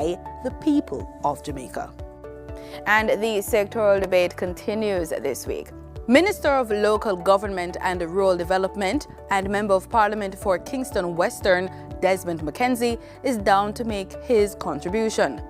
by the people of Jamaica. And the sectoral debate continues this week. Minister of Local Government and Rural Development and Member of Parliament for Kingston Western, Desmond McKenzie, is down to make his contribution.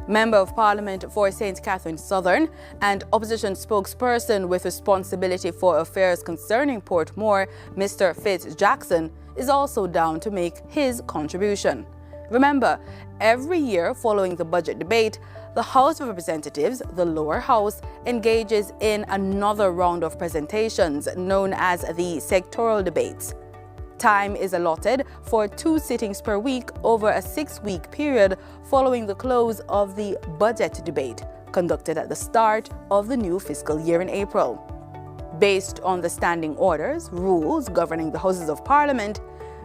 Member of Parliament for St. Catherine Southern and opposition spokesperson with responsibility for affairs concerning Portmore, Mr. Fitz Jackson, is also down to make his contribution. Remember, every year following the budget debate, the House of Representatives, the lower house, engages in another round of presentations known as the sectoral debates. Time is allotted for 2 sittings per week over a 6-week period following the close of the budget debate conducted at the start of the new fiscal year in April. Based on the standing orders, rules governing the Houses of Parliament,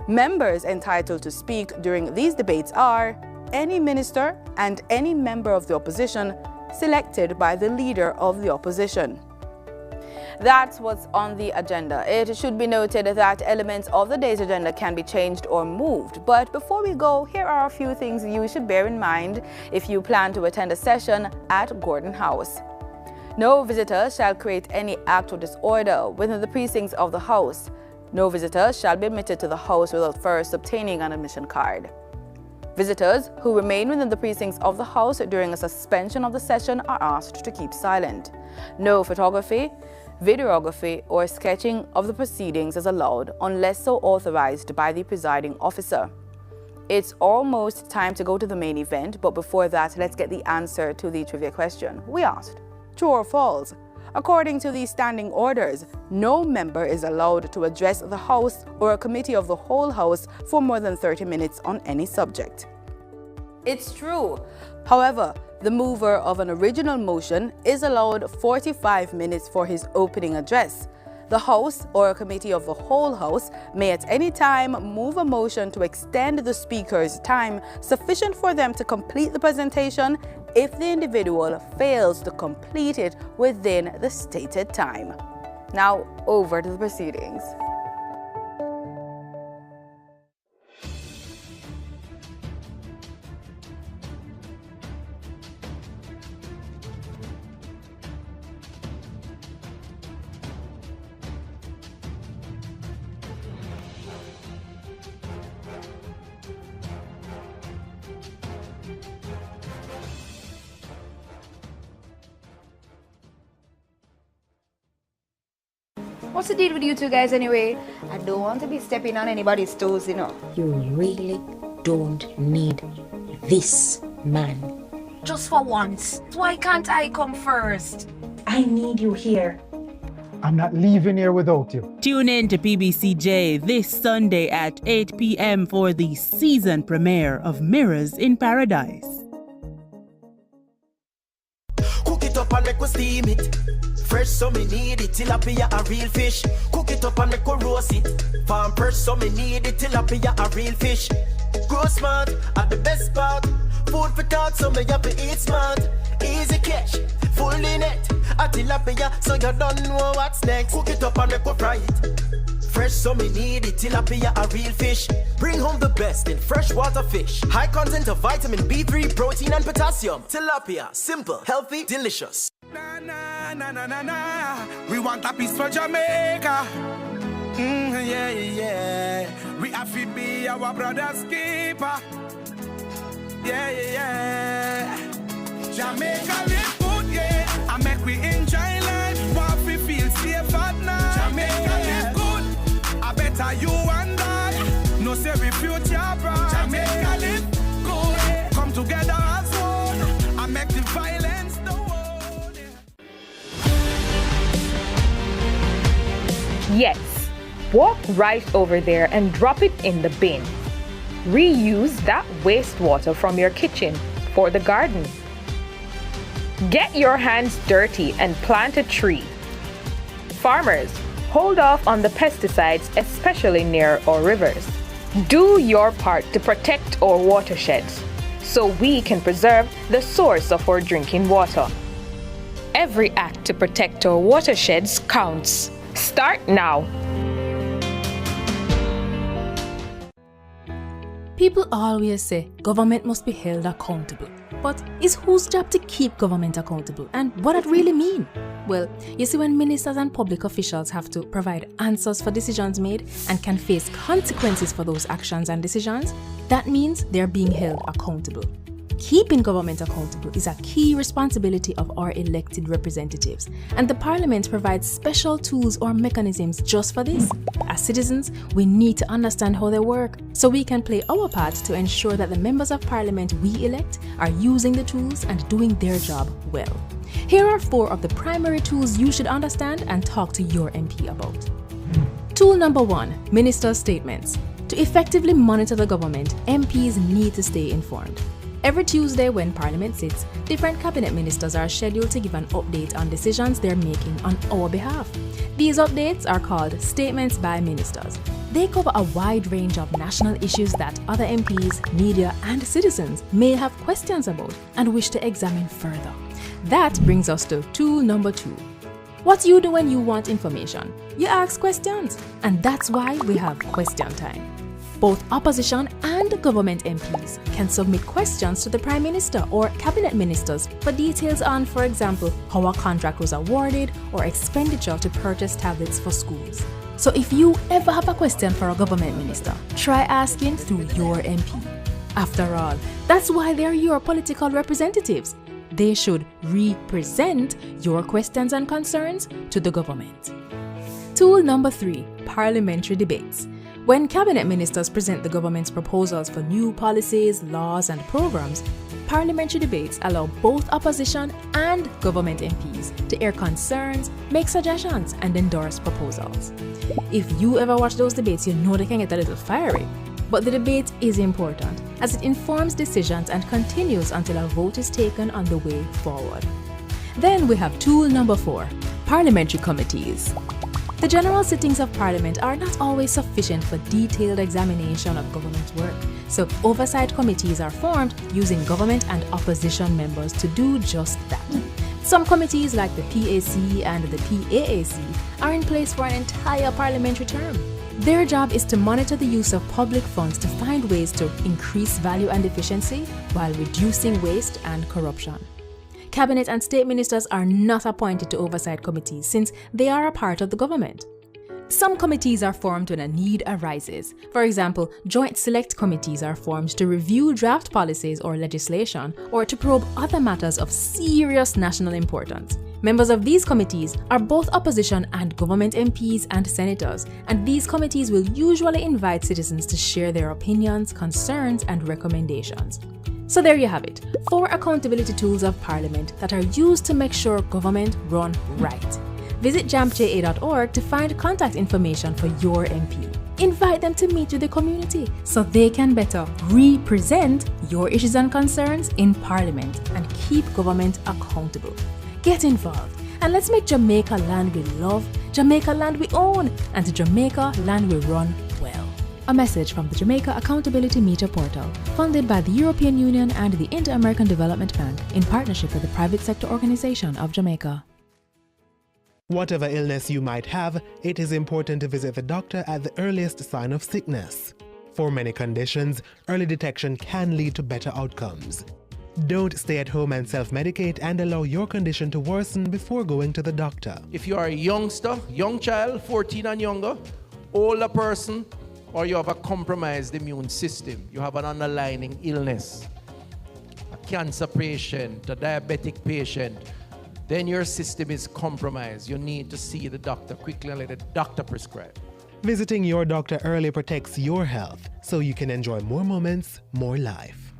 members entitled to speak during these debates are any minister and any member of the opposition selected by the leader of the opposition. That's what's on the agenda. It should be noted that elements of the day's agenda can be changed or moved. But before we go, here are a few things you should bear in mind if you plan to attend a session at Gordon House. No visitor shall create any act or disorder within the precincts of the House. No visitor shall be admitted to the House without first obtaining an admission card. Visitors who remain within the precincts of the House during a suspension of the session are asked to keep silent. No photography, videography, or sketching of the proceedings is allowed unless so authorized by the presiding officer. It's almost time to go to the main event, but before that, let's get the answer to the trivia question we asked. True or false? According to the standing orders, no member is allowed to address the House or a committee of the whole House for more than 30 minutes on any subject. It's true. However, the mover of an original motion is allowed 45 minutes for his opening address. The House or a committee of the whole House may at any time move a motion to extend the speaker's time sufficient for them to complete the presentation if the individual fails to complete it within the stated time. Now, over to the proceedings. What's the deal with you two guys anyway? I don't want to be stepping on anybody's toes, you know. You really don't need this man. Just for once. Why can't I come first? I need you here. I'm not leaving here without you. Tune in to PBCJ this Sunday at 8 p.m. for the season premiere of Mirrors in Paradise. Cook it up and make we steam it. Fresh so me need it, tilapia a real fish. Cook it up and make we roast it. Farm fresh so me need it, tilapia a real fish. Grow smart, at the best part. Food for thought, so me have to eat smart. Easy catch, fully net. A tilapia, so you don't know what's next. Cook it up and make we fry it. Fresh so me need it, tilapia a real fish. Bring home the best in freshwater fish. High content of vitamin B3, protein and potassium. Tilapia, simple, healthy, delicious. Na na na na na na. We want a piece for Jamaica. Yeah, yeah. We have to be our brother's keeper. Yeah, yeah, yeah. Jamaica live good, yeah. I make we enjoy life. Want we feel safe at night. Jamaica live good. I better you and I. No say we future bright. Jamaica live good. Come together as one. I make the violence the world. Yes, walk right over there and drop it in the bin. Reuse that wastewater from your kitchen for the garden. Get your hands dirty and plant a tree. Farmers, hold off on the pesticides, especially near our rivers. Do your part to protect our watersheds so we can preserve the source of our drinking water. Every act to protect our watersheds counts. Start now. People always say government must be held accountable. But is whose job to keep government accountable? And what that really mean? Well, you see, when ministers and public officials have to provide answers for decisions made and can face consequences for those actions and decisions, that means they're being held accountable. Keeping government accountable is a key responsibility of our elected representatives, and the Parliament provides special tools or mechanisms just for this. As citizens, we need to understand how they work so we can play our part to ensure that the members of Parliament we elect are using the tools and doing their job well. Here are 4 of the primary tools you should understand and talk to your MP about. Tool number 1, Minister Statements. To effectively monitor the government, MPs need to stay informed. Every Tuesday when Parliament sits, different cabinet ministers are scheduled to give an update on decisions they're making on our behalf. These updates are called Statements by Ministers. They cover a wide range of national issues that other MPs, media, and citizens may have questions about and wish to examine further. That brings us to tool number 2. What you do when you want information? You ask questions, and that's why we have question time. Both opposition and government MPs can submit questions to the Prime Minister or Cabinet Ministers for details on, for example, how a contract was awarded or expenditure to purchase tablets for schools. So if you ever have a question for a government minister, try asking through your MP. After all, that's why they're your political representatives. They should represent your questions and concerns to the government. Tool number 3, Parliamentary Debates. When cabinet ministers present the government's proposals for new policies, laws, and programs, parliamentary debates allow both opposition and government MPs to air concerns, make suggestions, and endorse proposals. If you ever watch those debates, you know they can get a little fiery. But the debate is important as it informs decisions and continues until a vote is taken on the way forward. Then we have tool number 4, Parliamentary Committees. The general sittings of Parliament are not always sufficient for detailed examination of government work, so oversight committees are formed using government and opposition members to do just that. Some committees like the PAC and the PAAC are in place for an entire parliamentary term. Their job is to monitor the use of public funds to find ways to increase value and efficiency while reducing waste and corruption. Cabinet and state ministers are not appointed to oversight committees since they are a part of the government. Some committees are formed when a need arises. For example, joint select committees are formed to review draft policies or legislation or to probe other matters of serious national importance. Members of these committees are both opposition and government MPs and senators, and these committees will usually invite citizens to share their opinions, concerns, and recommendations. So there you have it, 4 accountability tools of Parliament that are used to make sure government run right. Visit jampja.org to find contact information for your MP. Invite them to meet with the community so they can better represent your issues and concerns in Parliament and keep government accountable. Get involved and let's make Jamaica land we love, Jamaica land we own, and Jamaica land we run well. A message from the Jamaica Accountability Meter Portal, funded by the European Union and the Inter-American Development Bank in partnership with the Private Sector Organization of Jamaica. Whatever illness you might have, it is important to visit the doctor at the earliest sign of sickness. For many conditions, early detection can lead to better outcomes. Don't stay at home and self-medicate and allow your condition to worsen before going to the doctor. If you are a youngster, young child, 14 and younger, older person, or you have a compromised immune system, you have an underlying illness, a cancer patient, a diabetic patient, then your system is compromised. You need to see the doctor quickly and let the doctor prescribe. Visiting your doctor early protects your health, so you can enjoy more moments, more life.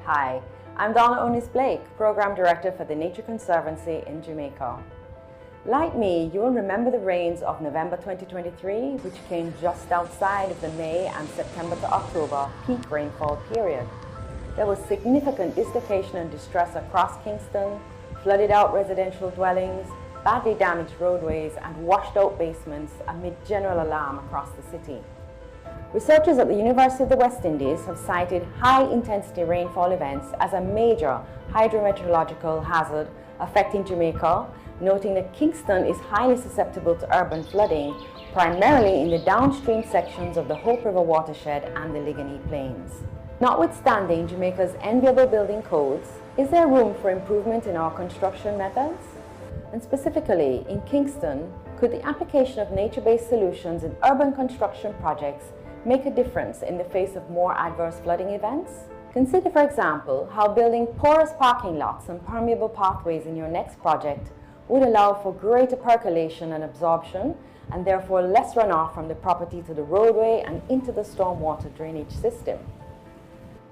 Hi, I'm Donna Onis-Blake, Program Director for the Nature Conservancy in Jamaica. Like me, you will remember the rains of November 2023, which came just outside of the May and September to October peak rainfall period. There was significant dislocation and distress across Kingston, flooded out residential dwellings, badly damaged roadways, and washed out basements amid general alarm across the city. Researchers at the University of the West Indies have cited high-intensity rainfall events as a major hydrometeorological hazard affecting Jamaica, noting that Kingston is highly susceptible to urban flooding, primarily in the downstream sections of the Hope River watershed and the Ligonier Plains. Notwithstanding Jamaica's enviable building codes, is there room for improvement in our construction methods? And specifically, in Kingston, could the application of nature-based solutions in urban construction projects make a difference in the face of more adverse flooding events? Consider, for example, how building porous parking lots and permeable pathways in your next project would allow for greater percolation and absorption, and therefore less runoff from the property to the roadway and into the stormwater drainage system.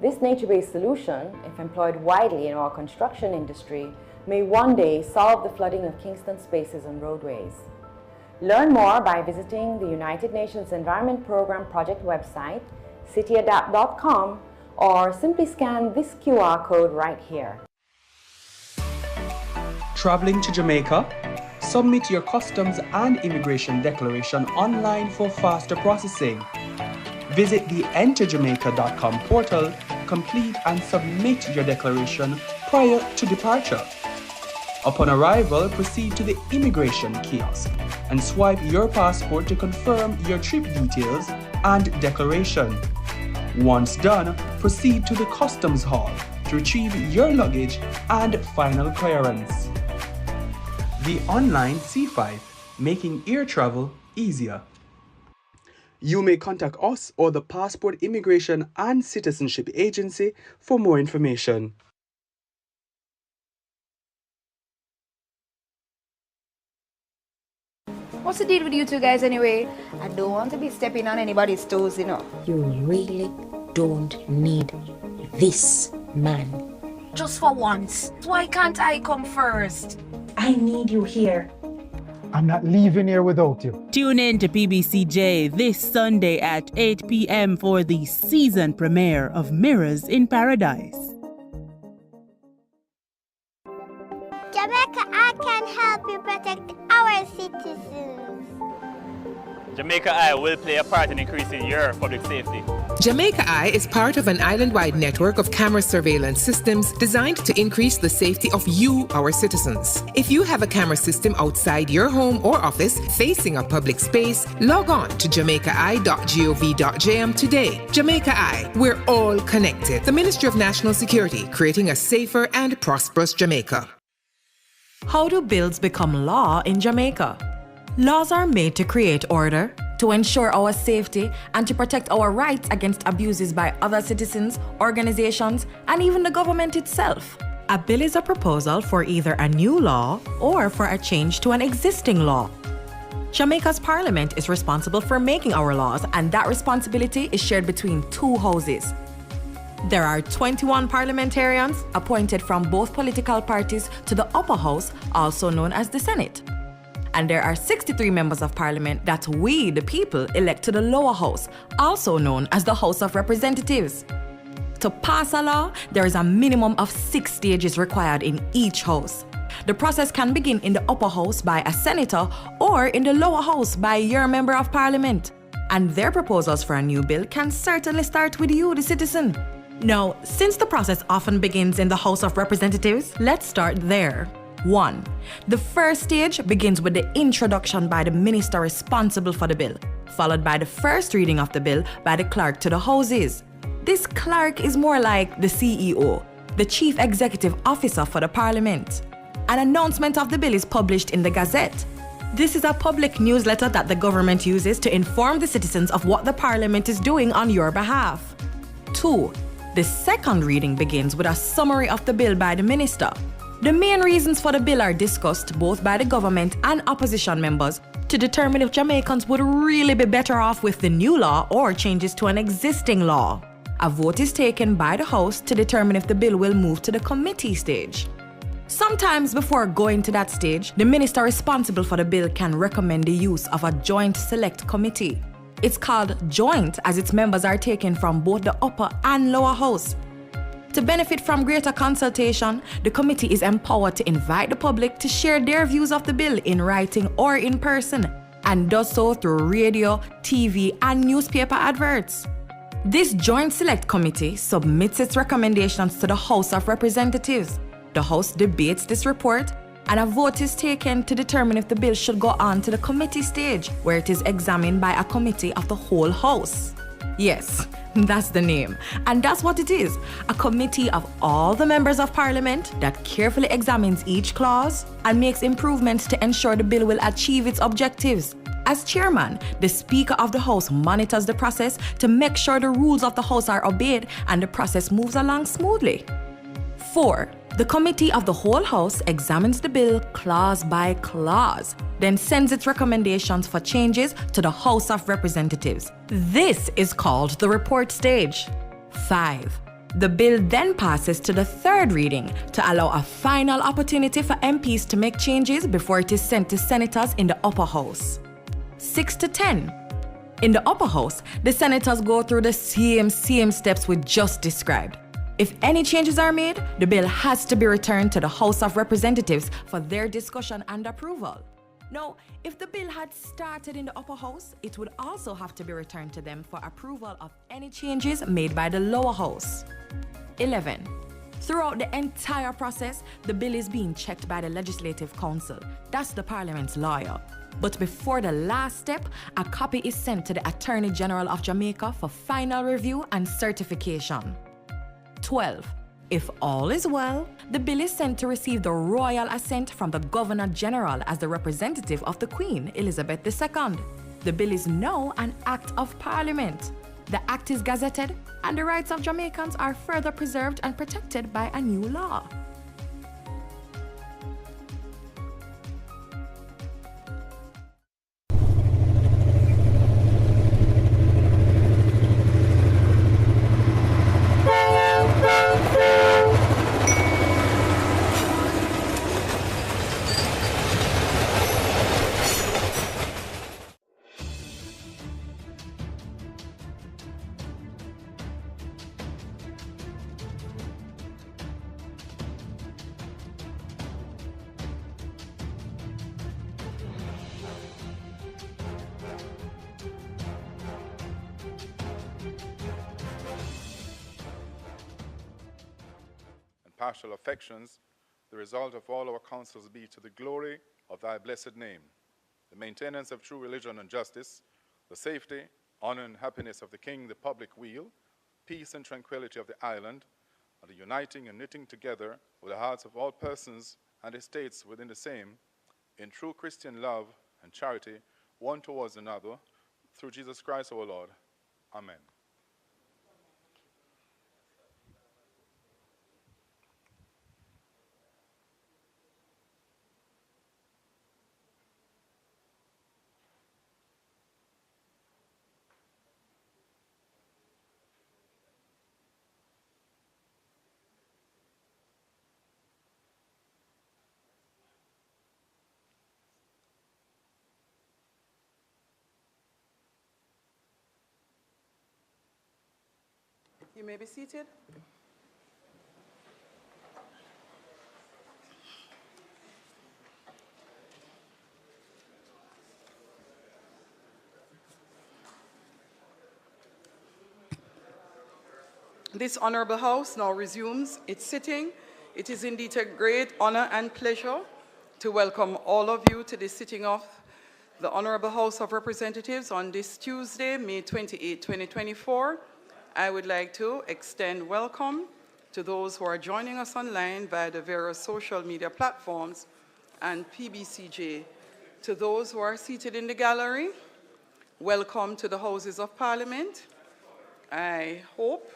This nature-based solution, if employed widely in our construction industry, may one day solve the flooding of Kingston spaces and roadways. Learn more by visiting the United Nations Environment Programme project website, cityadapt.com, or simply scan this QR code right here. Traveling to Jamaica? Submit your customs and immigration declaration online for faster processing. Visit the enterjamaica.com portal, complete and submit your declaration prior to departure. Upon arrival, proceed to the immigration kiosk and swipe your passport to confirm your trip details and declaration. Once done, proceed to the customs hall to retrieve your luggage and final clearance. The online C5, making air travel easier. You may contact us or the Passport Immigration and Citizenship Agency for more information. What's the deal with you two guys anyway? I don't want to be stepping on anybody's toes, you know. You really don't need this man. Just for once. Why can't I come first? I need you here. I'm not leaving here without you. Tune in to PBCJ this Sunday at 8 p.m. for the season premiere of Mirrors in Paradise. Jamaica, I can help you protect our citizens. Jamaica Eye will play a part in increasing your public safety. Jamaica Eye is part of an island-wide network of camera surveillance systems designed to increase the safety of you, our citizens. If you have a camera system outside your home or office facing a public space, log on to jamaicaeye.gov.jm today. Jamaica Eye, we're all connected. The Ministry of National Security, creating a safer and prosperous Jamaica. How do bills become law in Jamaica? Laws are made to create order, to ensure our safety, and to protect our rights against abuses by other citizens, organizations, and even the government itself. A bill is a proposal for either a new law or for a change to an existing law. Jamaica's parliament is responsible for making our laws, and that responsibility is shared between two houses. There are 21 parliamentarians appointed from both political parties to the upper house, also known as the Senate. And there are 63 members of parliament that we, the people, elect to the lower house, also known as the House of Representatives. To pass a law, there is a minimum of 6 stages required in each house. The process can begin in the upper house by a senator or in the lower house by your member of parliament. And their proposals for a new bill can certainly start with you, the citizen. Now, since the process often begins in the House of Representatives, let's start there. 1. The first stage begins with the introduction by the minister responsible for the bill, followed by the first reading of the bill by the clerk to the houses. This clerk is more like the CEO, the Chief Executive Officer for the Parliament. An announcement of the bill is published in the Gazette. This is a public newsletter that the government uses to inform the citizens of what the Parliament is doing on your behalf. 2. The second reading begins with a summary of the bill by the minister. The main reasons for the bill are discussed both by the government and opposition members to determine if Jamaicans would really be better off with the new law or changes to an existing law. A vote is taken by the House to determine if the bill will move to the committee stage. Sometimes before going to that stage, the minister responsible for the bill can recommend the use of a joint select committee. It's called joint as its members are taken from both the upper and lower house. To benefit from greater consultation, the committee is empowered to invite the public to share their views of the bill in writing or in person, and does so through radio, TV, and newspaper adverts. This Joint Select Committee submits its recommendations to the House of Representatives. The House debates this report, and a vote is taken to determine if the bill should go on to the committee stage, where it is examined by a committee of the whole House. Yes, that's the name. And that's what it is, a committee of all the members of Parliament that carefully examines each clause and makes improvements to ensure the bill will achieve its objectives. As chairman, the Speaker of the House monitors the process to make sure the rules of the House are obeyed and the process moves along smoothly. 4. The Committee of the whole House examines the bill clause by clause, then sends its recommendations for changes to the House of Representatives. This is called the report stage. 5. The bill then passes to the third reading to allow a final opportunity for MPs to make changes before it is sent to senators in the upper house. 6 to 10. In the upper house, the senators go through the same steps we just described. If any changes are made, the bill has to be returned to the House of Representatives for their discussion and approval. Now, if the bill had started in the upper house, it would also have to be returned to them for approval of any changes made by the lower house. 11. Throughout the entire process, the bill is being checked by the Legislative Council. That's the Parliament's lawyer. But before the last step, a copy is sent to the Attorney General of Jamaica for final review and certification. 12. If all is well, the bill is sent to receive the royal assent from the Governor General as the representative of the Queen, Elizabeth II. The bill is now an Act of Parliament. The Act is gazetted, and the rights of Jamaicans are further preserved and protected by a new law. partial affections, the result of all our counsels be to the glory of thy blessed name, the maintenance of true religion and justice, the safety, honor, and happiness of the king, the public weal, peace and tranquility of the island, and the uniting and knitting together of the hearts of all persons and estates within the same, in true Christian love and charity, one towards another, through Jesus Christ our Lord. Amen. You may be seated. This Honorable House now resumes its sitting. It is indeed a great honor and pleasure to welcome all of you to the sitting of the Honorable House of Representatives on this Tuesday, May 28, 2024. I would like to extend welcome to those who are joining us online via the various social media platforms and PBCJ. To those who are seated in the gallery, welcome to the Houses of Parliament. I hope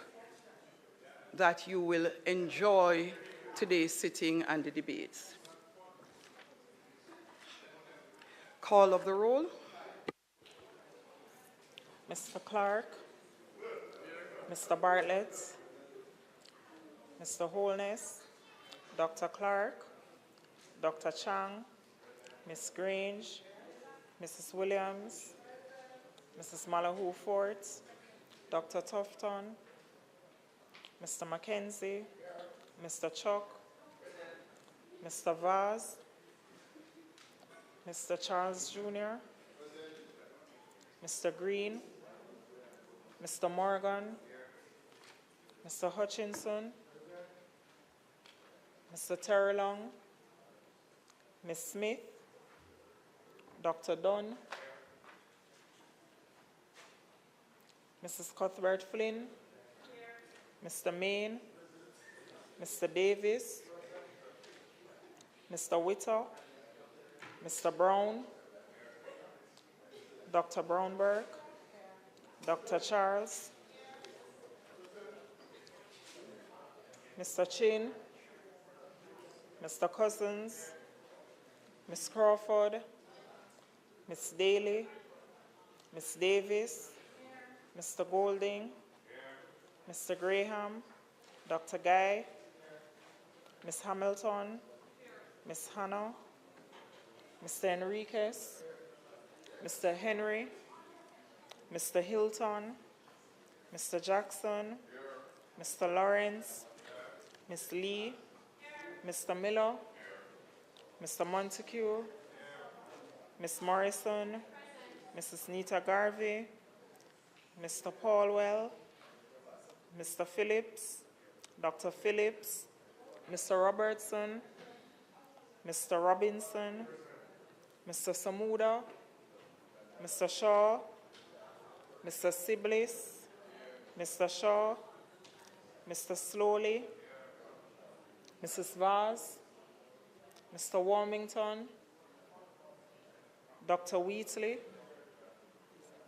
that you will enjoy today's sitting and the debates. Call of the roll. Mr. Clark, Mr. Bartlett, Mr. Holness, Dr. Clark, Dr. Chang, Ms. Grange, Mrs. Williams, Mrs. Malahoo Fort, Dr. Tufton, Mr. Mackenzie, Mr. Chuck, Mr. Vaz, Mr. Charles Jr., Mr. Green, Mr. Morgan, Mr. Hutchinson, Mr. Terrelong, Ms. Smith, Dr. Dunn, Mrs. Cuthbert Flynn, Mr. Main, Mr. Davis, Mr. Witter, Mr. Brown, Dr. Brownberg, Dr. Charles, Mr. Chin, Mr. Cousins, Ms. Crawford, Ms. Daly, Ms. Davis, Mr. Golding, Mr. Graham, Dr. Guy, Ms. Hamilton, Ms. Hannah, Mr. Enriquez, Mr. Henry, Mr. Hilton, Mr. Jackson, Mr. Lawrence, Ms. Lee, Mr. Miller, Mr. Montague, Ms. Morrison, Mrs. Nita Garvey, Mr. Paulwell, Mr. Phillips, Dr. Phillips, Mr. Robertson, Mr. Robinson, Mr. Samuda, Mr. Shaw, Mr. Siblis, Mr. Shaw, Mr. Slowly, Mrs. Vaz, Mr. Warmington, Dr. Wheatley,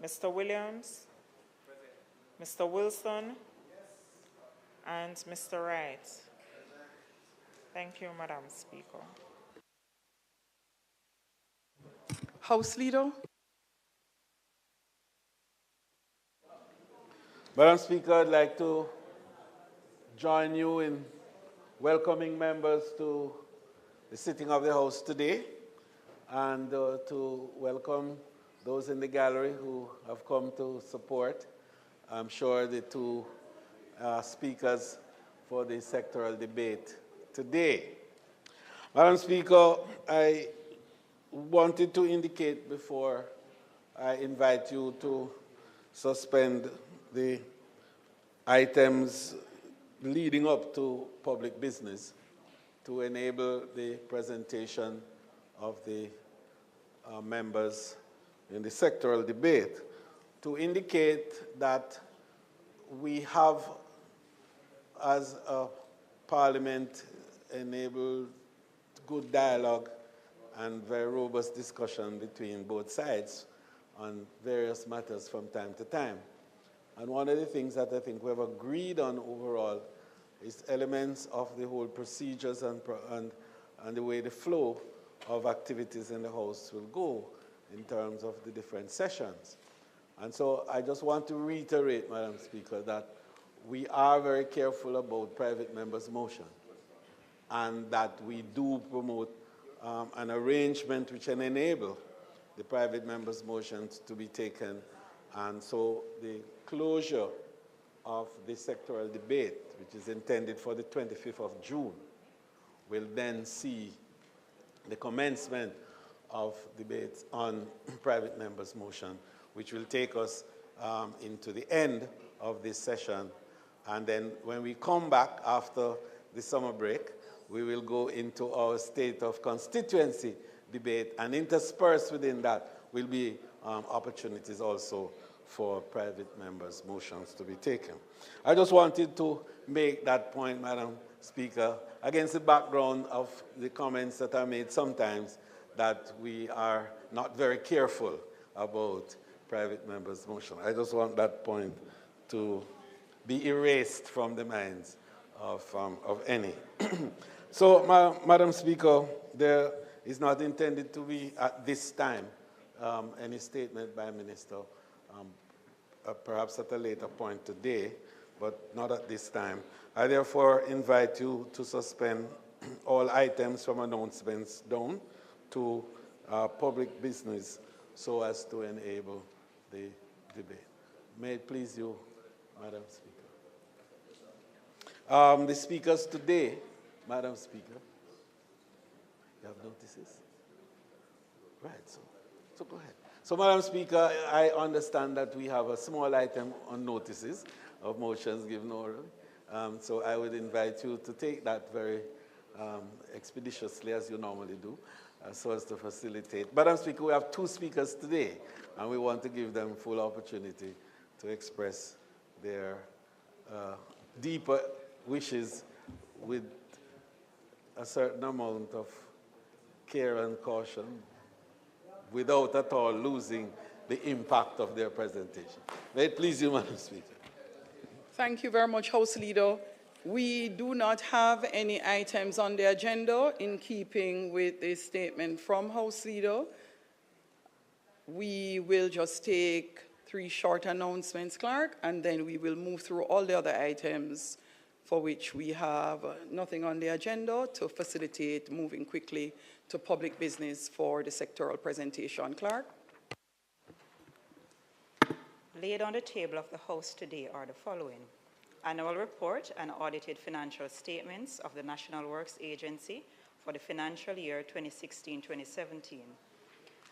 Mr. Williams, Mr. Wilson, and Mr. Wright. Thank you, Madam Speaker. House Leader. Madam Speaker, I'd like to join you in welcoming members to the sitting of the House today and to welcome those in the gallery who have come to support, I'm sure, the two speakers for the sectoral debate today. Madam Speaker, I wanted to indicate before I invite you to suspend the items leading up to public business to enable the presentation of the members in the sectoral debate, to indicate that we have, as a parliament, enabled good dialogue and very robust discussion between both sides on various matters from time to time. And one of the things that I think we have agreed on overall is elements of the whole procedures and the way the flow of activities in the House will go in terms of the different sessions. And so I just want to reiterate, Madam Speaker, that we are very careful about private members' motion and that we do promote an arrangement which can enable the private members' motions to be taken. And so the closure of the sectoral debate, which is intended for the 25th of June, will then see the commencement of debates on private members' motion, which will take us into the end of this session. And then when we come back after the summer break, we will go into our state of constituency debate, and interspersed within that will be opportunities also for private members' motions to be taken. I just wanted to make that point, Madam Speaker, against the background of the comments that are made sometimes that we are not very careful about private members' motion. I just want that point to be erased from the minds of any. So, Madam Speaker, there is not intended to be at this time any statement by Minister, perhaps at a later point today, but not at this time. I therefore invite you to suspend all items from announcements down to public business so as to enable the debate. May it please you, Madam Speaker. The speakers today, Madam Speaker, you have notices? Right, so So go ahead. So, Madam Speaker, I understand that we have a small item on notices of motions given orally. So I would invite you to take that very expeditiously, as you normally do, so as to facilitate. Madam Speaker, we have 2 speakers today, and we want to give them full opportunity to express their deeper wishes with a certain amount of care and caution, without at all losing the impact of their presentation. May it please you, Madam Speaker. Thank you very much, House Leader. We do not have any items on the agenda in keeping with the statement from House Leader. We will just take 3 short announcements, Clerk, and then we will move through all the other items for which we have nothing on the agenda to facilitate moving quickly to public business for the sectoral presentation. Clerk. Laid on the table of the House today are the following: annual report and audited financial statements of the National Works Agency for the financial year 2016-2017,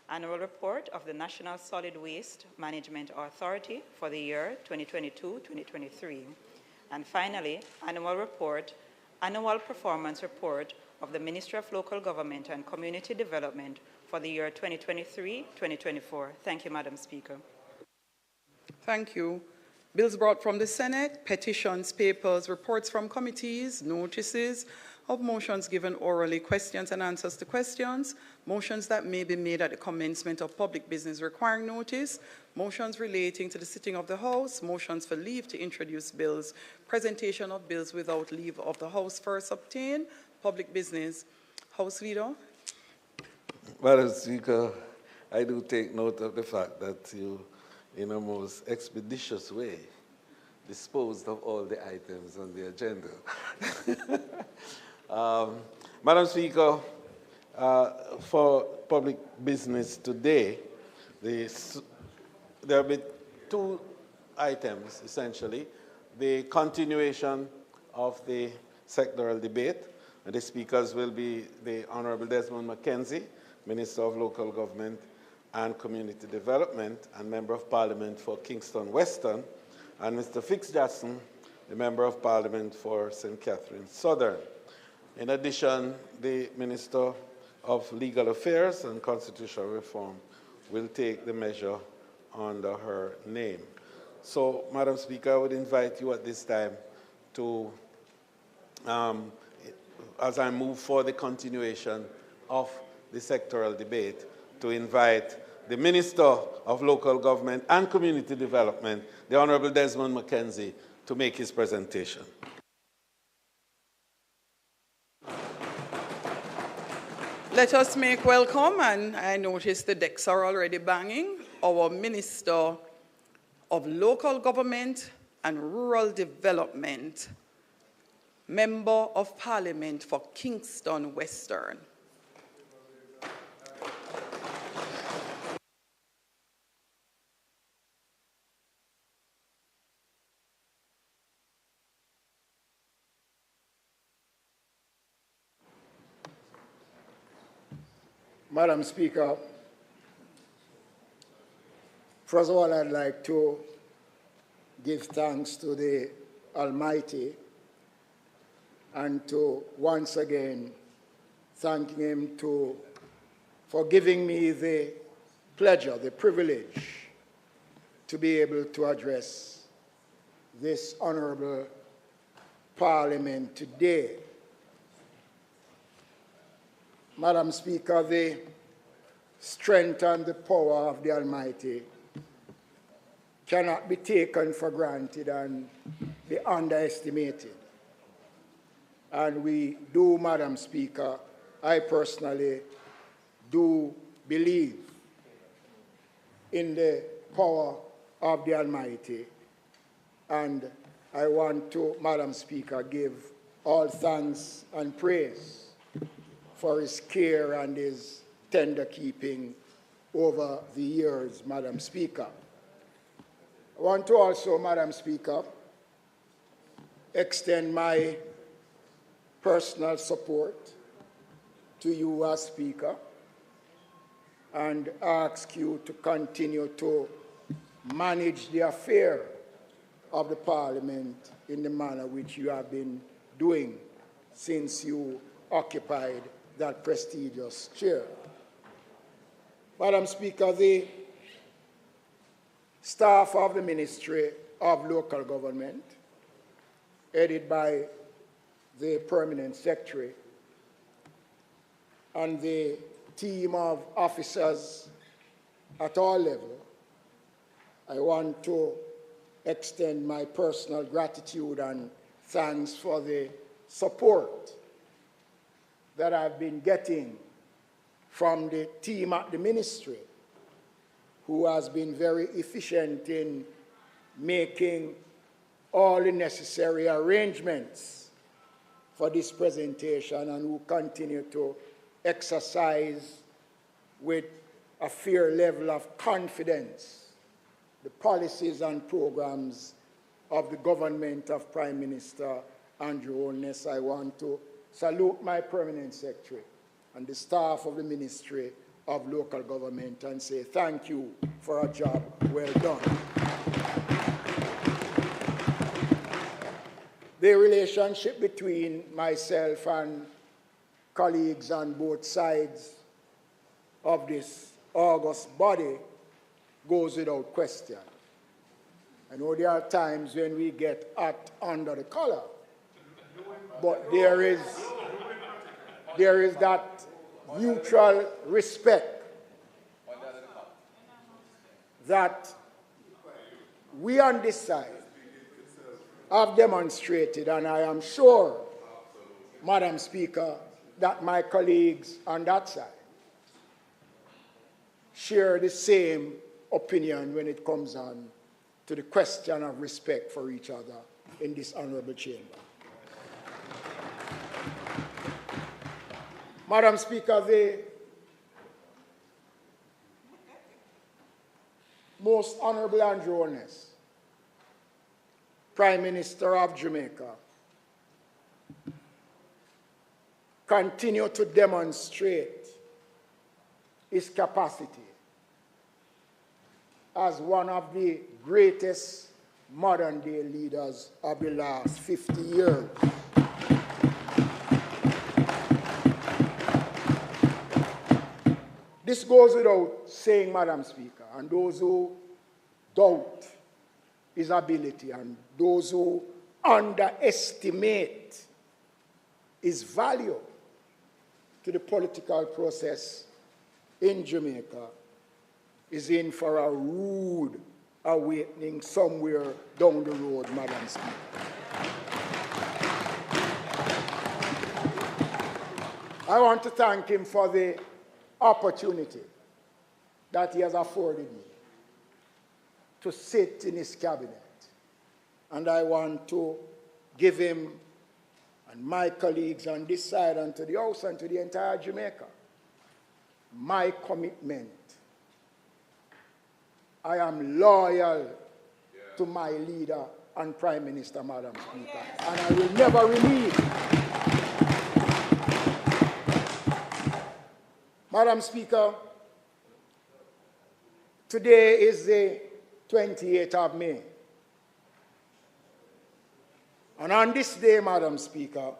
annual report of the National Solid Waste Management Authority for the year 2022-2023, and finally, annual performance report of the Ministry of Local Government and Community Development for the year 2023-2024. Thank you, Madam Speaker. Thank you. Bills brought from the Senate, petitions, papers, reports from committees, notices of motions given orally, questions and answers to questions, motions that may be made at the commencement of public business requiring notice, motions relating to the sitting of the House, motions for leave to introduce bills, presentation of bills without leave of the House first obtained, public business. House Leader. Madam Speaker, I do take note of the fact that you, in a most expeditious way, disposed of all the items on the agenda. Madam Speaker, for public business today, there will be 2 items, essentially. The continuation of the sectoral debate, and the speakers will be the Honorable Desmond McKenzie, Minister of Local Government and Community Development and Member of Parliament for Kingston Western, and Mr. Fix Jackson, the Member of Parliament for St. Catharines Southern. In addition, the Minister of Legal Affairs and Constitutional Reform will take the measure under her name. So, Madam Speaker, I would invite you at this time to, as I move for the continuation of the sectoral debate, to invite the Minister of Local Government and Community Development, the Honorable Desmond McKenzie, to make his presentation. Let us make welcome, and I notice the decks are already banging, our Minister of Local Government and Rural Development, Member of Parliament for Kingston Western. Madam Speaker, first of all, I'd like to give thanks to the Almighty and to once again thank Him for giving me the pleasure, the privilege to be able to address this honorable Parliament today. Madam Speaker, the strength and the power of the Almighty cannot be taken for granted and be underestimated. And we do, Madam Speaker, I personally do believe in the power of the Almighty. And I want to, Madam Speaker, give all thanks and praise for His care and His tender keeping over the years, Madam Speaker. I want to also, Madam Speaker, extend my personal support to you as Speaker and ask you to continue to manage the affair of the Parliament in the manner which you have been doing since you occupied that prestigious chair. Madam Speaker, the staff of the Ministry of Local Government, headed by the Permanent Secretary, and the team of officers at all levels, I want to extend my personal gratitude and thanks for the support that I've been getting from the team at the ministry, who has been very efficient in making all the necessary arrangements for this presentation and who continue to exercise with a fair level of confidence the policies and programs of the government of Prime Minister Andrew Holness. I want to salute my Permanent Secretary and the staff of the Ministry of Local Government and say thank you for a job well done. The relationship between myself and colleagues on both sides of this august body goes without question. I know there are times when we get hot under the collar, but there is that mutual respect that we on this side have demonstrated, and I am sure, Madam Speaker, that my colleagues on that side share the same opinion when it comes on to the question of respect for each other in this honorable chamber. Madam Speaker, the Most Honorable Andrew Holness, Prime Minister of Jamaica, continue to demonstrate his capacity as one of the greatest modern-day leaders of the last 50 years. This goes without saying, Madam Speaker, and those who doubt his ability and those who underestimate his value to the political process in Jamaica is in for a rude awakening somewhere down the road, Madam Speaker. I want to thank him for the opportunity that he has afforded me to sit in his cabinet. And I want to give him and my colleagues on this side and to the House and to the entire Jamaica my commitment. I am loyal to my leader and Prime Minister, Madam Speaker, and I will never relieve. Madam Speaker, today is the 28th of May. And on this day, Madam Speaker,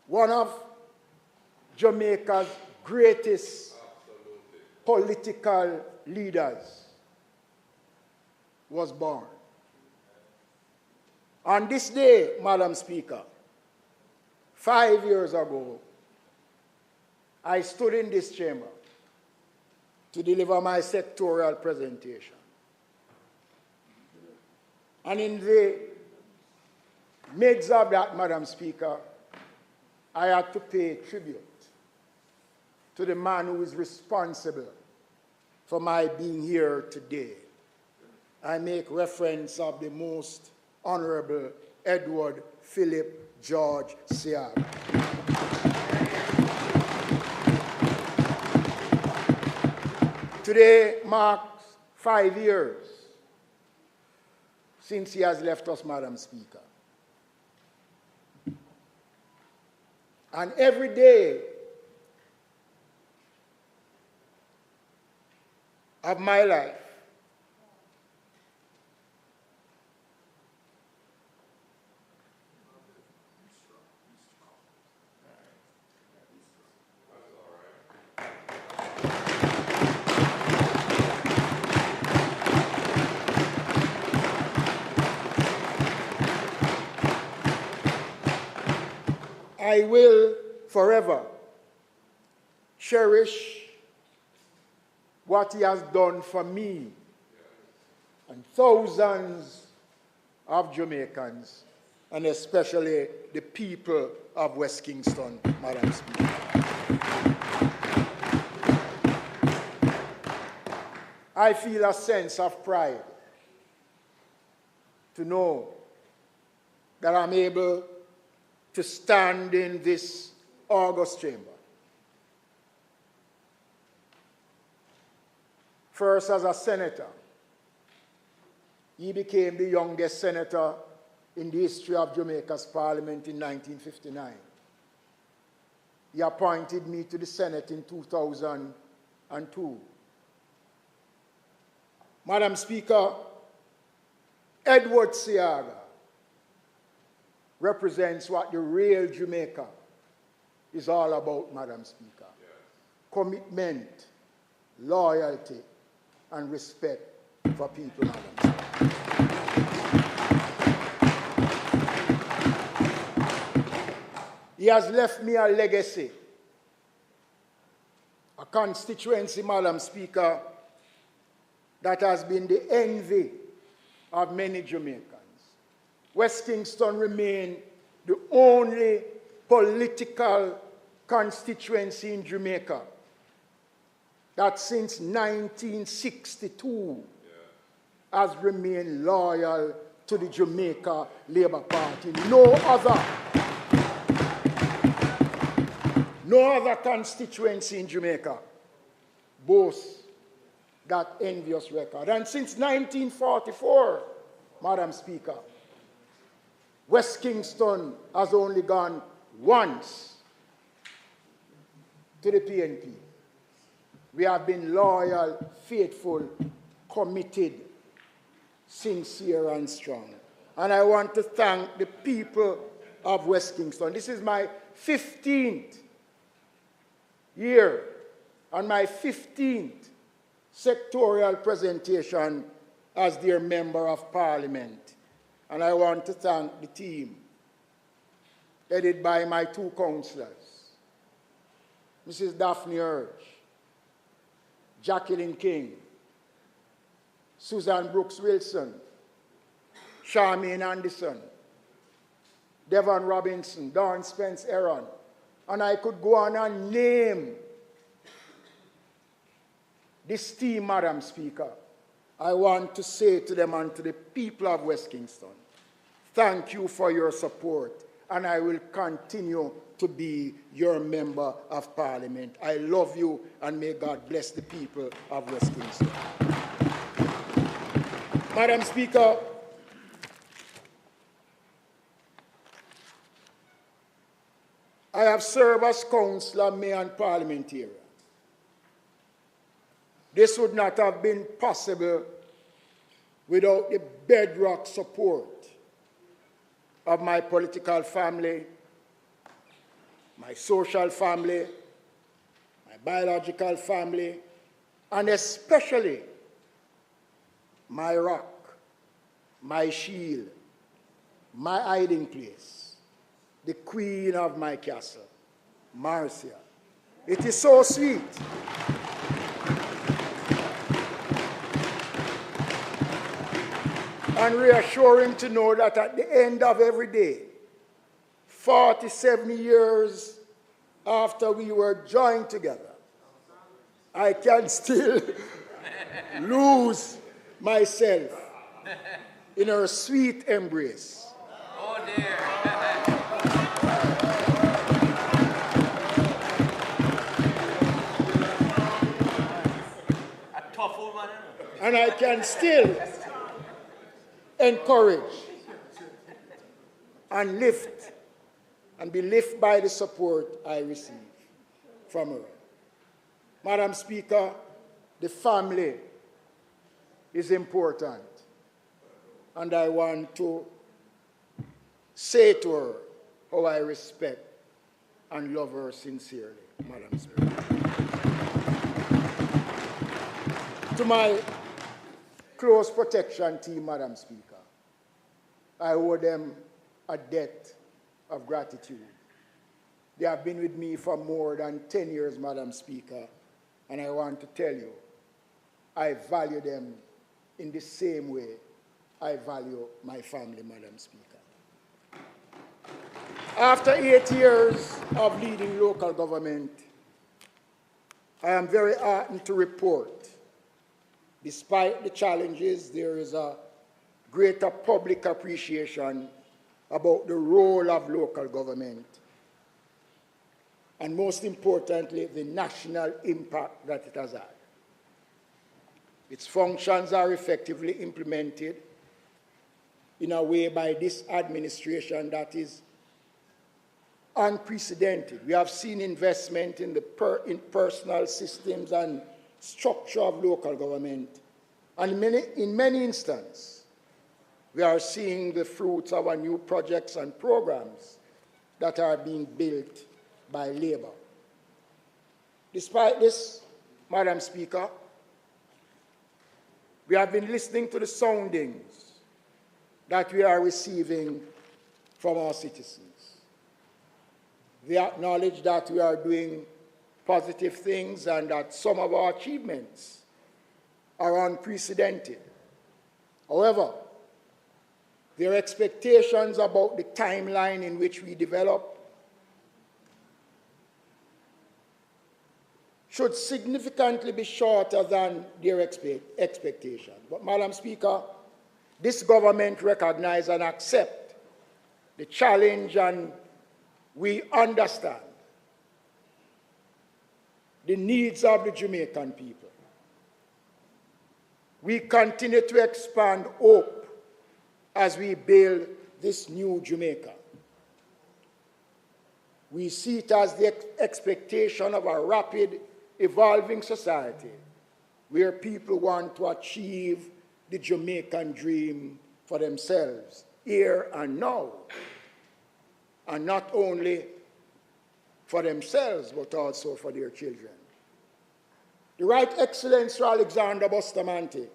one of Jamaica's greatest political leaders was born. On this day, Madam Speaker, 5 years ago, I stood in this chamber to deliver my sectoral presentation. And in the midst of that, Madam Speaker, I had to pay tribute to the man who is responsible for my being here today. I make reference of the Most Honorable Edward Philip George Seaga. Today marks 5 years since he has left us, Madam Speaker. And every day of my life, I will forever cherish what he has done for me and thousands of Jamaicans, and especially the people of West Kingston, Madam Speaker. I feel a sense of pride to know that I'm able to stand in this august chamber. First as a senator, he became the youngest senator in the history of Jamaica's parliament in 1959. He appointed me to the Senate in 2002. Madam Speaker, Edward Seaga represents what the real Jamaica is all about, Madam Speaker. Yes. Commitment, loyalty, and respect for people, Madam Speaker. He has left me a legacy, a constituency, Madam Speaker, that has been the envy of many Jamaicans. West Kingston remains the only political constituency in Jamaica that since 1962 has remained loyal to the Jamaica Labour Party. No other constituency in Jamaica boasts that envious record. And since 1944, Madam Speaker, West Kingston has only gone once to the PNP. We have been loyal, faithful, committed, sincere, and strong. And I want to thank the people of West Kingston. This is my 15th year and my 15th sectorial presentation as their Member of Parliament. And I want to thank the team, headed by my two councillors, Mrs. Daphne Urge, Jacqueline King, Susan Brooks Wilson, Charmaine Anderson, Devon Robinson, Dawn Spence Aaron, and I could go on and name this team, Madam Speaker. I want to say to them and to the people of West Kingston, thank you for your support, and I will continue to be your Member of Parliament. I love you, and may God bless the people of West Kingston. Madam Speaker, I have served as councillor, mayor, and parliamentarian. This would not have been possible without the bedrock support of my political family, my social family, my biological family, and especially my rock, my shield, my hiding place, the queen of my castle, Marcia. It is so sweet and reassuring to know that at the end of every day, 47 years after we were joined together, I can still lose myself in her sweet embrace. Oh dear. A tough woman. And I can still encourage and lift and be lifted by the support I receive from her. Madam Speaker, the family is important. And I want to say to her how I respect and love her sincerely, Madam Speaker. To my close protection team, Madam Speaker, I owe them a debt of gratitude. They have been with me for more than 10 years, Madam Speaker, and I want to tell you, I value them in the same way I value my family, Madam Speaker. After 8 years of leading local government, I am very heartened to report, despite the challenges, there is a greater public appreciation about the role of local government, and most importantly, the national impact that it has had. Its functions are effectively implemented in a way by this administration that is unprecedented. We have seen investment in personal systems and structure of local government. And in many instances, we are seeing the fruits of our new projects and programs that are being built by Labour. Despite this, Madam Speaker, we have been listening to the soundings that we are receiving from our citizens. We acknowledge that we are doing positive things and that some of our achievements are unprecedented. However, their expectations about the timeline in which we develop should significantly be shorter than their expectations. But, Madam Speaker, this government recognizes and accepts the challenge, and we understand the needs of the Jamaican people. We continue to expand hope as we build this new Jamaica. We see it as the expectation of a rapid, evolving society where people want to achieve the Jamaican dream for themselves, here and now, and not only for themselves, but also for their children. The Right Excellence Sir Alexander Bustamante,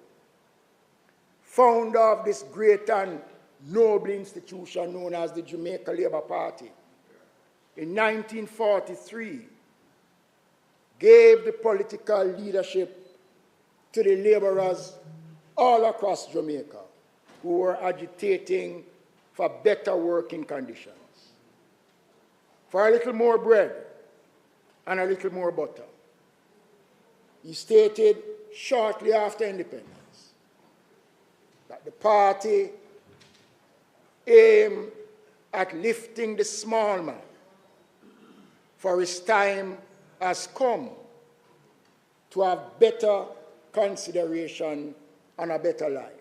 founder of this great and noble institution known as the Jamaica Labour Party, in 1943, gave the political leadership to the laborers all across Jamaica who were agitating for better working conditions, for a little more bread and a little more butter. He stated shortly after independence that the party aimed at lifting the small man, for his time has come to have better consideration and a better life.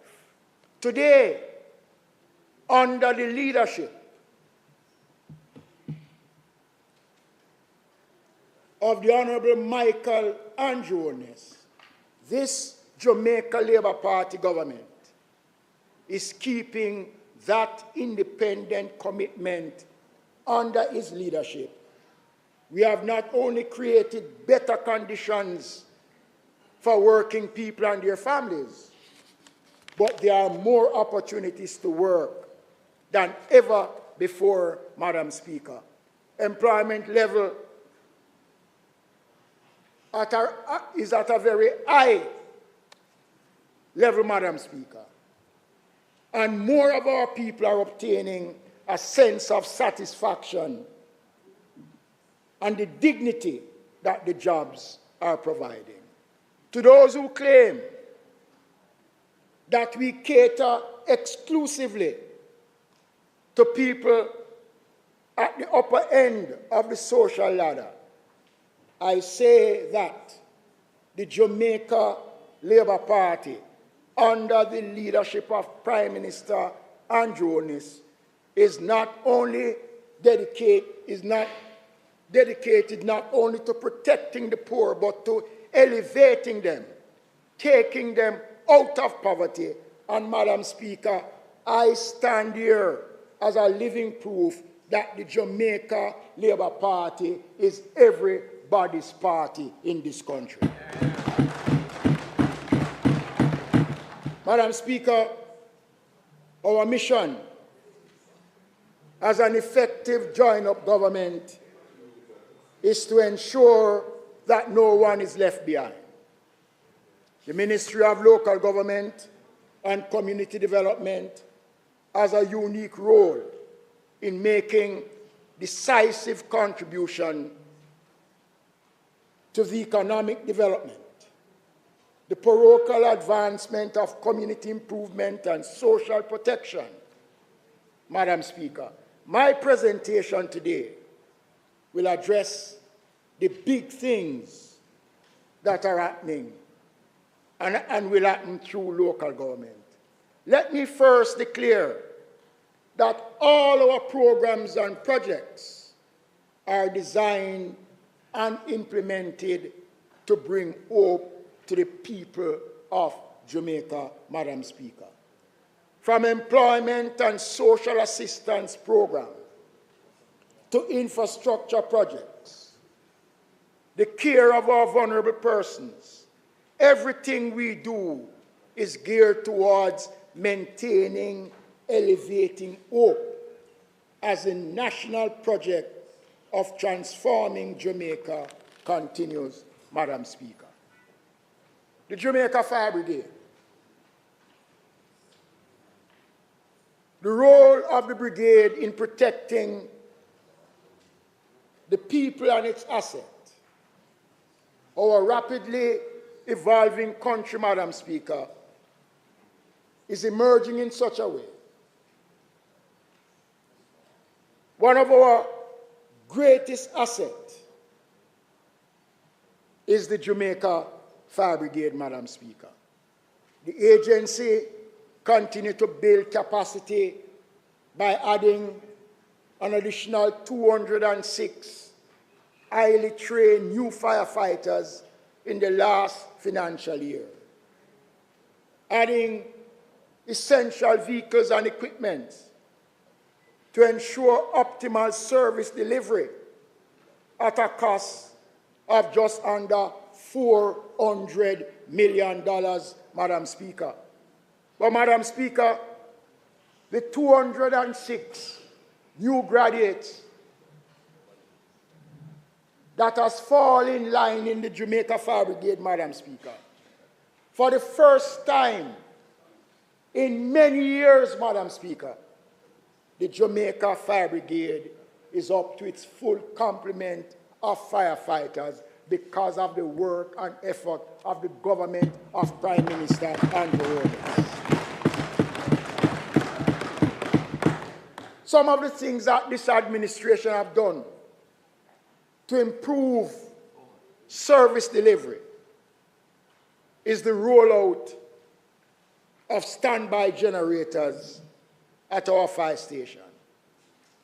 Today, under the leadership of the Honorable Michael Andrew-Onnes, this Jamaica Labour Party government is keeping that independent commitment under his leadership. We have not only created better conditions for working people and their families, but there are more opportunities to work than ever before, Madam Speaker. Employment level is at a very high level, Madam Speaker. And more of our people are obtaining a sense of satisfaction and the dignity that the jobs are providing. To those who claim that we cater exclusively to people at the upper end of the social ladder, I say that the Jamaica Labour Party, under the leadership of Prime Minister Andrew-Onnes, is not only dedicated not only to protecting the poor, but to elevating them, taking them out of poverty. And Madam Speaker, I stand here as a living proof that the Jamaica Labour Party is everybody's party in this country. Madam Speaker, our mission as an effective join-up government is to ensure that no one is left behind. The Ministry of Local Government and Community Development has a unique role in making decisive contribution to the economic development, the parochial advancement of community improvement and social protection. Madam Speaker, my presentation today will address the big things that are happening and will happen through local government. Let me first declare that all our programs and projects are designed and implemented to bring hope to the people of Jamaica, Madam Speaker. From employment and social assistance programs to infrastructure projects, the care of our vulnerable persons, everything we do is geared towards maintaining, elevating hope as a national project of transforming Jamaica continues, Madam Speaker. The Jamaica Fire Brigade. The role of the brigade in protecting the people and its assets, our rapidly evolving country, Madam Speaker, is emerging in such a way. One of our greatest assets is the Jamaica Fire Brigade, Madam Speaker. The agency continues to build capacity by adding an additional 206 highly trained new firefighters in the last financial year, adding essential vehicles and equipment to ensure optimal service delivery at a cost of just under $400 million, Madam Speaker. But, Madam Speaker, the 206 new graduates that has fallen in line in the Jamaica Fire Brigade, Madam Speaker, for the first time in many years, Madam Speaker, the Jamaica Fire Brigade is up to its full complement of firefighters because of the work and effort of the government of Prime Minister Andrew Roberts. Some of the things that this administration have done to improve service delivery is the rollout of standby generators at our fire station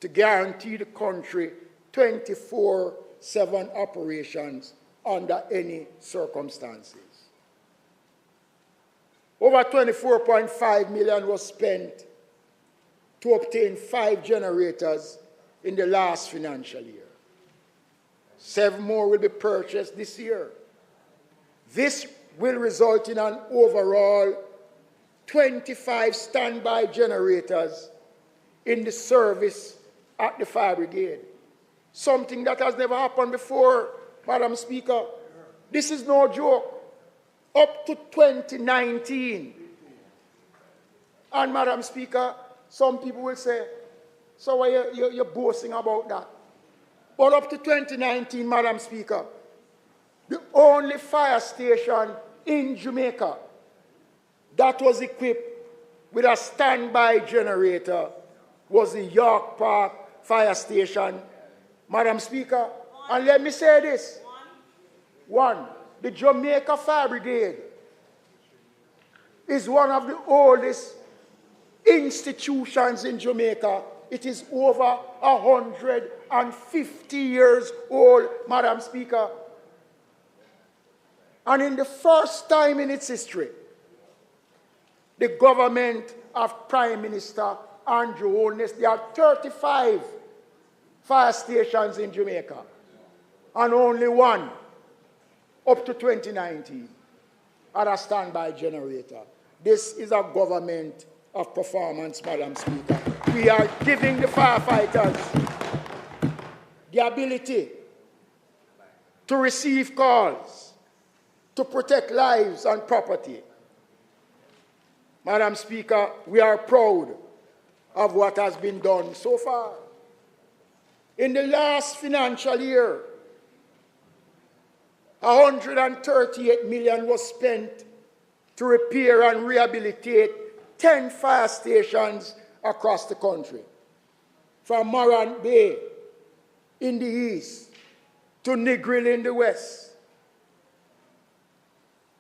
to guarantee the country 24/7 operations under any circumstances. Over $24.5 million was spent to obtain 5 generators in the last financial year. 7 more will be purchased this year. This will result in an overall 25 standby generators in the service at the fire brigade. Something that has never happened before, Madam Speaker. This is no joke. Up to 2019. And Madam Speaker, some people will say, so why you're boasting about that? But up to 2019, Madam Speaker, the only fire station in Jamaica that was equipped with a standby generator was the York Park Fire Station, Madam Speaker. And let me say this. One, the Jamaica Fire Brigade is one of the oldest institutions in Jamaica. It is over 150 years old, Madam Speaker. And in the first time in its history, the government of Prime Minister Andrew Holness, there are 35 fire stations in Jamaica, and only one, up to 2019, had a standby generator. This is a government of performance, Madam Speaker. We are giving the firefighters the ability to receive calls, to protect lives and property. Madam Speaker, we are proud of what has been done so far. In the last financial year, 138 million was spent to repair and rehabilitate 10 fire stations across the country, from Morant Bay in the east to Negril in the west.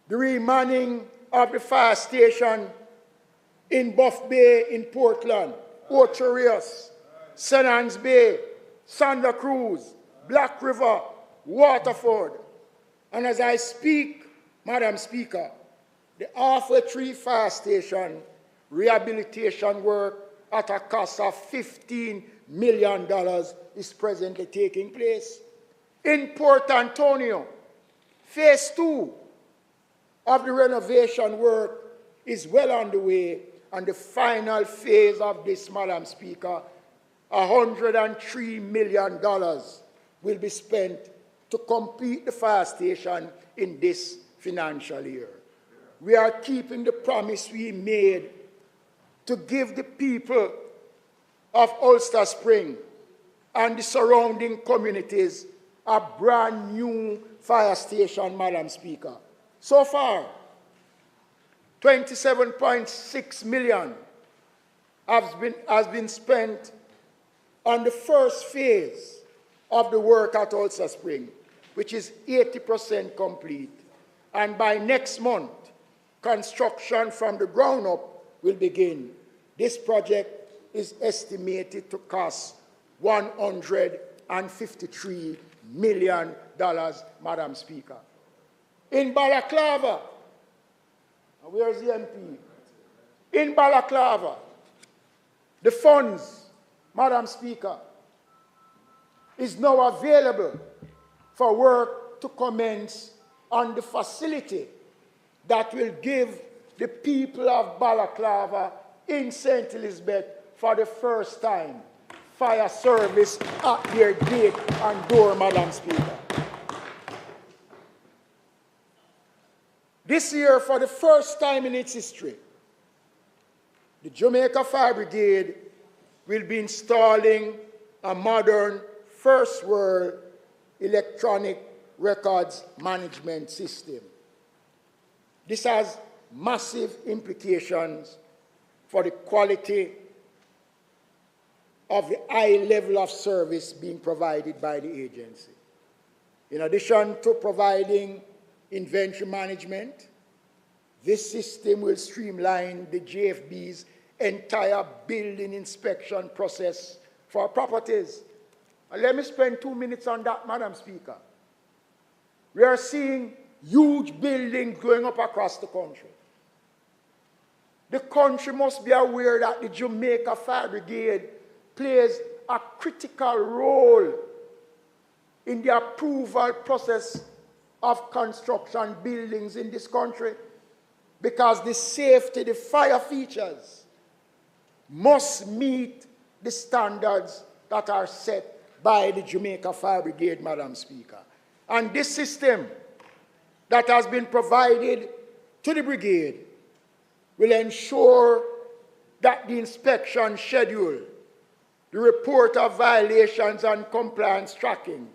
The remanning of the fire station in Buff Bay in Portland, Ocho Rios, St. Anne's Bay, Santa Cruz, Black River, Waterford. And as I speak, Madam Speaker, the Halfway Tree Fire Station rehabilitation work at a cost of $15 million is presently taking place. In Port Antonio, phase 2 of the renovation work is well underway, and the final phase of this, Madam Speaker, $103 million will be spent to complete the fire station in this financial year. We are keeping the promise we made to give the people of Ulster Spring and the surrounding communities a brand new fire station, Madam Speaker. So far, 27.6 million has been spent on the first phase of the work at Ulster Spring, which is 80% complete. And by next month, construction from the ground up will begin. This project is estimated to cost $153 million, Madam Speaker. In Balaclava, where's the MP? In Balaclava, the funds, Madam Speaker, is now available for work to commence on the facility that will give the people of Balaclava in St. Elizabeth for the first time fire service at their gate and door, Madam Speaker. This year, for the first time in its history, the Jamaica Fire Brigade will be installing a modern first world electronic records management system. This has massive implications for the quality of the high level of service being provided by the agency. In addition to providing inventory management, this system will streamline the JFB's entire building inspection process for properties. And let me spend 2 minutes on that, Madam Speaker. We are seeing huge buildings going up across the country. The country must be aware that the Jamaica Fire Brigade plays a critical role in the approval process of construction buildings in this country, because the safety, the fire features must meet the standards that are set by the Jamaica Fire Brigade, Madam Speaker. And this system that has been provided to the brigade will ensure that the inspection schedule, the report of violations and compliance tracking,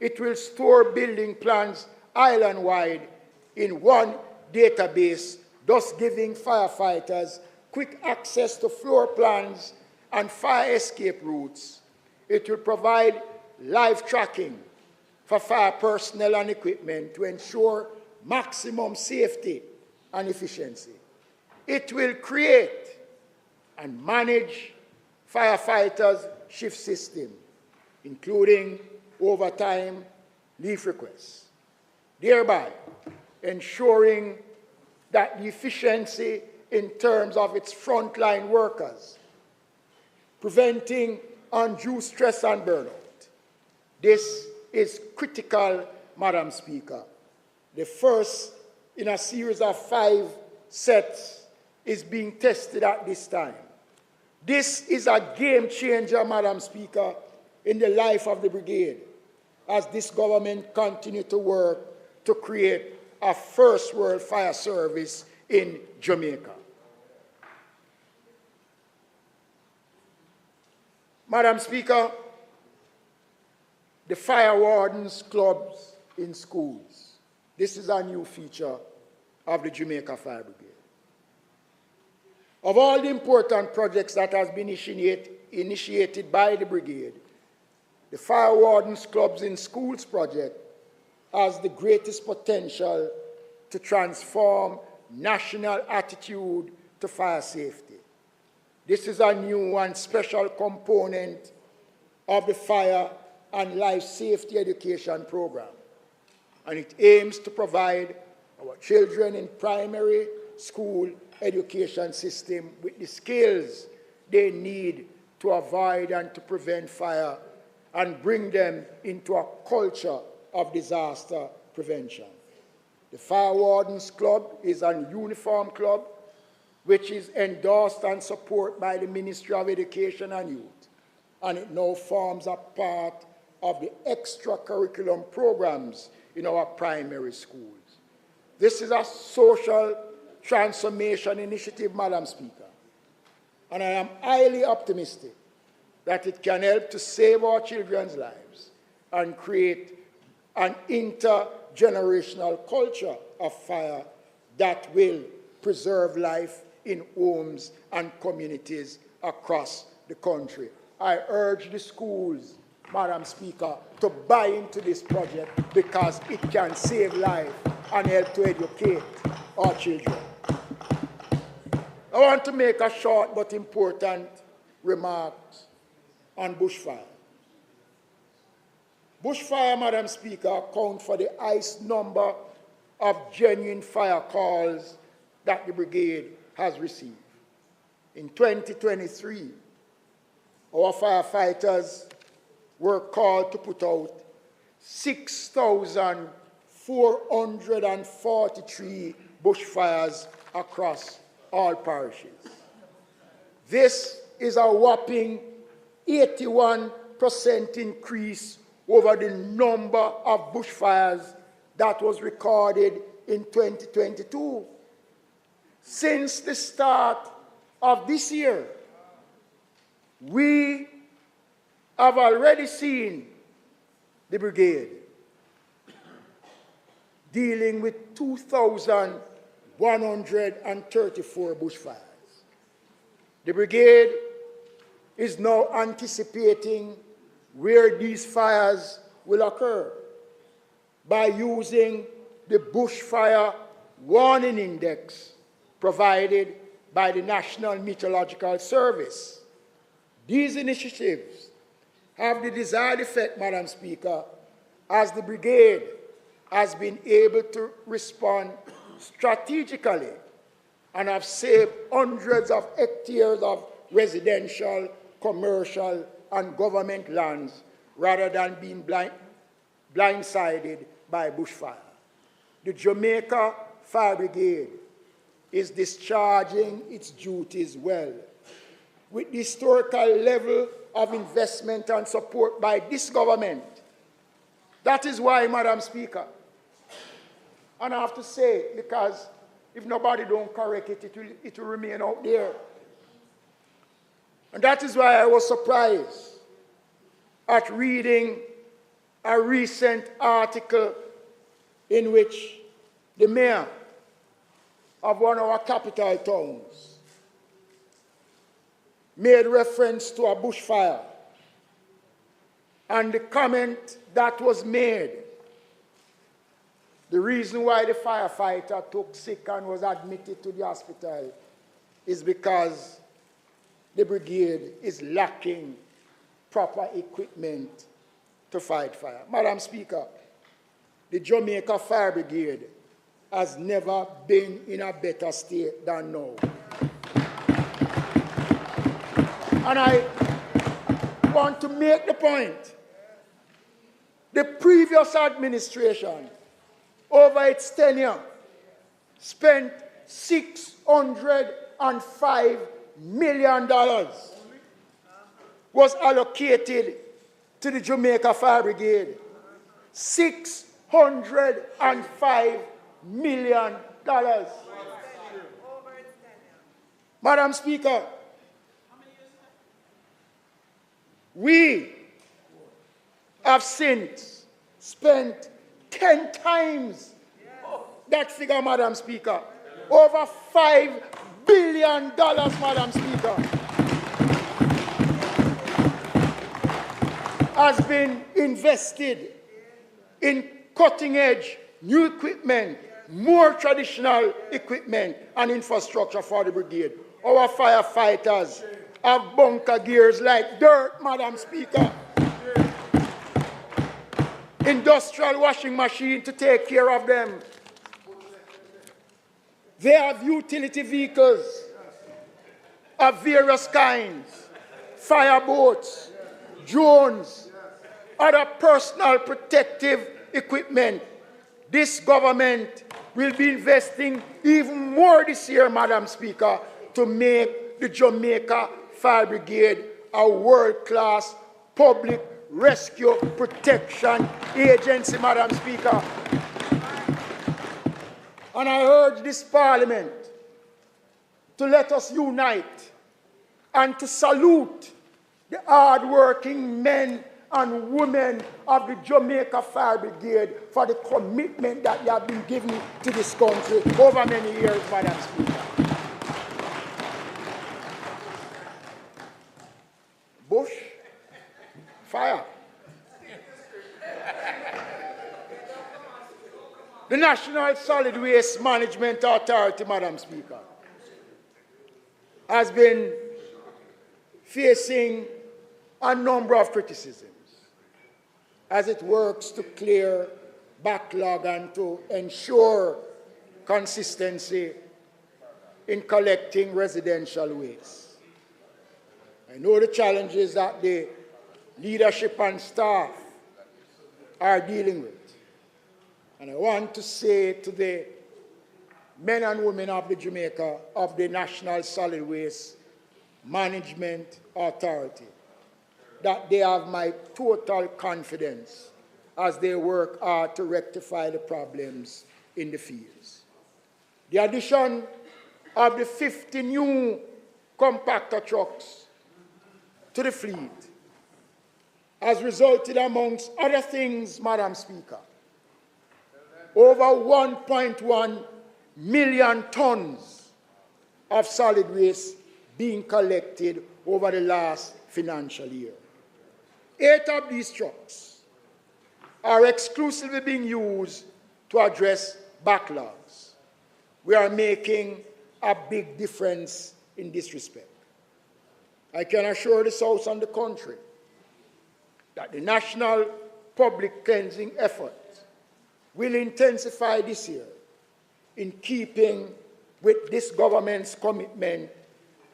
it will store building plans island-wide in one database, thus giving firefighters quick access to floor plans and fire escape routes. It will provide live tracking for fire personnel and equipment to ensure maximum safety and efficiency. It will create and manage firefighters' shift system, including overtime leave requests, thereby ensuring that the efficiency, in terms of its frontline workers, preventing undue stress and burnout. This is critical, Madam Speaker. The first in a series of 5 sets is being tested at this time. This is a game changer, Madam Speaker, in the life of the brigade, as this government continues to work to create a first world fire service in Jamaica. Madam Speaker, the fire wardens clubs in schools. This is a new feature of the Jamaica Fire Brigade. Of all the important projects that has been initiated by the brigade, the fire wardens clubs in schools project has the greatest potential to transform national attitude to fire safety. This is a new and special component of the fire and life safety education program, and it aims to provide our children in primary school education system with the skills they need to avoid and to prevent fire and bring them into a culture of disaster prevention. The Fire Wardens Club is a uniform club which is endorsed and supported by the Ministry of Education and Youth, and it now forms a part of the extracurriculum programs in our primary schools. This is a social transformation initiative, Madam Speaker, and I am highly optimistic that it can help to save our children's lives and create an intergenerational culture of fire that will preserve life in homes and communities across the country. I urge the schools, Madam Speaker, to buy into this project because it can save life and help to educate our children. I want to make a short but important remark on bushfire. Bushfire, Madam Speaker, account for the highest number of genuine fire calls that the brigade has received. In 2023, our firefighters were called to put out 6,443 bushfires across all parishes. This is a whopping 81% increase over the number of bushfires that was recorded in 2022. Since the start of this year, we have already seen the brigade dealing with 2,134 bushfires. The brigade is now anticipating where these fires will occur by using the bushfire warning index provided by the National Meteorological Service. These initiatives have the desired effect, Madam Speaker, as the brigade has been able to respond strategically and have saved hundreds of hectares of residential, commercial, and government lands rather than being blindsided by bushfire. The Jamaica Fire Brigade is discharging its duties well, with the historical level of investment and support by this government. That is why, Madam Speaker, and I have to say it because if nobody don't correct it, it will remain out there. And that is why I was surprised at reading a recent article in which the mayor of one of our capital towns made reference to a bushfire. And the comment that was made, the reason why the firefighter took sick and was admitted to the hospital is because the brigade is lacking proper equipment to fight fire. Madam Speaker, the Jamaica Fire Brigade has never been in a better state than now. And I want to make the point. The previous administration, over its tenure, spent $605 million was allocated to the Jamaica Fire Brigade. $605 million. Madam Speaker, we have since spent 10 times that figure, Madam Speaker. Over $5 billion, Madam Speaker, has been invested in cutting-edge new equipment, more traditional equipment and infrastructure for the brigade. Our firefighters have bunker gears like dirt, Madam Speaker. Industrial washing machine to take care of them. They have utility vehicles of various kinds, fireboats, drones, other personal protective equipment. This government will be investing even more this year, Madam Speaker, to make the Jamaica Fire Brigade a world-class public rescue protection agency, Madam Speaker. And I urge this Parliament to let us unite and to salute the hard-working men and women of the Jamaica Fire Brigade for the commitment that they have been given to this country over many years, Madam Speaker. Bush, fire. The National Solid Waste Management Authority, Madam Speaker, has been facing a number of criticisms as it works to clear backlog and to ensure consistency in collecting residential waste. I know the challenges that the leadership and staff are dealing with. And I want to say to the men and women of the National Solid Waste Management Authority, that they have my total confidence as they work hard to rectify the problems in the fields. The addition of the 50 new compactor trucks to the fleet has resulted, amongst other things, Madam Speaker, over 1.1 million tons of solid waste being collected over the last financial year. 8 of these trucks are exclusively being used to address backlogs. We are making a big difference in this respect. I can assure this House and the country that the national public cleansing effort will intensify this year in keeping with this government's commitment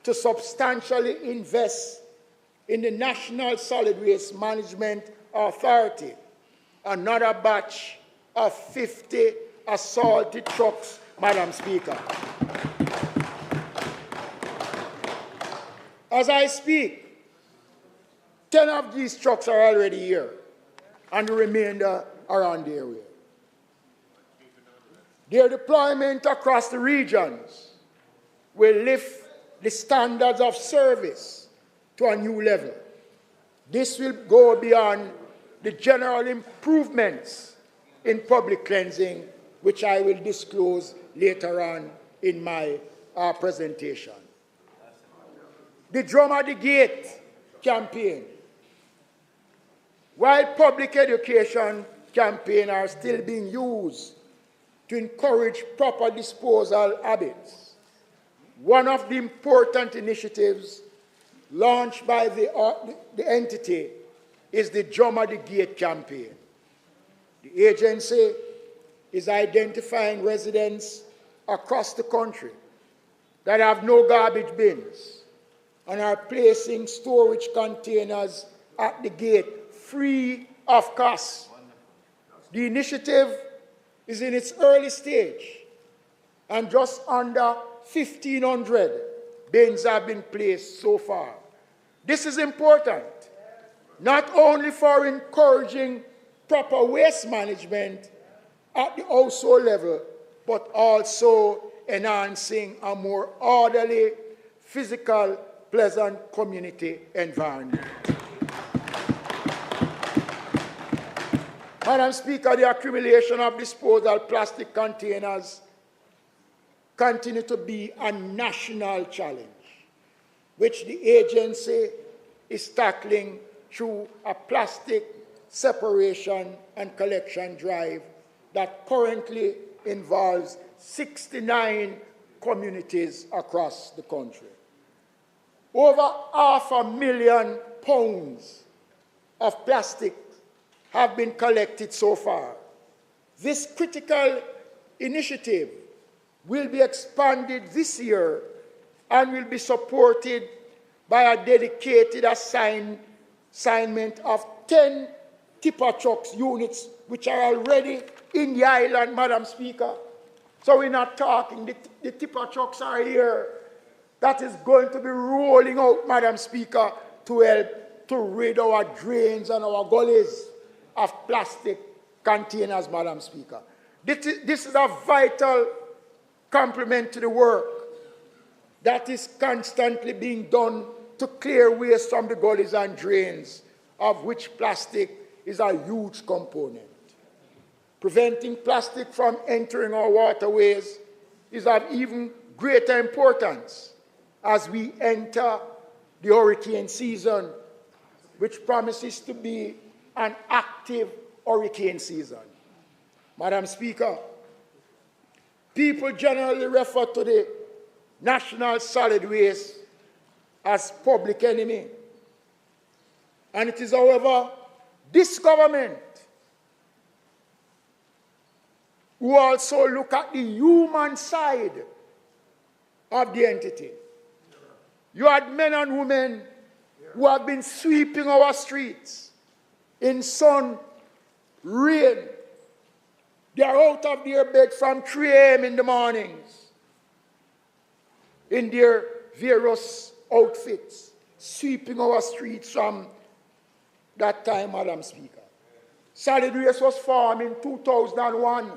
to substantially invest in the National Solid Waste Management Authority another batch of 50 assaulted trucks, Madam Speaker. As I speak, 10 of these trucks are already here, and the remainder are on their way. Their deployment across the regions will lift the standards of service to a new level. This will go beyond the general improvements in public cleansing, which I will disclose later on in my presentation. The Drum at the Gate campaign. While public education campaigns are still being used to encourage proper disposal habits, one of the important initiatives launched by the entity is the Drum at the Gate campaign. The agency is identifying residents across the country that have no garbage bins and are placing storage containers at the gate free of cost. The initiative is in its early stage, and just under 1,500 bins have been placed so far. This is important, not only for encouraging proper waste management at the household level, but also enhancing a more orderly, physical, pleasant community environment. Madam Speaker, the accumulation of disposal plastic containers continue to be a national challenge, which the agency is tackling through a plastic separation and collection drive that currently involves 69 communities across the country. Over 500,000 pounds of plastic have been collected so far. This critical initiative will be expanded this year and will be supported by a dedicated assignment of 10 tipper trucks units, which are already in the island, Madam Speaker. So we're not talking, the tipper trucks are here. That is going to be rolling out, Madam Speaker, to help to rid our drains and our gullies of plastic containers, Madam Speaker. This is a vital complement to the work that is constantly being done to clear waste from the gullies and drains, of which plastic is a huge component. Preventing plastic from entering our waterways is of even greater importance as we enter the hurricane season, which promises to be an active hurricane season. Madam Speaker, people generally refer to the national solid waste as public enemy. And it is, however, this government who also look at the human side of the entity. You had men and women who have been sweeping our streets in sun, rain. They are out of their bed from 3 a.m. in the mornings in their various outfits, sweeping our streets from that time, Madam Speaker. Solid waste was formed in 2001.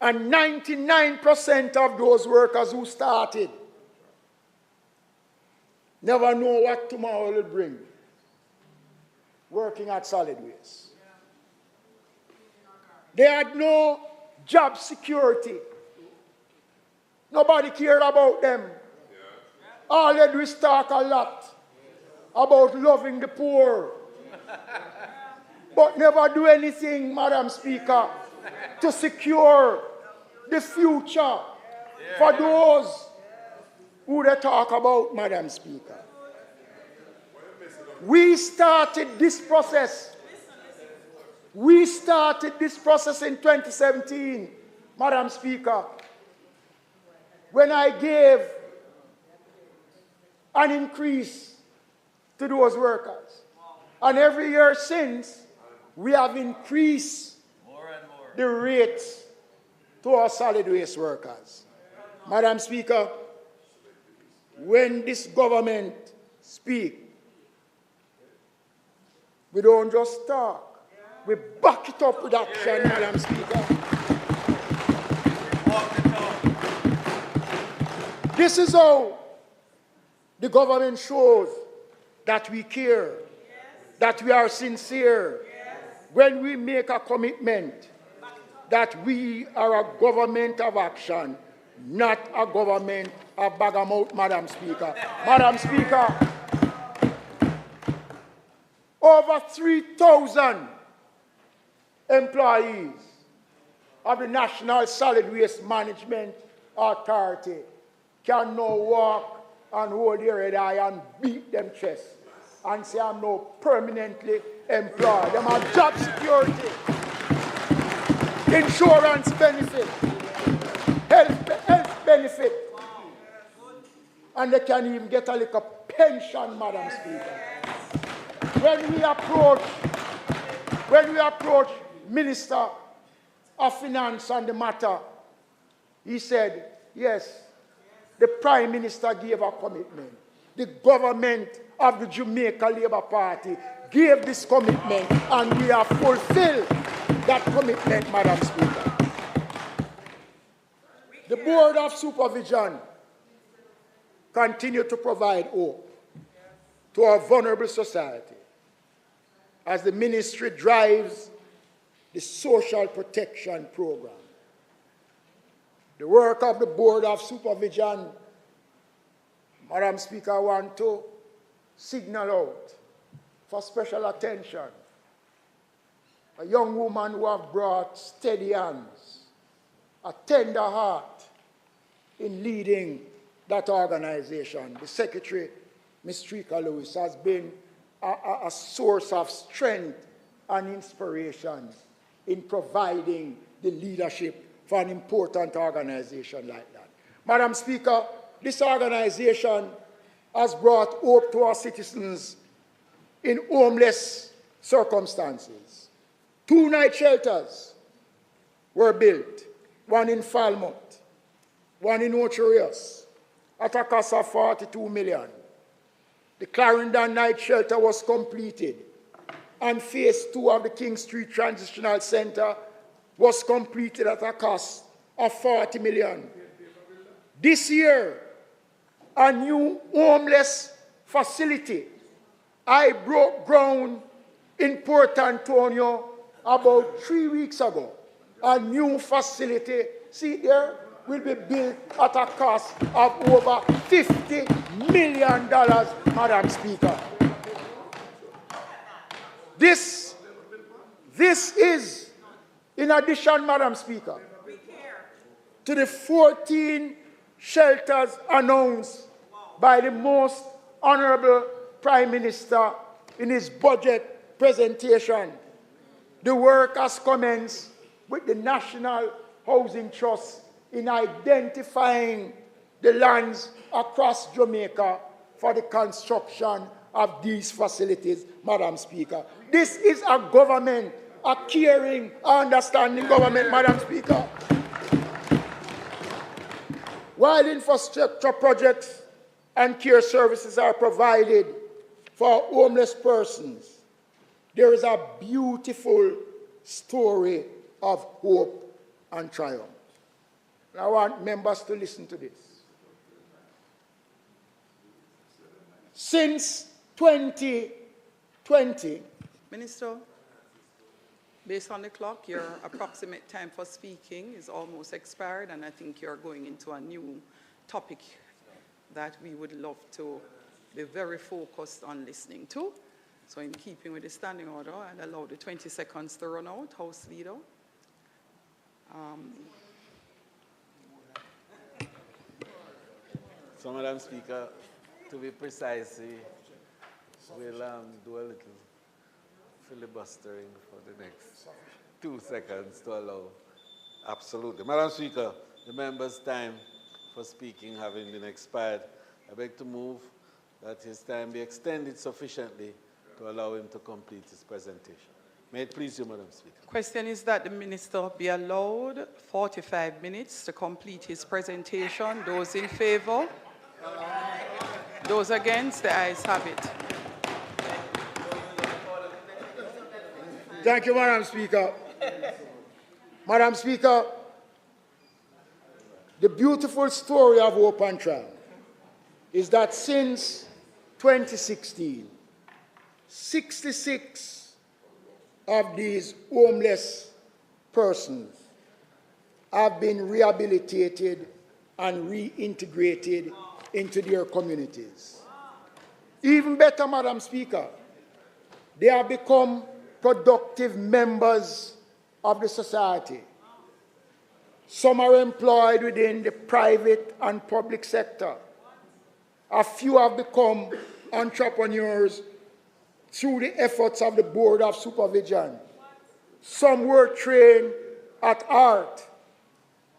And 99% of those workers who started never know what tomorrow will bring, working at solid waste. They had no job security. Nobody cared about them. All they do is talk a lot about loving the poor, but never do anything, Madam Speaker, to secure the future for those who they talk about, Madam Speaker. We started this process. We started this process in 2017, Madam Speaker, when I gave an increase to those workers. And every year since, we have increased the rates to our solid waste workers. Madam Speaker, when this government speaks, we don't just talk. We back it up with action, Madam Speaker. This is how the government shows that we care, that we are sincere, when we make a commitment that we are a government of action, not a government of bag-a-mouth, Madam Speaker. Madam Speaker, over 3,000 employees of the National Solid Waste Management Authority can now walk and hold their head high and beat them chest and say, I'm now permanently employed. Them have job security, insurance benefit, health benefit. and they can even get a little pension, Madam Speaker. When we approach Minister of Finance on the matter, he said, yes, the Prime Minister gave a commitment. The government of the Jamaica Labour Party gave this commitment, and we have fulfilled that commitment, Madam Speaker. The Board of Supervision continue to provide hope to our vulnerable society as the ministry drives the social protection program. The work of the Board of Supervision, Madam Speaker, I want to signal out for special attention a young woman who have brought steady hands, a tender heart in leading that organization. The Secretary, Ms. Trika Lewis, has been a source of strength and inspiration in providing the leadership for an important organization like that. Madam Speaker, this organization has brought hope to our citizens in homeless circumstances. 2 night shelters were built, one in Falmouth, one in Ocho Rios, at a cost of $42 million. The Clarendon night shelter was completed, and phase 2 of the King Street Transitional Center was completed at a cost of $40 million. This year, a new homeless facility. I broke ground in Port Antonio about 3 weeks ago. A new facility, see there, will be built at a cost of over $50 million, Madam Speaker. This is, in addition, Madam Speaker, to the 14 shelters announced by the Most Honorable Prime Minister in his budget presentation. The work has commenced with the National Housing Trust in identifying the lands across Jamaica for the construction of these facilities, Madam Speaker. This is a government, a caring, understanding government, Madam Speaker. While infrastructure projects and care services are provided for homeless persons, there is a beautiful story of hope and triumph. And I want members to listen to this. Since 2020, Minister, based on the clock, your approximate time for speaking is almost expired, and I think you're going into a new topic that we would love to be very focused on listening to. So in keeping with the standing order, I'd allow the 20 seconds to run out. House Leader. So, Madam Speaker, to be precise, we'll do a little filibustering for the next 2 seconds to allow. Absolutely. Madam Speaker, the member's time for speaking having been expired, I beg to move that his time be extended sufficiently to allow him to complete his presentation. May it please you, Madam Speaker. Question is that the Minister be allowed 45 minutes to complete his presentation. Those in favor? Those against? The ayes have it. Thank you, Madam Speaker. Madam Speaker, the beautiful story of hope and triumph is that since 2016, 66 of these homeless persons have been rehabilitated and reintegrated into their communities. Even better, Madam Speaker, they have become productive members of the society. Some are employed within the private and public sector. A few have become entrepreneurs through the efforts of the Board of Supervision. Some were trained at art.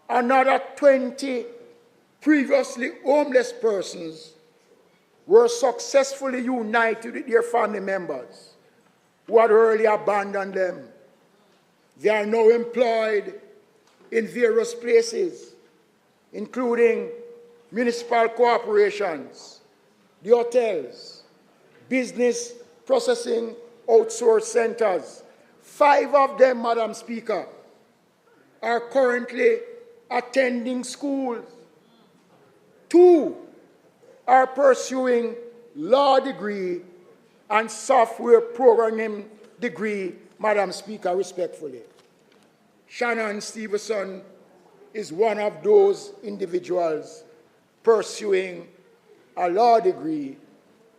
Another 20 previously homeless persons were successfully united with their family members who had earlier abandoned them. They are now employed in various places, including municipal corporations, the hotels, business processing outsource centers. 5 of them, Madam Speaker, are currently attending schools. 2 are pursuing law degree and software programming degree, Madam Speaker, respectfully. Shannon Stevenson is one of those individuals pursuing a law degree,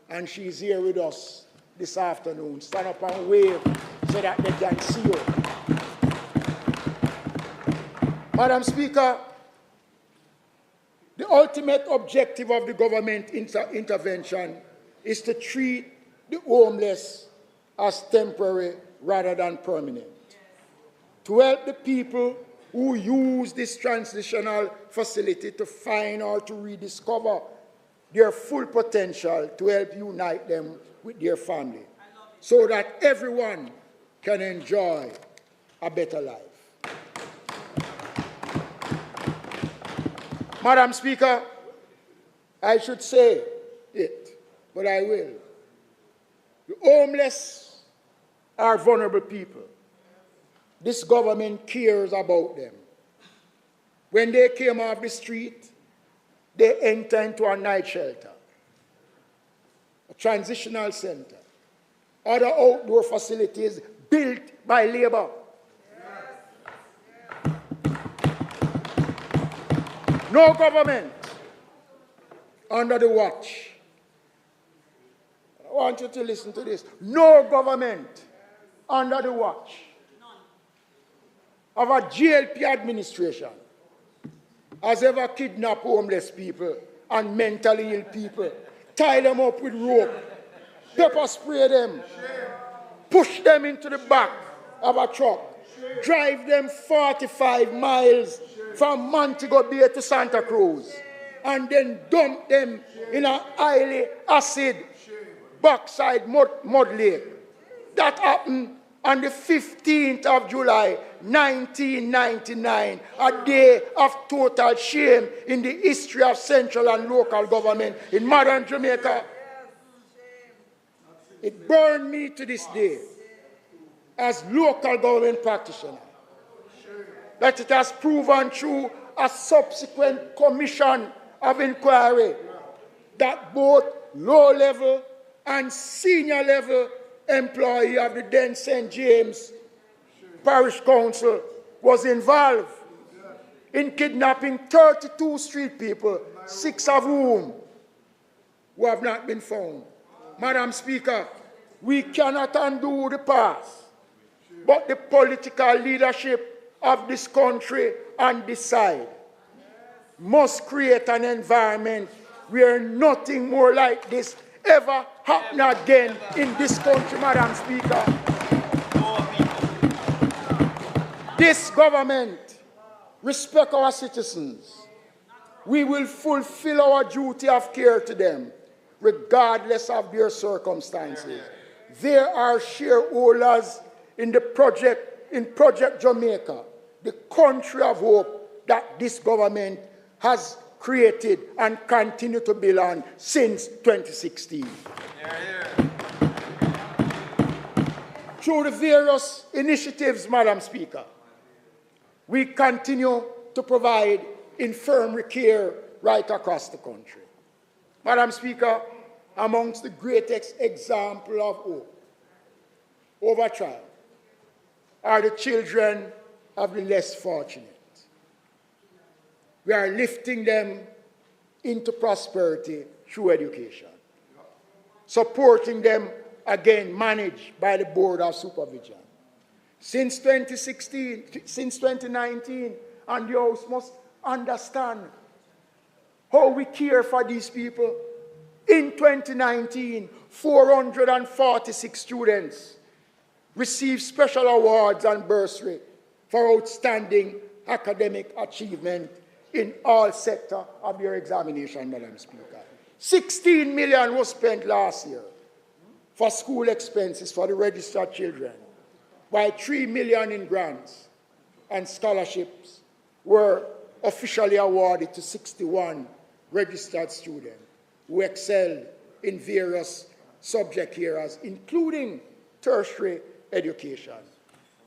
and she's here with us this afternoon. Stand up and wave so that they can see you. Madam Speaker, the ultimate objective of the government intervention is to treat the homeless as temporary rather than permanent. To help the people who use this transitional facility to find or to rediscover their full potential, to help unite them with their family, so that everyone can enjoy a better life. Madam Speaker, I should say it, but I will. The homeless are vulnerable people. This government cares about them. When they came off the street, they enter into a night shelter, a transitional center, other outdoor facilities built by labor. No government under the watch. I want you to listen to this. No government under the watch of a GLP administration has ever kidnapped homeless people and mentally ill people, tie them up with rope, pepper spray them, push them into the back of a truck, drive them 45 miles from Montego Bay to Santa Cruz, and then dump them in a highly acid backside mud lake. That happened on the 15th of July, 1999, a day of total shame in the history of central and local government in modern Jamaica. It burned me to this day as local government practitioner that it has proven through a subsequent commission of inquiry that both low-level and senior-level employee of the then St. James Parish Council was involved in kidnapping 32 street people, 6 of whom who have not been found. Madam Speaker, we cannot undo the past, but the political leadership of this country and this side must create an environment where nothing more like this ever happen again in this country, Madam Speaker. This government respect our citizens. We will fulfill our duty of care to them, regardless of their circumstances. There are shareholders in the project, in Project Jamaica, the country of hope that this government has created and continue to build on since 2016. Through the various initiatives, Madam Speaker, we continue to provide infirmary care right across the country. Madam Speaker, amongst the greatest example of hope over trial are the children of the less fortunate. We are lifting them into prosperity through education, supporting them, again, managed by the Board of Supervision. Since 2019, and the House must understand how we care for these people. In 2019, 446 students received special awards and bursary for outstanding academic achievement in all sectors of your examination, Madam Speaker. 16 million was spent last year for school expenses for the registered children, while 3 million in grants and scholarships were officially awarded to 61 registered students who excelled in various subject areas, including tertiary education.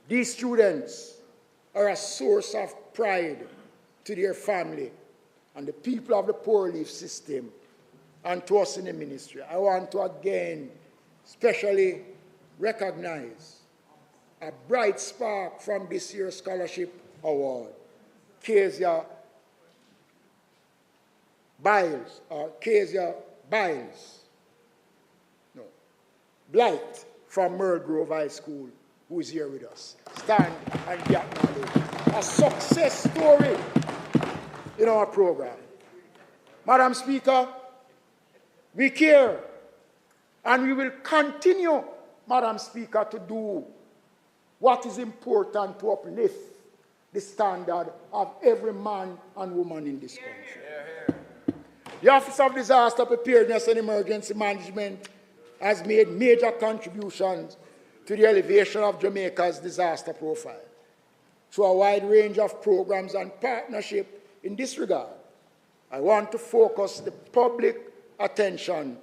These students are a source of pride to their family and the people of the poor relief system and to us in the ministry. I want to again especially recognize a bright spark from this year's scholarship award, Kezia Biles, Blight from Merle Grove High School, who is here with us. Stand and be acknowledged. A success story in our program. Madam Speaker, we care and we will continue, Madam Speaker, to do what is important to uplift the standard of every man and woman in this country. The Office of Disaster Preparedness and Emergency Management has made major contributions to the elevation of Jamaica's disaster profile through a wide range of programs and partnership in this regard. I want to focus the public attention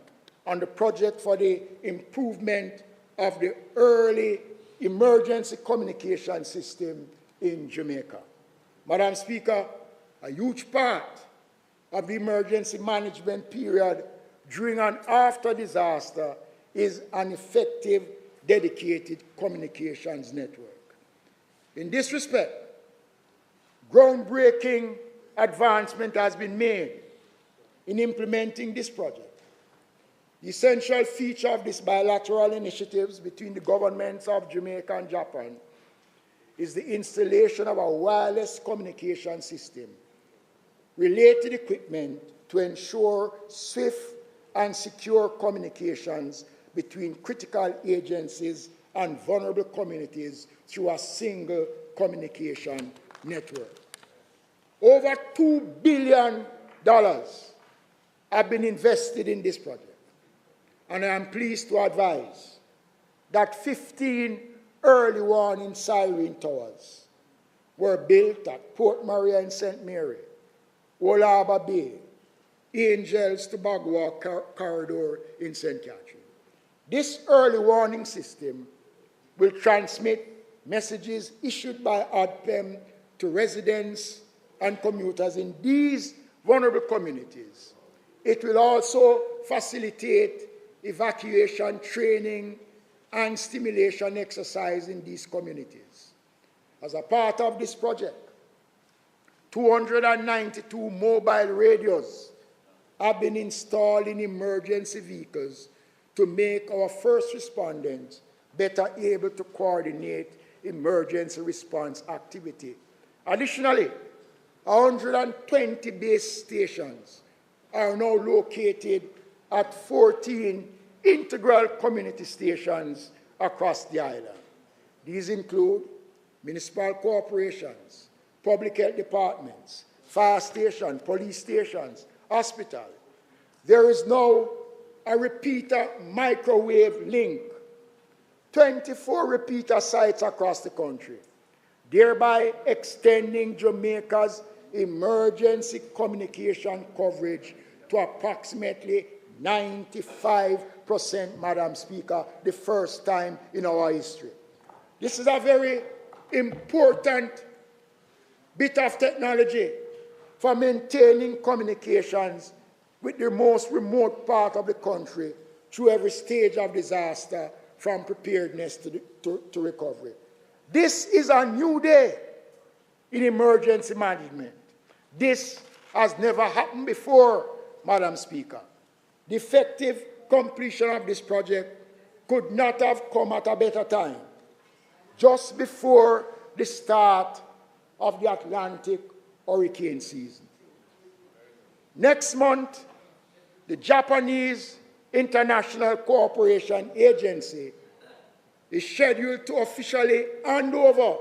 on the project for the improvement of the early emergency communication system in Jamaica. Madam Speaker, a huge part of the emergency management period during and after disaster is an effective, dedicated communications network. In this respect, groundbreaking advancement has been made in implementing this project. The essential feature of these bilateral initiatives between the governments of Jamaica and Japan is the installation of a wireless communication system, related equipment to ensure swift and secure communications between critical agencies and vulnerable communities through a single communication network. Over $2 billion have been invested in this project, and I am pleased to advise that 15 early warning siren towers were built at Port Maria in St. Mary, Old Harbour Bay, Angels to Bagua Corridor in St. Catherine. This early warning system will transmit messages issued by ODPEM to residents and commuters in these vulnerable communities. It will also facilitate evacuation training and stimulation exercise in these communities. As a part of this project, 292 mobile radios have been installed in emergency vehicles to make our first responders better able to coordinate emergency response activity. Additionally, 120 base stations are now located at 14 integral community stations across the island. These include municipal corporations, public health departments, fire stations, police stations, hospitals. There is now a repeater microwave link, 24 repeater sites across the country, thereby extending Jamaica's emergency communication coverage to approximately 95%, Madam Speaker, the first time in our history. This is a very important bit of technology for maintaining communications with the most remote part of the country through every stage of disaster, from preparedness to recovery. This is a new day in emergency management. This has never happened before, Madam Speaker. The effective completion of this project could not have come at a better time, just before the start of the Atlantic hurricane season. Next month, the Japanese International Cooperation Agency is scheduled to officially hand over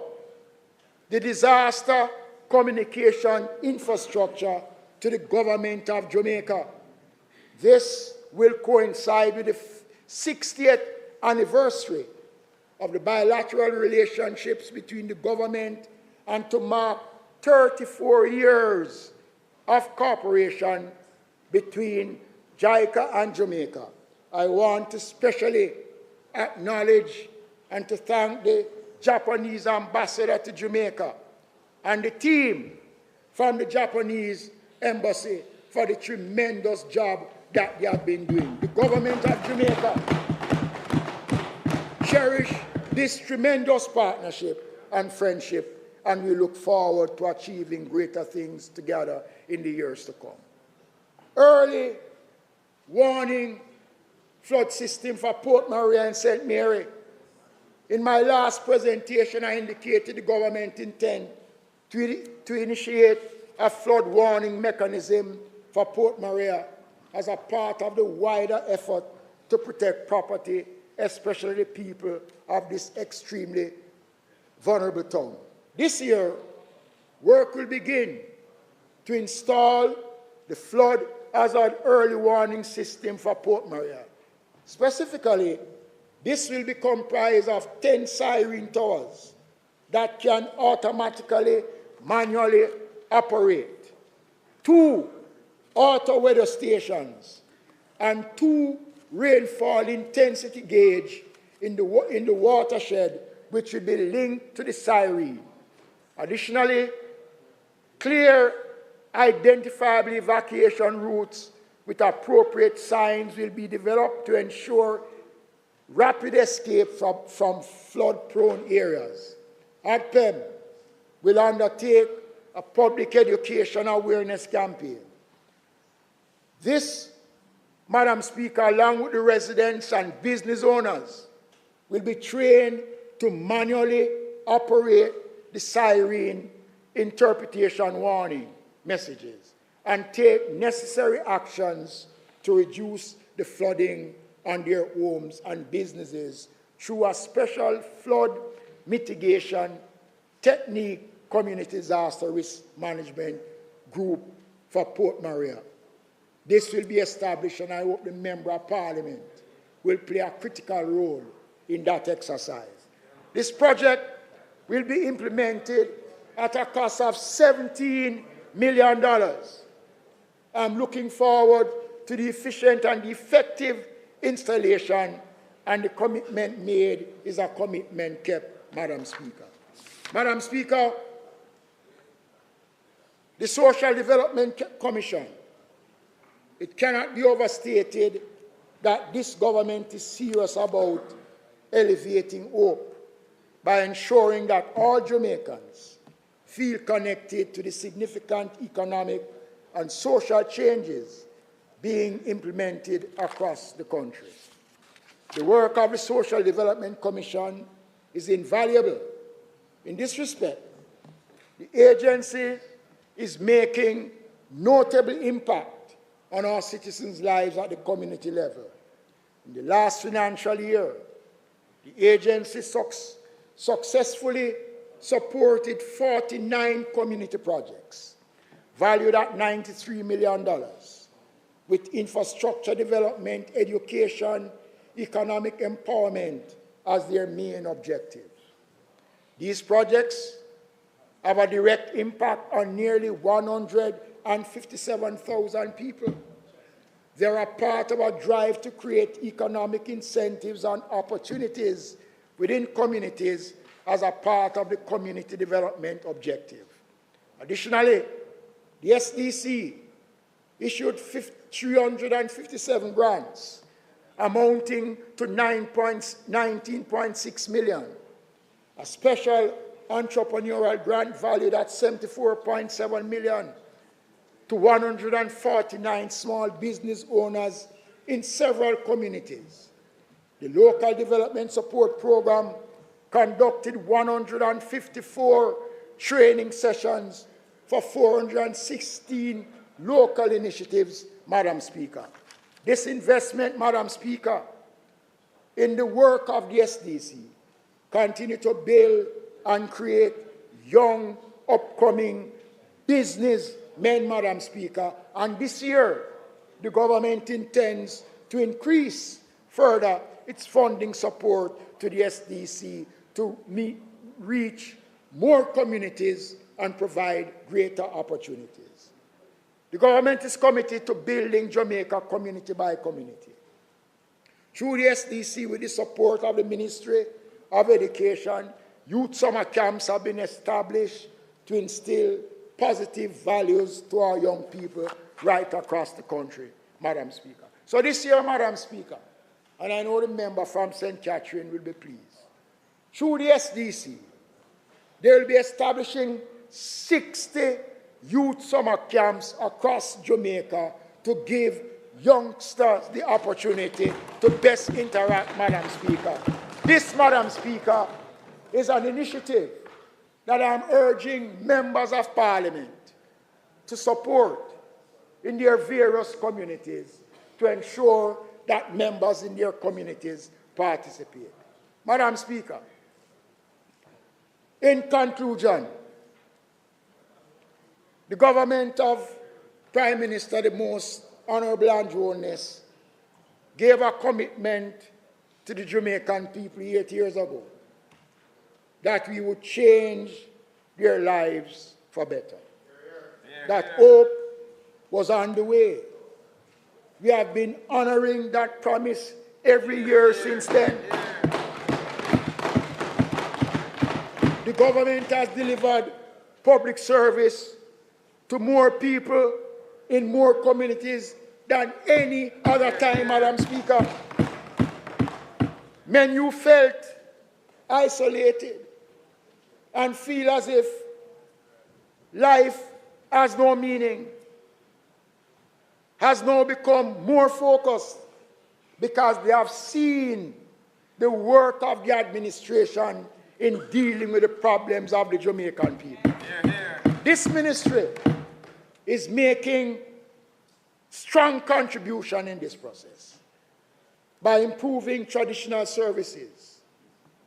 the disaster communication infrastructure to the government of Jamaica. This will coincide with the 60th anniversary of the bilateral relationships between the government and to mark 34 years of cooperation between JICA and Jamaica. I want to specially acknowledge and to thank the Japanese ambassador to Jamaica and the team from the Japanese embassy for the tremendous job that they have been doing. The government of Jamaica cherish this tremendous partnership and friendship, and we look forward to achieving greater things together in the years to come. Early warning flood system for Port Maria and St. Mary. In my last presentation, I indicated the government intend to initiate a flood warning mechanism for Port Maria as a part of the wider effort to protect property, especially the people of this extremely vulnerable town. This year, work will begin to install the flood hazard early warning system for Port Maria. Specifically, this will be comprised of 10 siren towers that can automatically, manually operate, 2 auto weather stations, and 2 rainfall intensity gauge in the watershed, which will be linked to the siren. Additionally, clear identifiable evacuation routes with appropriate signs will be developed to ensure rapid escape from flood-prone areas. ADPEM will undertake a public education awareness campaign. This, Madam Speaker, along with the residents and business owners, will be trained to manually operate the siren interpretation warning messages and take necessary actions to reduce the flooding on their homes and businesses through a special flood mitigation technique community disaster risk management group for Port Maria. This will be established, and I hope the Member of Parliament will play a critical role in that exercise. This project will be implemented at a cost of $17 million. I'm looking forward to the efficient and effective installation, and the commitment made is a commitment kept, Madam Speaker. Madam Speaker, the Social Development Commission, it cannot be overstated that this government is serious about elevating hope by ensuring that all Jamaicans feel connected to the significant economic and social changes being implemented across the country. The work of the Social Development Commission is invaluable. In this respect, the agency is making notable impact on our citizens' lives at the community level. In the last financial year, the agency successfully supported 49 community projects valued at $93 million, with infrastructure development, education, economic empowerment as their main objectives. These projects have a direct impact on nearly 157,000 people. They are part of a drive to create economic incentives and opportunities within communities as a part of the community development objective. Additionally, the SDC issued 357 grants amounting to $19.6 million, a special entrepreneurial grant valued at $74.7 million to 149 small business owners in several communities. The Local Development Support Program conducted 154 training sessions for 416 local initiatives, Madam Speaker. This investment, Madam Speaker, in the work of the SDC continue to build and create young, upcoming businessmen, Madam Speaker. And this year, the government intends to increase further its funding support to the SDC to reach more communities and provide greater opportunities. The government is committed to building Jamaica community by community. Through the SDC, with the support of the Ministry of Education, youth summer camps have been established to instill positive values to our young people right across the country, Madam Speaker. So this year, Madam Speaker, and I know the member from St. Catherine will be pleased, through the SDC, they will be establishing 60 youth summer camps across Jamaica to give youngsters the opportunity to best interact, Madam Speaker. This, Madam Speaker, is an initiative that I'm urging members of Parliament to support in their various communities to ensure that members in their communities participate. Madam Speaker, in conclusion, the government of Prime Minister, the Most Honorable Andrew Holness, gave a commitment to the Jamaican people 8 years ago that we would change their lives for better. That hope was on the way. We have been honoring that promise every year since then. The government has delivered public service to more people in more communities than any other time, Madam Speaker. Men who felt isolated and feel as if life has no meaning has now become more focused because they have seen the work of the administration in dealing with the problems of the Jamaican people. This ministry is making strong contribution in this process by improving traditional services,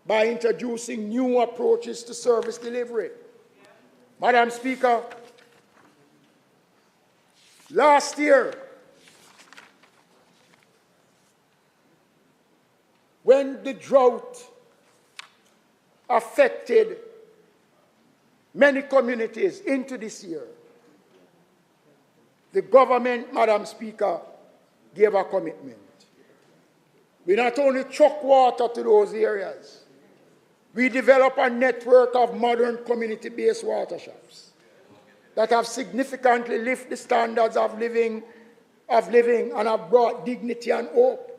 by introducing new approaches to service delivery. Madam Speaker, last year, when the drought affected many communities into this year, the government, Madam Speaker, gave a commitment. We not only truck water to those areas, we develop a network of modern community-based water shops that have significantly lifted the standards of living and have brought dignity and hope.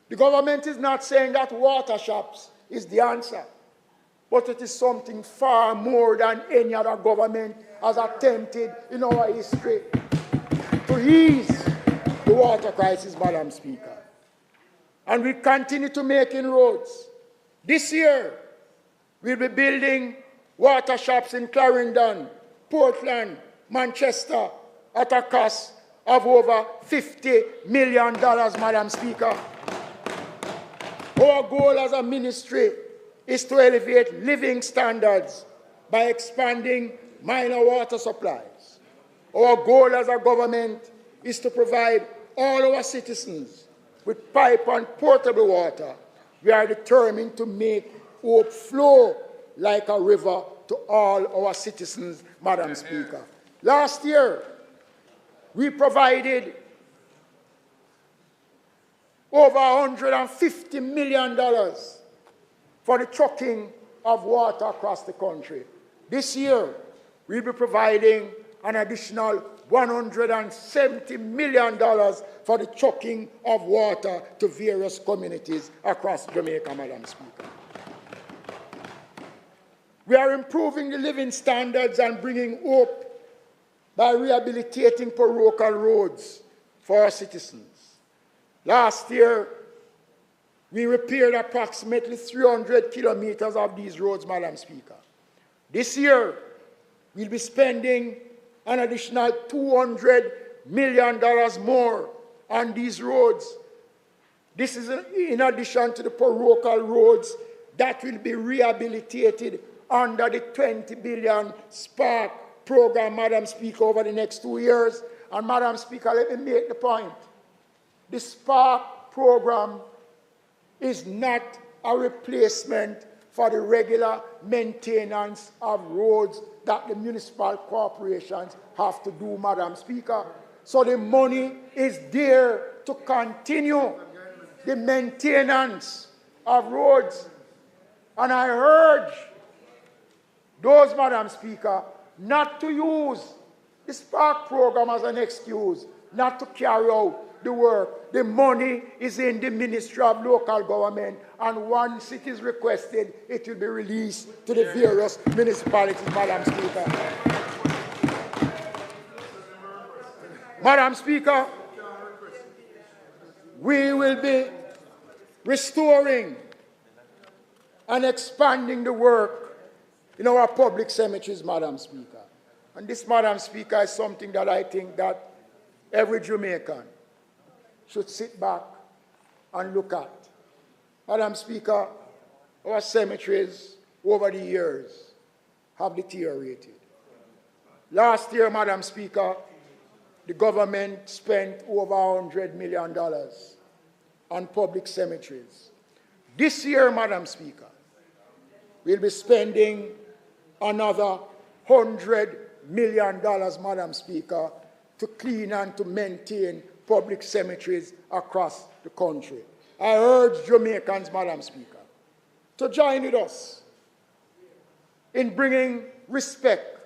The government is not saying that water shops is the answer, but it is something far more than any other government has attempted in our history to ease the water crisis, Madam Speaker. And we continue to make inroads. This year, we'll be building water shops in Clarendon, Portland, Manchester, at a cost of over $50 million, Madam Speaker. Our goal as a ministry is to elevate living standards by expanding minor water supplies. Our goal as a government is to provide all our citizens with pipe and portable water. We are determined to make hope flow like a river to all our citizens, Madam Speaker. Last year, we provided over $150 million for the trucking of water across the country. This year, we'll be providing an additional $170 million for the trucking of water to various communities across Jamaica, Madam Speaker. We are improving the living standards and bringing hope by rehabilitating parochial roads for our citizens. Last year, we repaired approximately 300 kilometers of these roads, Madam Speaker. This year, we'll be spending an additional $200 million more on these roads. This is in addition to the parochial roads that will be rehabilitated under the $20 billion Spark program, Madam Speaker, over the next 2 years. And Madam Speaker, let me make the point. The Spark program is not a replacement for the regular maintenance of roads that the municipal corporations have to do, Madam Speaker. So the money is there to continue the maintenance of roads. And I urge those, Madam Speaker, not to use the Spark program as an excuse not to carry out the work. The money is in the Ministry of Local Government, and once it is requested, it will be released to the various municipalities, Madam Speaker. Madam Speaker, we will be restoring and expanding the work in our public cemeteries, Madam Speaker. And this, Madam Speaker, is something that I think that every Jamaican should sit back and look at. Madam Speaker, our cemeteries over the years have deteriorated. Last year, Madam Speaker, the government spent over $100 million on public cemeteries. This year, Madam Speaker, we'll be spending another $100 million, Madam Speaker, to clean and to maintain public cemeteries across the country. I urge Jamaicans, Madam Speaker, to join with us in bringing respect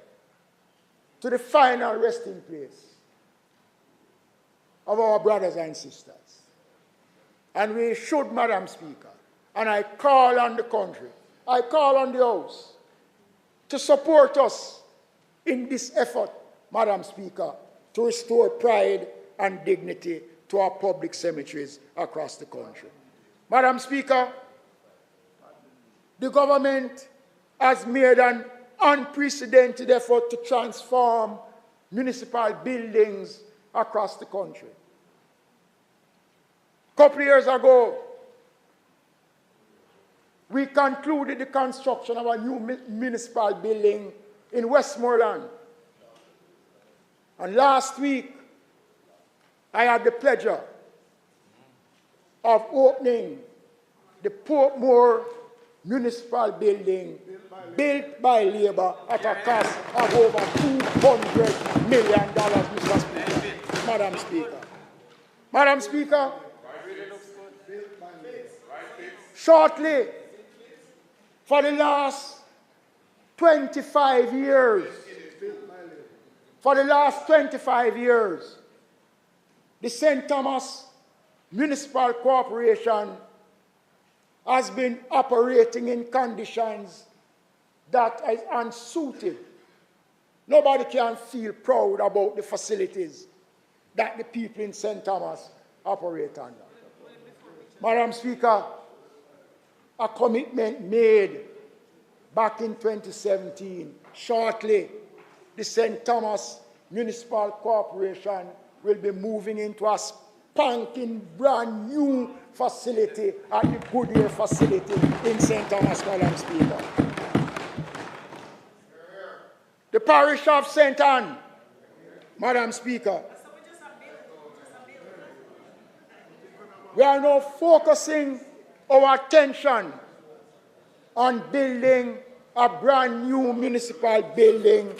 to the final resting place of our brothers and sisters. And we should, Madam Speaker, and I call on the country, I call on the House to support us in this effort, Madam Speaker, to restore pride and dignity to our public cemeteries across the country. Madam Speaker, the government has made an unprecedented effort to transform municipal buildings across the country. A couple of years ago, we concluded the construction of a new municipal building in Westmoreland. And last week, I had the pleasure of opening the Portmore Municipal Building built by labor at a cost of over $200 million, Mr. Speaker. Madam Speaker. Madam Speaker, shortly, for the last 25 years, the St. Thomas Municipal Corporation has been operating in conditions that is unsuited. Nobody can feel proud about the facilities that the people in St. Thomas operate under. Madam Speaker, a commitment made back in 2017, shortly, the St. Thomas Municipal Corporation will be moving into a spanking brand new facility at the Goodyear facility in St. Thomas, Madam Speaker. The parish of St. Anne, Madam Speaker, we are now focusing our attention on building a brand new municipal building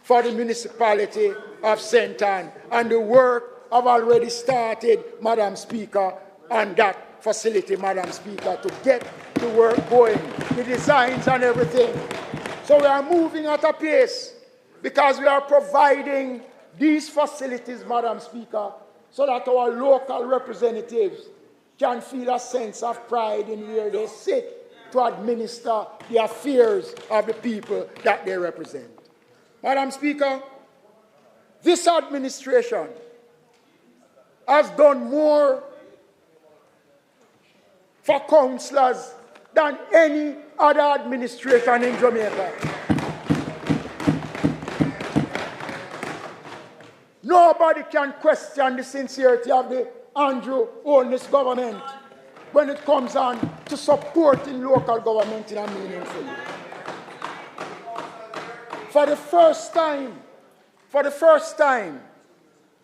for the municipality of St. Anne. And the work have already started, Madam Speaker, on that facility, Madam Speaker, to get the work going, the designs and everything. So we are moving at a pace because we are providing these facilities, Madam Speaker, so that our local representatives can feel a sense of pride in where they sit to administer the affairs of the people that they represent. Madam Speaker, this administration has done more for councillors than any other administration in Jamaica. Nobody can question the sincerity of the Andrew Holness government when it comes on to supporting local government in a meaningful way. For the first time,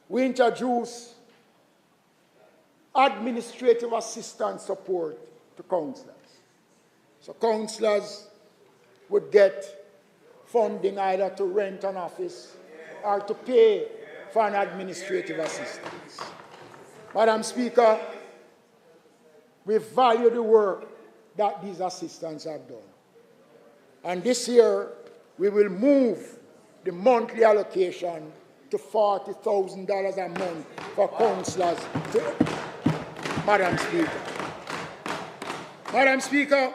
we introduce administrative assistance support to councillors. So councillors would get funding either to rent an office or to pay for an administrative assistance. Madam Speaker, we value the work that these assistants have done. And this year, we will move the monthly allocation to $40,000 a month for councillors. Madam Speaker. Madam Speaker,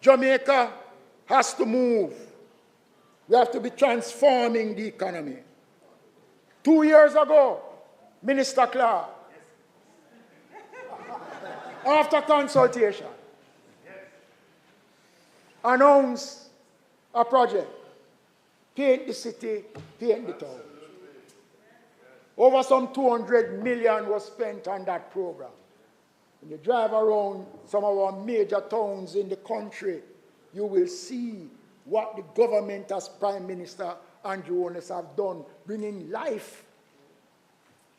Jamaica has to move. We have to be transforming the economy. 2 years ago, Minister Clark, after consultation, announced a project, paint the city, paint the town. Over some 200 million was spent on that program. When you drive around some of our major towns in the country, you will see what the government as Prime Minister Andrew Holness have done, bringing life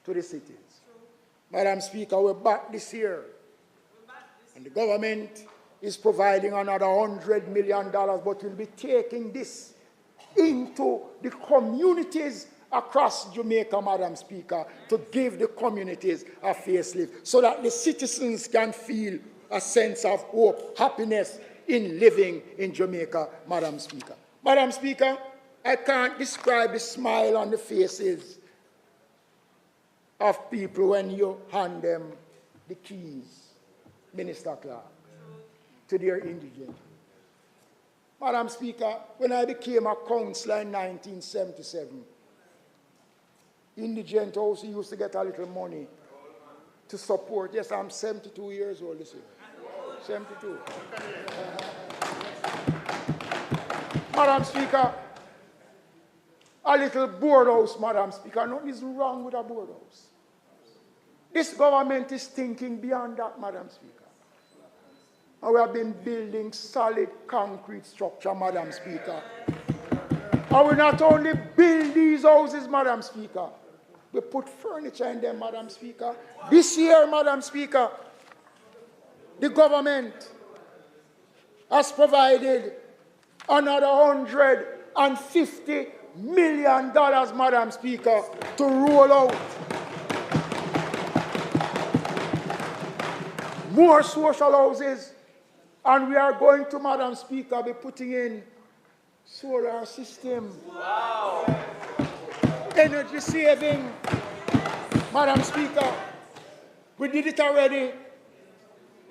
to the cities. Madam Speaker, we're back this year. And the government is providing another $100 million, but we'll be taking this into the communities across Jamaica, Madam Speaker, to give the communities a facelift so that the citizens can feel a sense of hope, happiness in living in Jamaica, Madam Speaker. Madam Speaker, I can't describe the smile on the faces of people when you hand them the keys, Minister Clark, to their indigent. Madam Speaker, when I became a councillor in 1977, indigent also used to get a little money to support. Yes, I'm 72 years old this year. 72. Madam Speaker, a little board house, Madam Speaker. Nothing is wrong with a board house. This government is thinking beyond that, Madam Speaker. And we have been building solid concrete structure, Madam Speaker. And we not only build these houses, Madam Speaker, we put furniture in them, Madam Speaker. This year, Madam Speaker, the government has provided another $150 million, Madam Speaker, to roll out more social houses. And we are going to, Madam Speaker, be putting in solar system. Wow. Energy saving. Madam Speaker, we did it already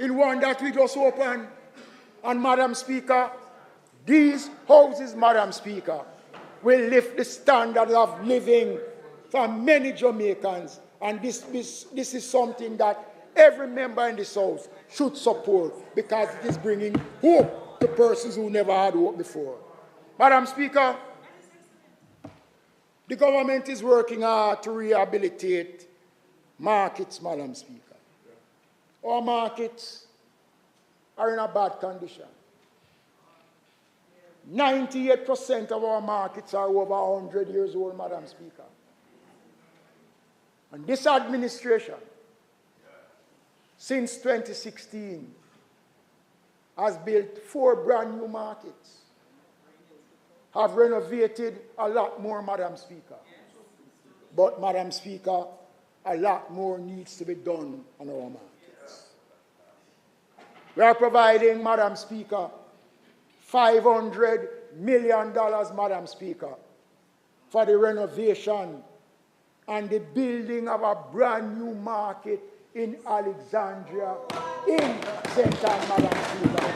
in one that we just opened. And Madam Speaker, these houses, Madam Speaker, will lift the standard of living for many Jamaicans. And this is something that every member in this house should support because it is bringing hope to persons who never had hope before. Madam Speaker, the government is working hard to rehabilitate markets, Madam Speaker. Our markets are in a bad condition. 98% of our markets are over 100 years old, Madam Speaker. And this administration, since 2016, has built 4 brand new markets, have renovated a lot more, Madam Speaker. But, Madam Speaker, a lot more needs to be done on our markets. We are providing, Madam Speaker, $500 million, Madam Speaker, for the renovation and the building of a brand new market in Alexandria, in St. Ann, Madam Speaker.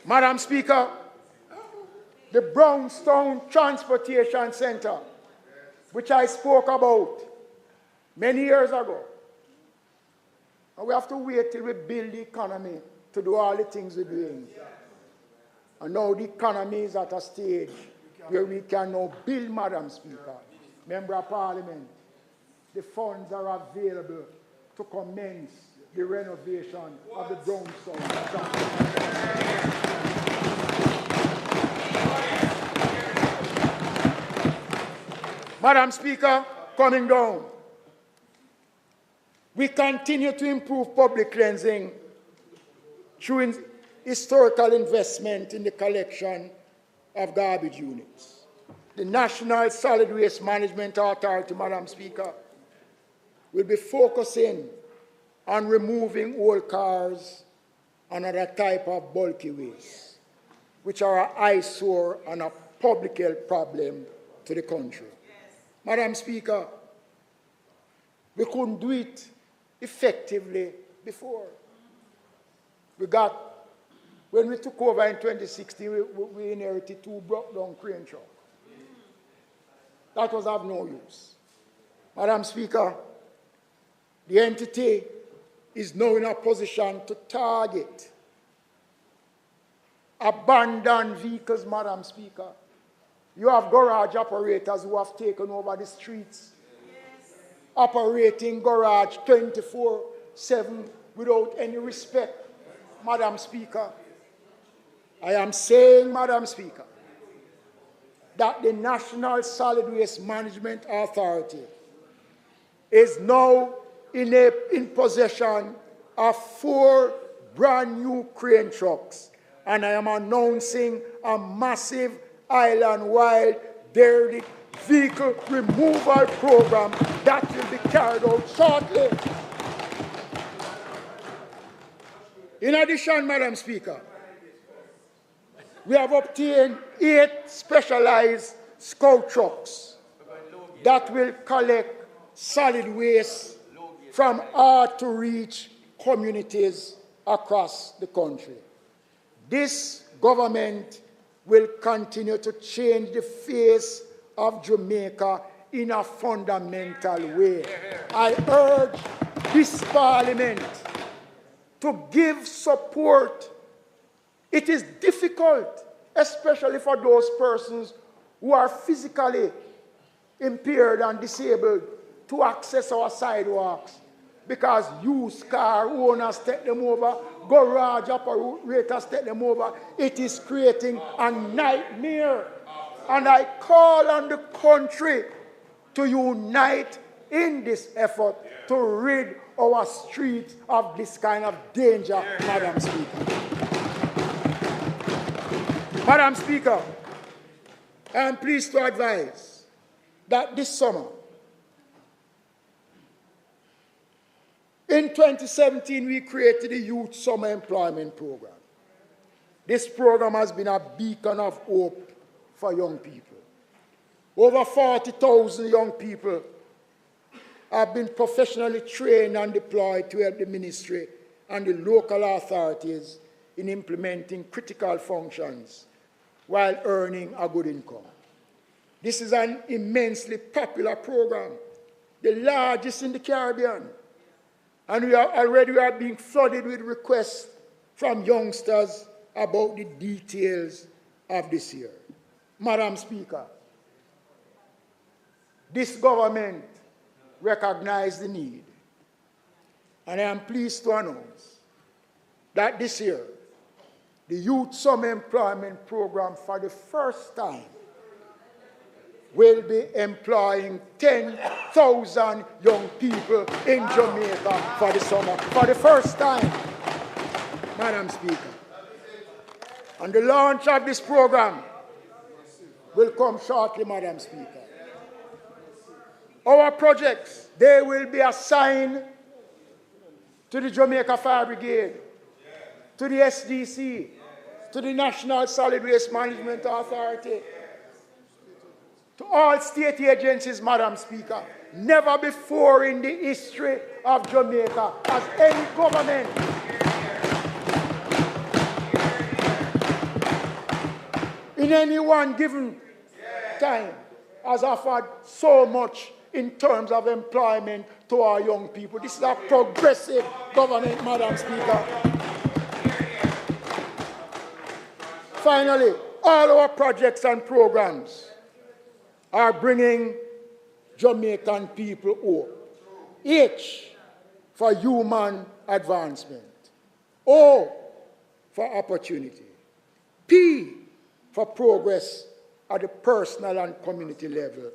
Madam Speaker, the Brownstown Transportation Center, which I spoke about many years ago, and we have to wait till we build the economy to do all the things we're doing. And now the economy is at a stage where we can now build, Madam Speaker. Member of Parliament, the funds are available to commence the renovation of the downtown. Madam Speaker, coming down, we continue to improve public cleansing through historical investment in the collection of garbage units. The National Solid Waste Management Authority, Madam Speaker, will be focusing on removing old cars and other type of bulky waste, which are an eyesore and a public health problem to the country. Madam Speaker, we couldn't do it effectively before. When we took over in 2016, we inherited 2 broke-down crane trucks. That was of no use. Madam Speaker, the entity is now in a position to target abandoned vehicles, Madam Speaker. You have garage operators who have taken over the streets, operating garage 24/7 without any respect. Madam Speaker, I am saying, Madam Speaker, that the National Solid Waste Management Authority is now in possession of 4 brand new crane trucks, and I am announcing a massive island-wide derelict vehicle removal program that will be carried out shortly. In addition, Madam Speaker, we have obtained 8 specialized scout trucks that will collect solid waste from hard-to-reach communities across the country. This government will continue to change the face of Jamaica in a fundamental way. I urge this Parliament to give support. It is difficult, especially for those persons who are physically impaired and disabled, to access our sidewalks because used car owners take them over, garage operators take them over. It is creating a nightmare. And I call on the country to unite in this effort to rid our streets of this kind of danger, Madam Speaker. Madam Speaker, I am pleased to advise that this summer, in 2017, we created the Youth Summer Employment Program. This program has been a beacon of hope for young people. Over 40,000 young people have been professionally trained and deployed to help the ministry and the local authorities in implementing critical functions while earning a good income. This is an immensely popular program, the largest in the Caribbean. And we are being flooded with requests from youngsters about the details of this year. Madam Speaker, this government recognized the need, and I am pleased to announce that this year, the Youth Summer Employment Program, for the first time, will be employing 10,000 young people in Jamaica for the summer, for the first time, Madam Speaker. And the launch of this program will come shortly, Madam Speaker. Our projects, they will be assigned to the Jamaica Fire Brigade, to the SDC, to the National Solid Waste Management Authority, to all state agencies, Madam Speaker. Never before in the history of Jamaica has any government in any one given time has offered so much in terms of employment to our young people. This is a progressive government, Madam Speaker. Finally, all our projects and programs are bringing Jamaican people hope. H for human advancement. O for opportunity. P for progress at the personal and community level.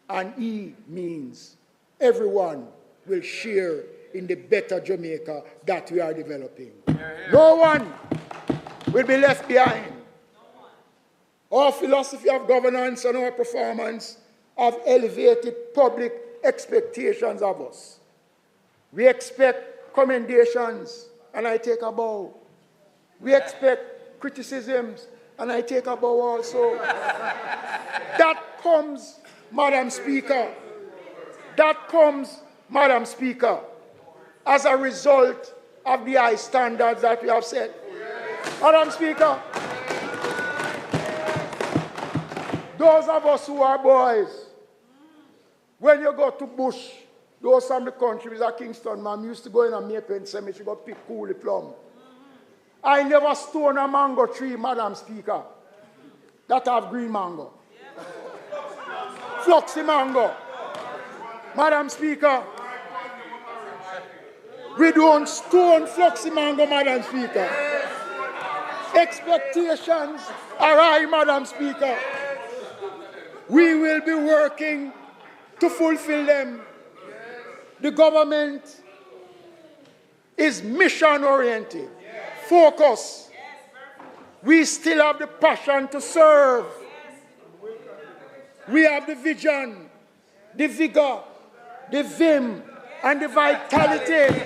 And E means everyone will share in the better Jamaica that we are developing. No one will be left behind. Our philosophy of governance and our performance have elevated public expectations of us. We expect commendations, and I take a bow. We expect criticisms, and I take a bow also. That comes, Madam Speaker, as a result of the high standards that we have set. Madam Speaker, those of us who are boys, when you go to bush, those from the country, like Kingston, man, used to go in a Maple Cemetery, go pick coolie plum. I never stone a mango tree, Madam Speaker, that have green mango. Fluxy mango. Madam Speaker, we don't stone fluxy mango, Madam Speaker. Expectations are high, Madam Speaker. We will be working to fulfill them. The government is mission-oriented, focused. We still have the passion to serve. We have the vision, the vigor, the vim, and the vitality.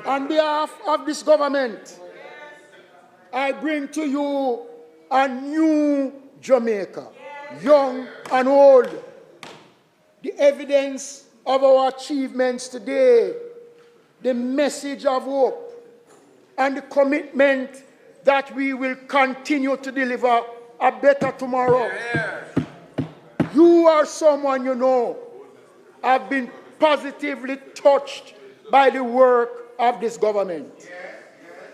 On behalf of this government, I bring to you a new Jamaica, young and old. The evidence of our achievements today, the message of hope, and the commitment that we will continue to deliver a better tomorrow. You are someone you know have been positively touched by the work of this government.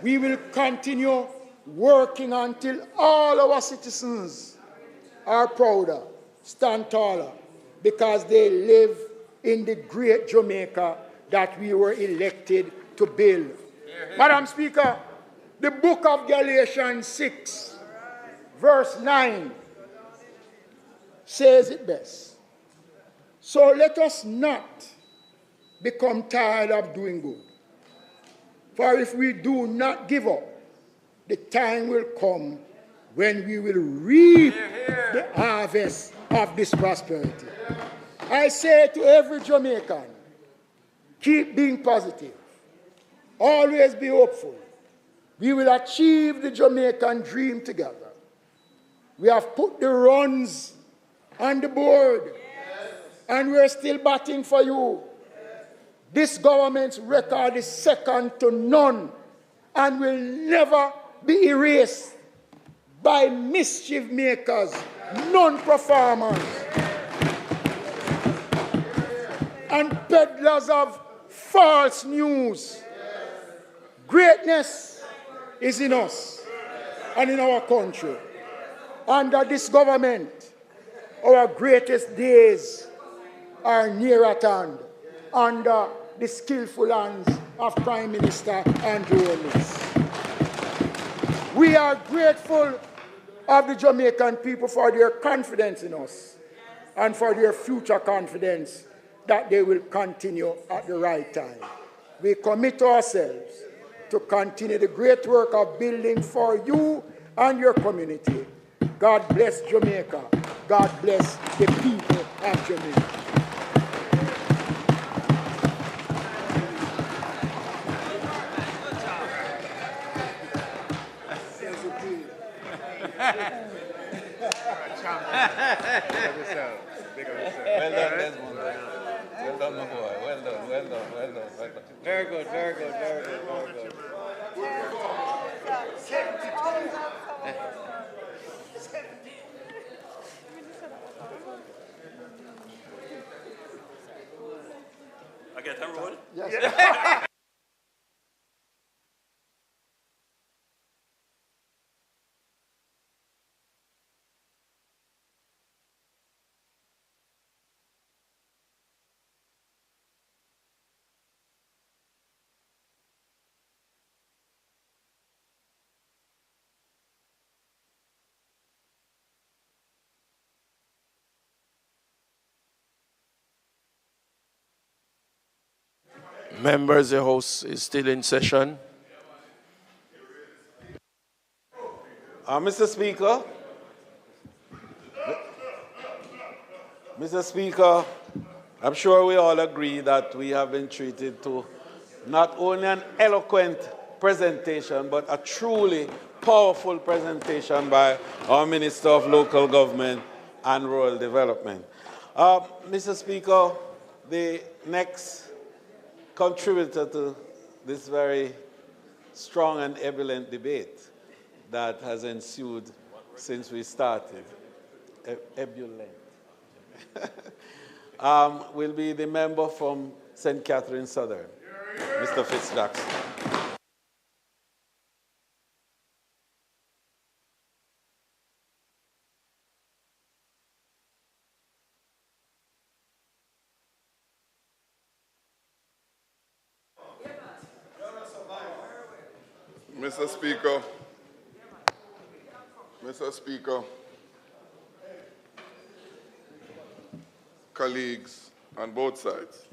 We will continue working until all our citizens are prouder, stand taller, because they live in the great Jamaica that we were elected to build. Madam Speaker, the book of Galatians 6, verse 9, says it best. So let us not become tired of doing good. For if we do not give up, the time will come when we will reap the harvest of this prosperity. I say to every Jamaican, keep being positive. Always be hopeful. We will achieve the Jamaican dream together. We have put the runs on the board, and we're still batting for you. This government's record is second to none and will never be erased by mischief makers, non-performers, and peddlers of false news. Greatness is in us and in our country. Under this government, our greatest days are near at hand, under the skillful hands of Prime Minister Andrew Ellis. We are grateful of the Jamaican people for their confidence in us and for their future confidence that they will continue at the right time. We commit ourselves to continue the great work of building for you and your community. God bless Jamaica. God bless the people of Jamaica. Well done, Desmond. Well done, my boy. Well done, well done, well done, well done. Very good, very good, very good, very good. I get a roll? Yes. Members, the House is still in session. Mr. Speaker, Mr. Speaker, I'm sure we all agree that we have been treated to not only an eloquent presentation, but a truly powerful presentation by our Minister of Local Government and Rural Development. Mr. Speaker, the next contributor to this very strong and ebullient debate that has ensued since we started, ebullient, will be the member from St. Catherine Southern, Mr. Fitzjackson. Mr. Speaker, colleagues on both sides,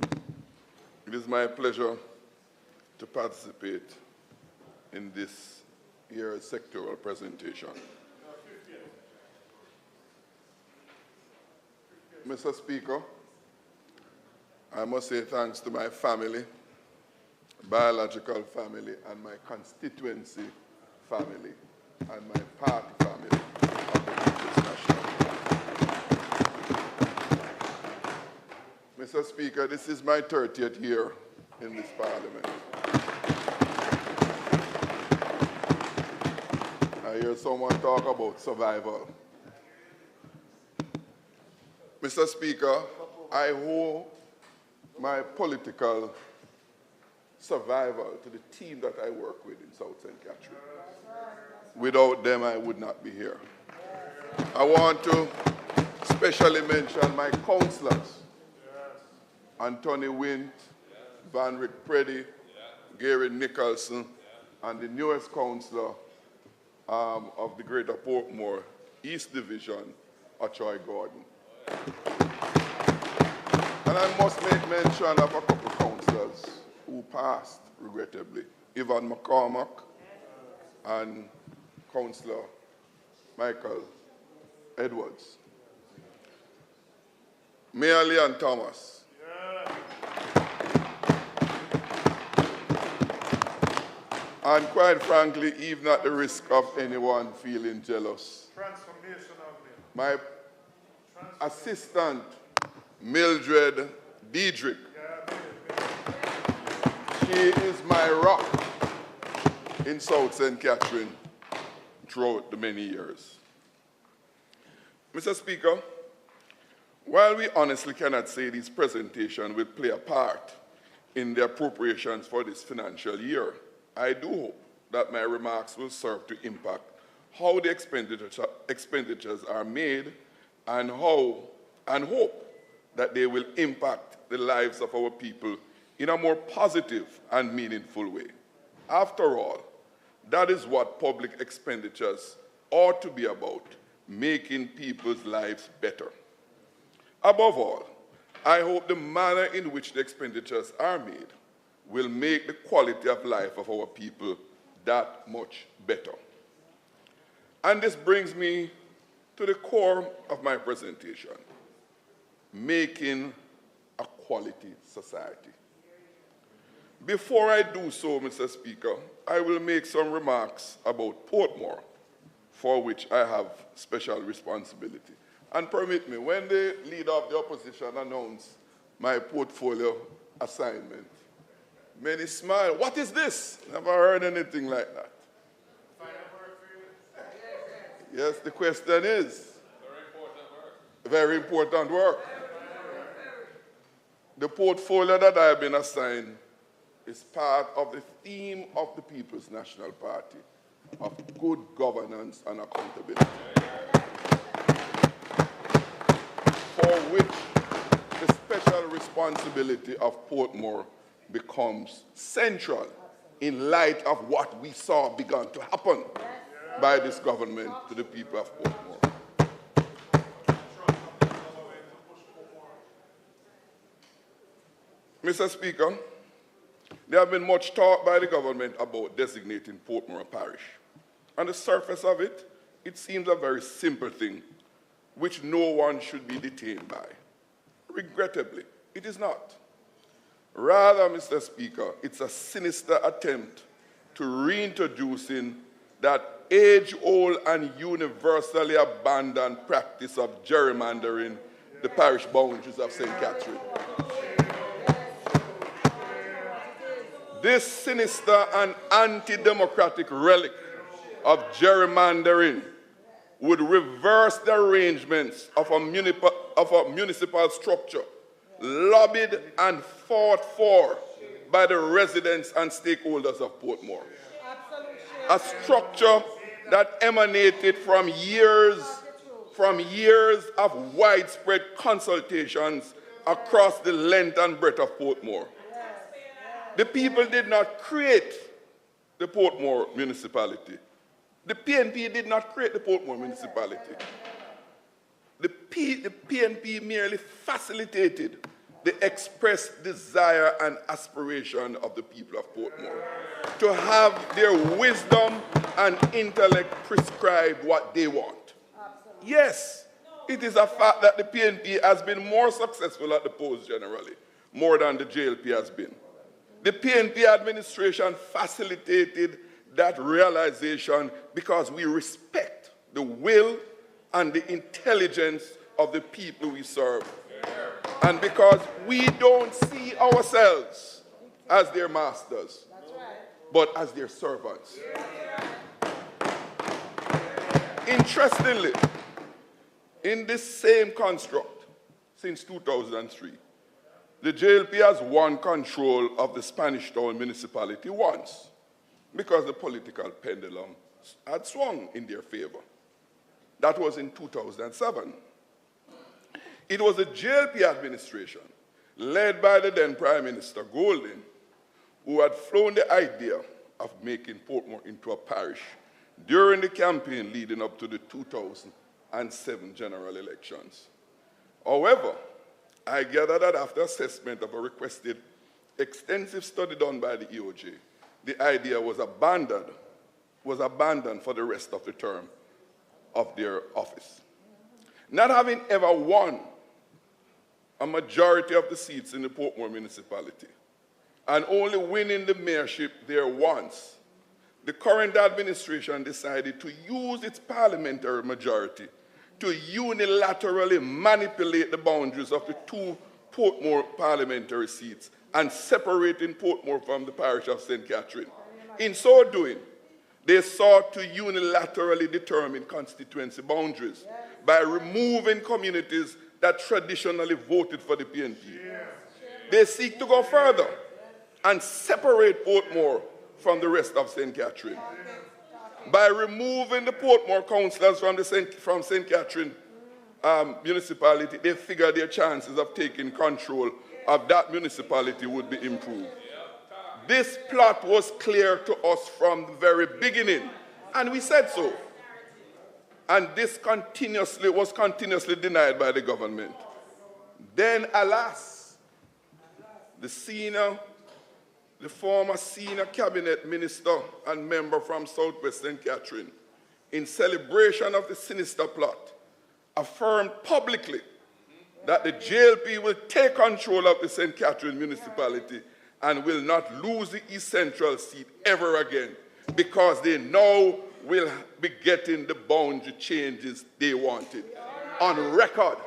it is my pleasure to participate in this year's sectoral presentation. Mr. Speaker, I must say thanks to my family, biological family, and my constituency family, and my party family of the People's National Party. Mr. Speaker, this is my 30th year in this Parliament. I hear someone talk about survival. Mr. Speaker, I owe my political survival to the team that I work with in South St. Catherine. Without them, I would not be here. I want to especially mention my councillors, Anthony Wint, Van Rick Preddy, Gary Nicholson, and the newest councillor of the Greater Portmore East Division, Achoy Gordon. And I must make mention of a couple of councillors who passed, regrettably, Ivan McCormack and Councillor Michael Edwards. Mayor Leon Thomas. And quite frankly, even at the risk of anyone feeling jealous, my assistant, Mildred Diedrich, she is my rock in South St. Catherine throughout the many years. Mr. Speaker, while we honestly cannot say this presentation will play a part in the appropriations for this financial year, I do hope that my remarks will serve to impact how the expenditures are made and hope that they will impact the lives of our people in a more positive and meaningful way. After all, that is what public expenditures ought to be about, making people's lives better. Above all, I hope the manner in which the expenditures are made will make the quality of life of our people that much better. And this brings me to the core of my presentation, making a quality society. Before I do so, Mr. Speaker, I will make some remarks about Portmore, for which I have special responsibility. And permit me, when the leader of the opposition announced my portfolio assignment, many smiled. What is this? Never heard anything like that. Yes, the question is, very important work. The portfolio that I have been assigned is part of the theme of the People's National Party, of good governance and accountability, for which the special responsibility of Portmore becomes central in light of what we saw began to happen by this government to the people of Portmore. Mr. Speaker, There have been much talk by the government about designating Portmore a parish. On the surface of it, it seems a very simple thing, which no one should be detained by. Regrettably, it is not. Rather, Mr. Speaker, it's a sinister attempt to reintroducing that age-old and universally abandoned practice of gerrymandering the parish boundaries of St. Catherine. This sinister and anti-democratic relic of gerrymandering would reverse the arrangements of a municipal structure lobbied and fought for by the residents and stakeholders of Portmore. A structure that emanated from years of widespread consultations across the length and breadth of Portmore. The people did not create the Portmore municipality. The PNP did not create the Portmore municipality. The PNP merely facilitated the expressed desire and aspiration of the people of Portmore to have their wisdom and intellect prescribe what they want. Yes, it is a fact that the PNP has been more successful at the polls generally, more than the JLP has been. The PNP administration facilitated that realization because we respect the will and the intelligence of the people we serve. And because we don't see ourselves as their masters, but as their servants. Interestingly, in this same construct, since 2003, the JLP has won control of the Spanish Town municipality once, because the political pendulum had swung in their favor. That was in 2007. It was the JLP administration, led by the then Prime Minister Golding, who had flown the idea of making Portmore into a parish during the campaign leading up to the 2007 general elections. However, I gather that after assessment of a requested extensive study done by the EOJ, the idea was abandoned for the rest of the term of their office. Not having ever won a majority of the seats in the Portmore municipality and only winning the mayorship there once, the current administration decided to use its parliamentary majority to unilaterally manipulate the boundaries of the two Portmore parliamentary seats and separating Portmore from the parish of St. Catherine. In so doing, they sought to unilaterally determine constituency boundaries by removing communities that traditionally voted for the PNP. They seek to go further and separate Portmore from the rest of St. Catherine. By removing the Portmore councillors from St. Catherine municipality, they figure their chances of taking control of that municipality would be improved. This plot was clear to us from the very beginning, and we said so. And this was continuously denied by the government. Then, alas, the former senior cabinet minister and member from Southwest St. Catherine, in celebration of the sinister plot, affirmed publicly that the JLP will take control of the St. Catherine municipality and will not lose the East Central seat ever again, because they now will be getting the boundary changes they wanted. On record.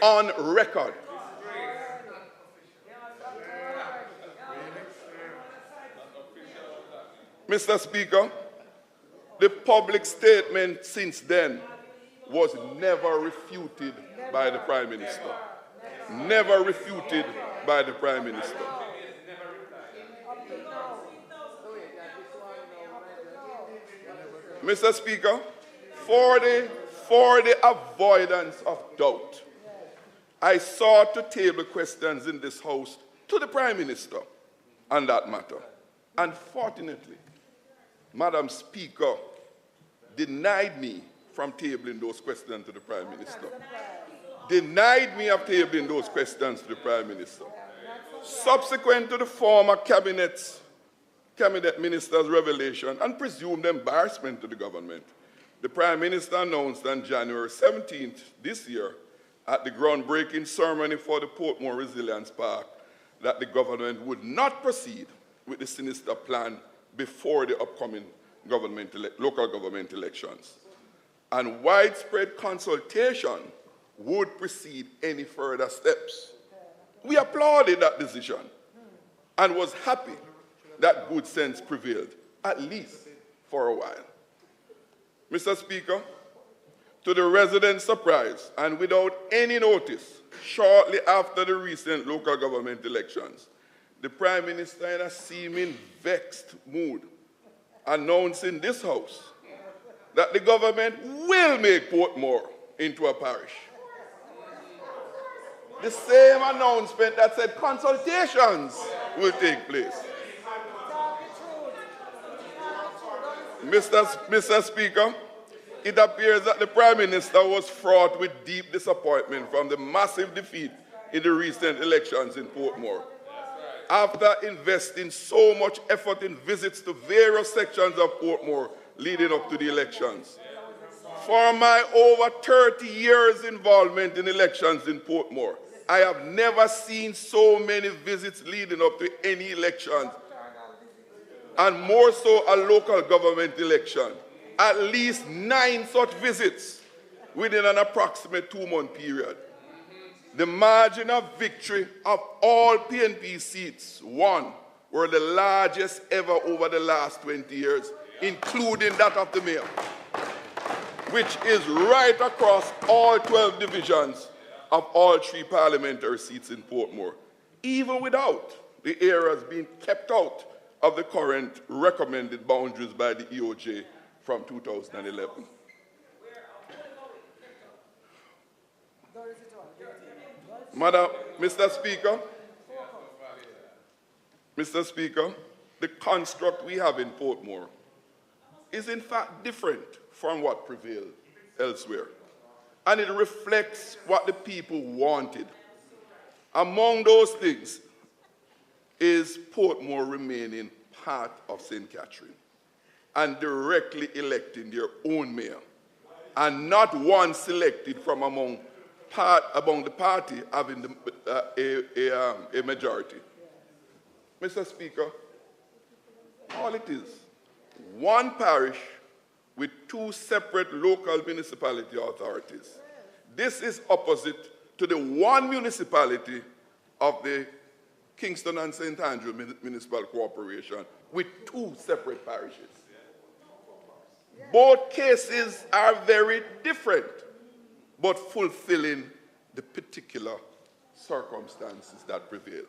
On record. Mr. Speaker, the public statement since then was never refuted by the Prime Minister. Never refuted by the Prime Minister. Mr. Speaker, for the avoidance of doubt, I sought to table questions in this House to the Prime Minister on that matter. Unfortunately, Madam Speaker denied me from tabling those questions to the Prime Minister. Denied me of tabling those questions to the Prime Minister. Subsequent to the former cabinet minister's revelation and presumed embarrassment to the government, the Prime Minister announced on January 17th this year at the groundbreaking ceremony for the Portmore Resilience Park that the government would not proceed with the sinister plan before the upcoming local government elections. And widespread consultation would precede any further steps. We applauded that decision and was happy that good sense prevailed, at least for a while. Mr. Speaker, to the residents' surprise and without any notice, shortly after the recent local government elections, the Prime Minister, in a seeming vexed mood, announced in this House that the government will make Portmore into a parish. The same announcement that said consultations will take place. Mr. Speaker, it appears that the Prime Minister was fraught with deep disappointment from the massive defeat in the recent elections in Portmore. After investing so much effort in visits to various sections of Portmore leading up to the elections. For my over 30 years involvement in elections in Portmore, I have never seen so many visits leading up to any elections, and more so a local government election. At least 9 such visits within an approximate 2-month period. The margin of victory of all PNP seats won were the largest ever over the last 20 years, including that of the mayor, which is right across all 12 divisions of all 3 parliamentary seats in Portmore, even without the areas being kept out of the current recommended boundaries by the EOJ from 2011. Mr. Speaker, the construct we have in Portmore is in fact different from what prevailed elsewhere, and it reflects what the people wanted. Among those things is Portmore remaining part of St. Catherine and directly electing their own mayor, and not one selected from among the party having a majority. Mr. Speaker, all it is, one parish with 2 separate local municipality authorities. This is opposite to the one municipality of the Kingston and St. Andrew Municipal Corporation with 2 separate parishes. Both cases are very different, but fulfilling the particular circumstances that prevail.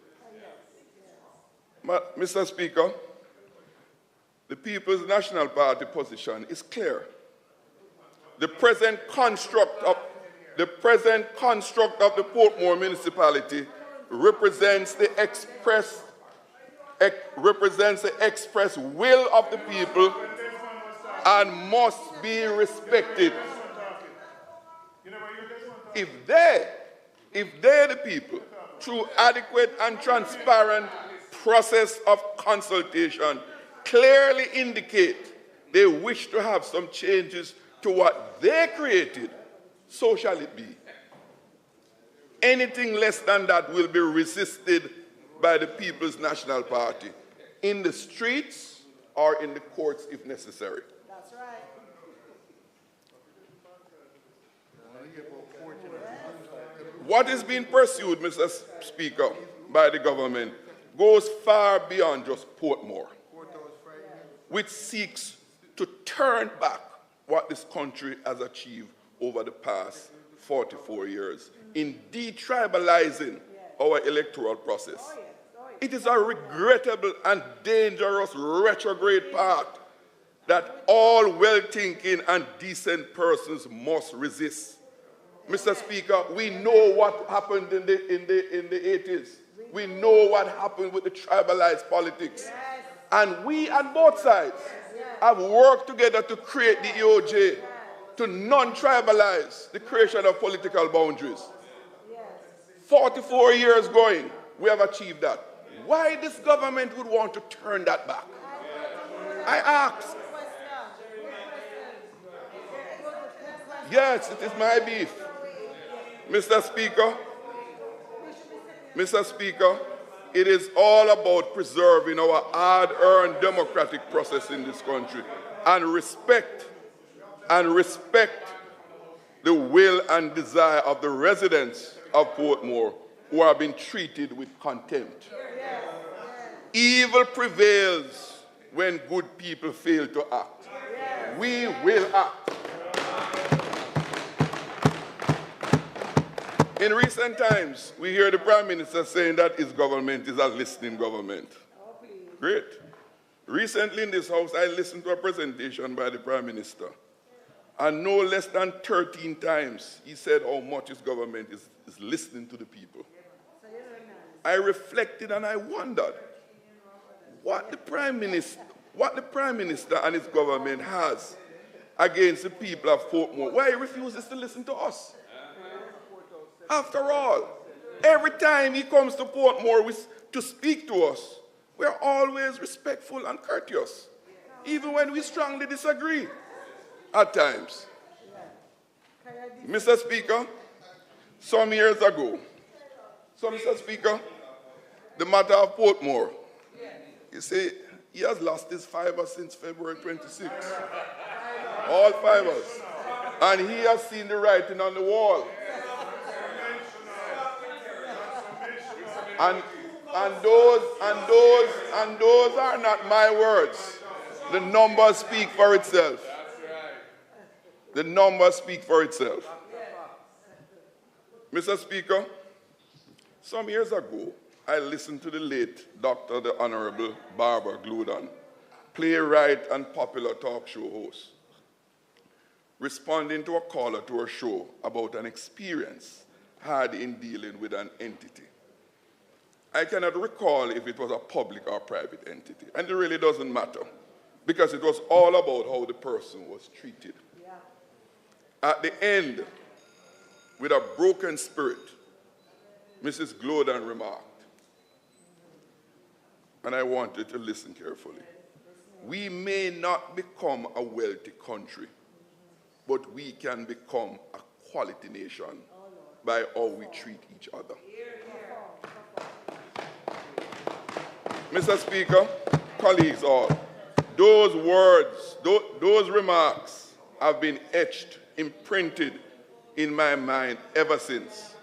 Mr. Speaker, the People's National Party position is clear. The present construct of the Portmore municipality represents the express will of the people and must be respected. If they, the people, through adequate and transparent process of consultation, clearly indicate they wish to have some changes to what they created, so shall it be. Anything less than that will be resisted by the People's National Party, in the streets or in the courts if necessary. That's right. What is being pursued, Mr. Speaker, by the government goes far beyond just Portmore, which seeks to turn back what this country has achieved over the past 44 years in detribalizing our electoral process. It is a regrettable and dangerous retrograde path that all well-thinking and decent persons must resist. Mr. Speaker, we know what happened in the 80s. We know what happened with the tribalized politics. Yes. And we, on both sides, have worked together to create the EOJ, to non-tribalize the creation of political boundaries. 44 years going, we have achieved that. Why this government would want to turn that back? I ask. Yes, it is my beef. Mr. Speaker, it is all about preserving our hard-earned democratic process in this country and respect the will and desire of the residents of Portmore who are being treated with contempt. Evil prevails when good people fail to act. We will act. In recent times, we hear the Prime Minister saying that his government is a listening government. Great. Recently in this House, I listened to a presentation by the Prime Minister, and no less than 13 times he said how much his government is listening to the people. I reflected and I wondered what the Prime Minister and his government has against the people of Portmore. Why he refuses to listen to us? After all, every time he comes to Portmore to speak to us, we're always respectful and courteous, even when we strongly disagree at times. Mr. Speaker, some years ago, Mr. Speaker, the matter of Portmore, you see, he has lost his fiver since February 26. All fivers. And he has seen the writing on the wall. And those are not my words. The numbers speak for itself. The numbers speak for itself. Mr. Speaker, some years ago, I listened to the late Dr. the Honorable Barbara Gludon, playwright and popular talk show host, responding to a caller to her show about an experience had in dealing with an entity. I cannot recall if it was a public or private entity, and it really doesn't matter, because it was all about how the person was treated. Yeah. At the end, with a broken spirit, Mrs. Glodon remarked, and I want you to listen carefully, "We may not become a wealthy country, but we can become a quality nation by how we treat each other." Mr. Speaker, colleagues all, those words, those remarks have been etched, imprinted in my mind ever since,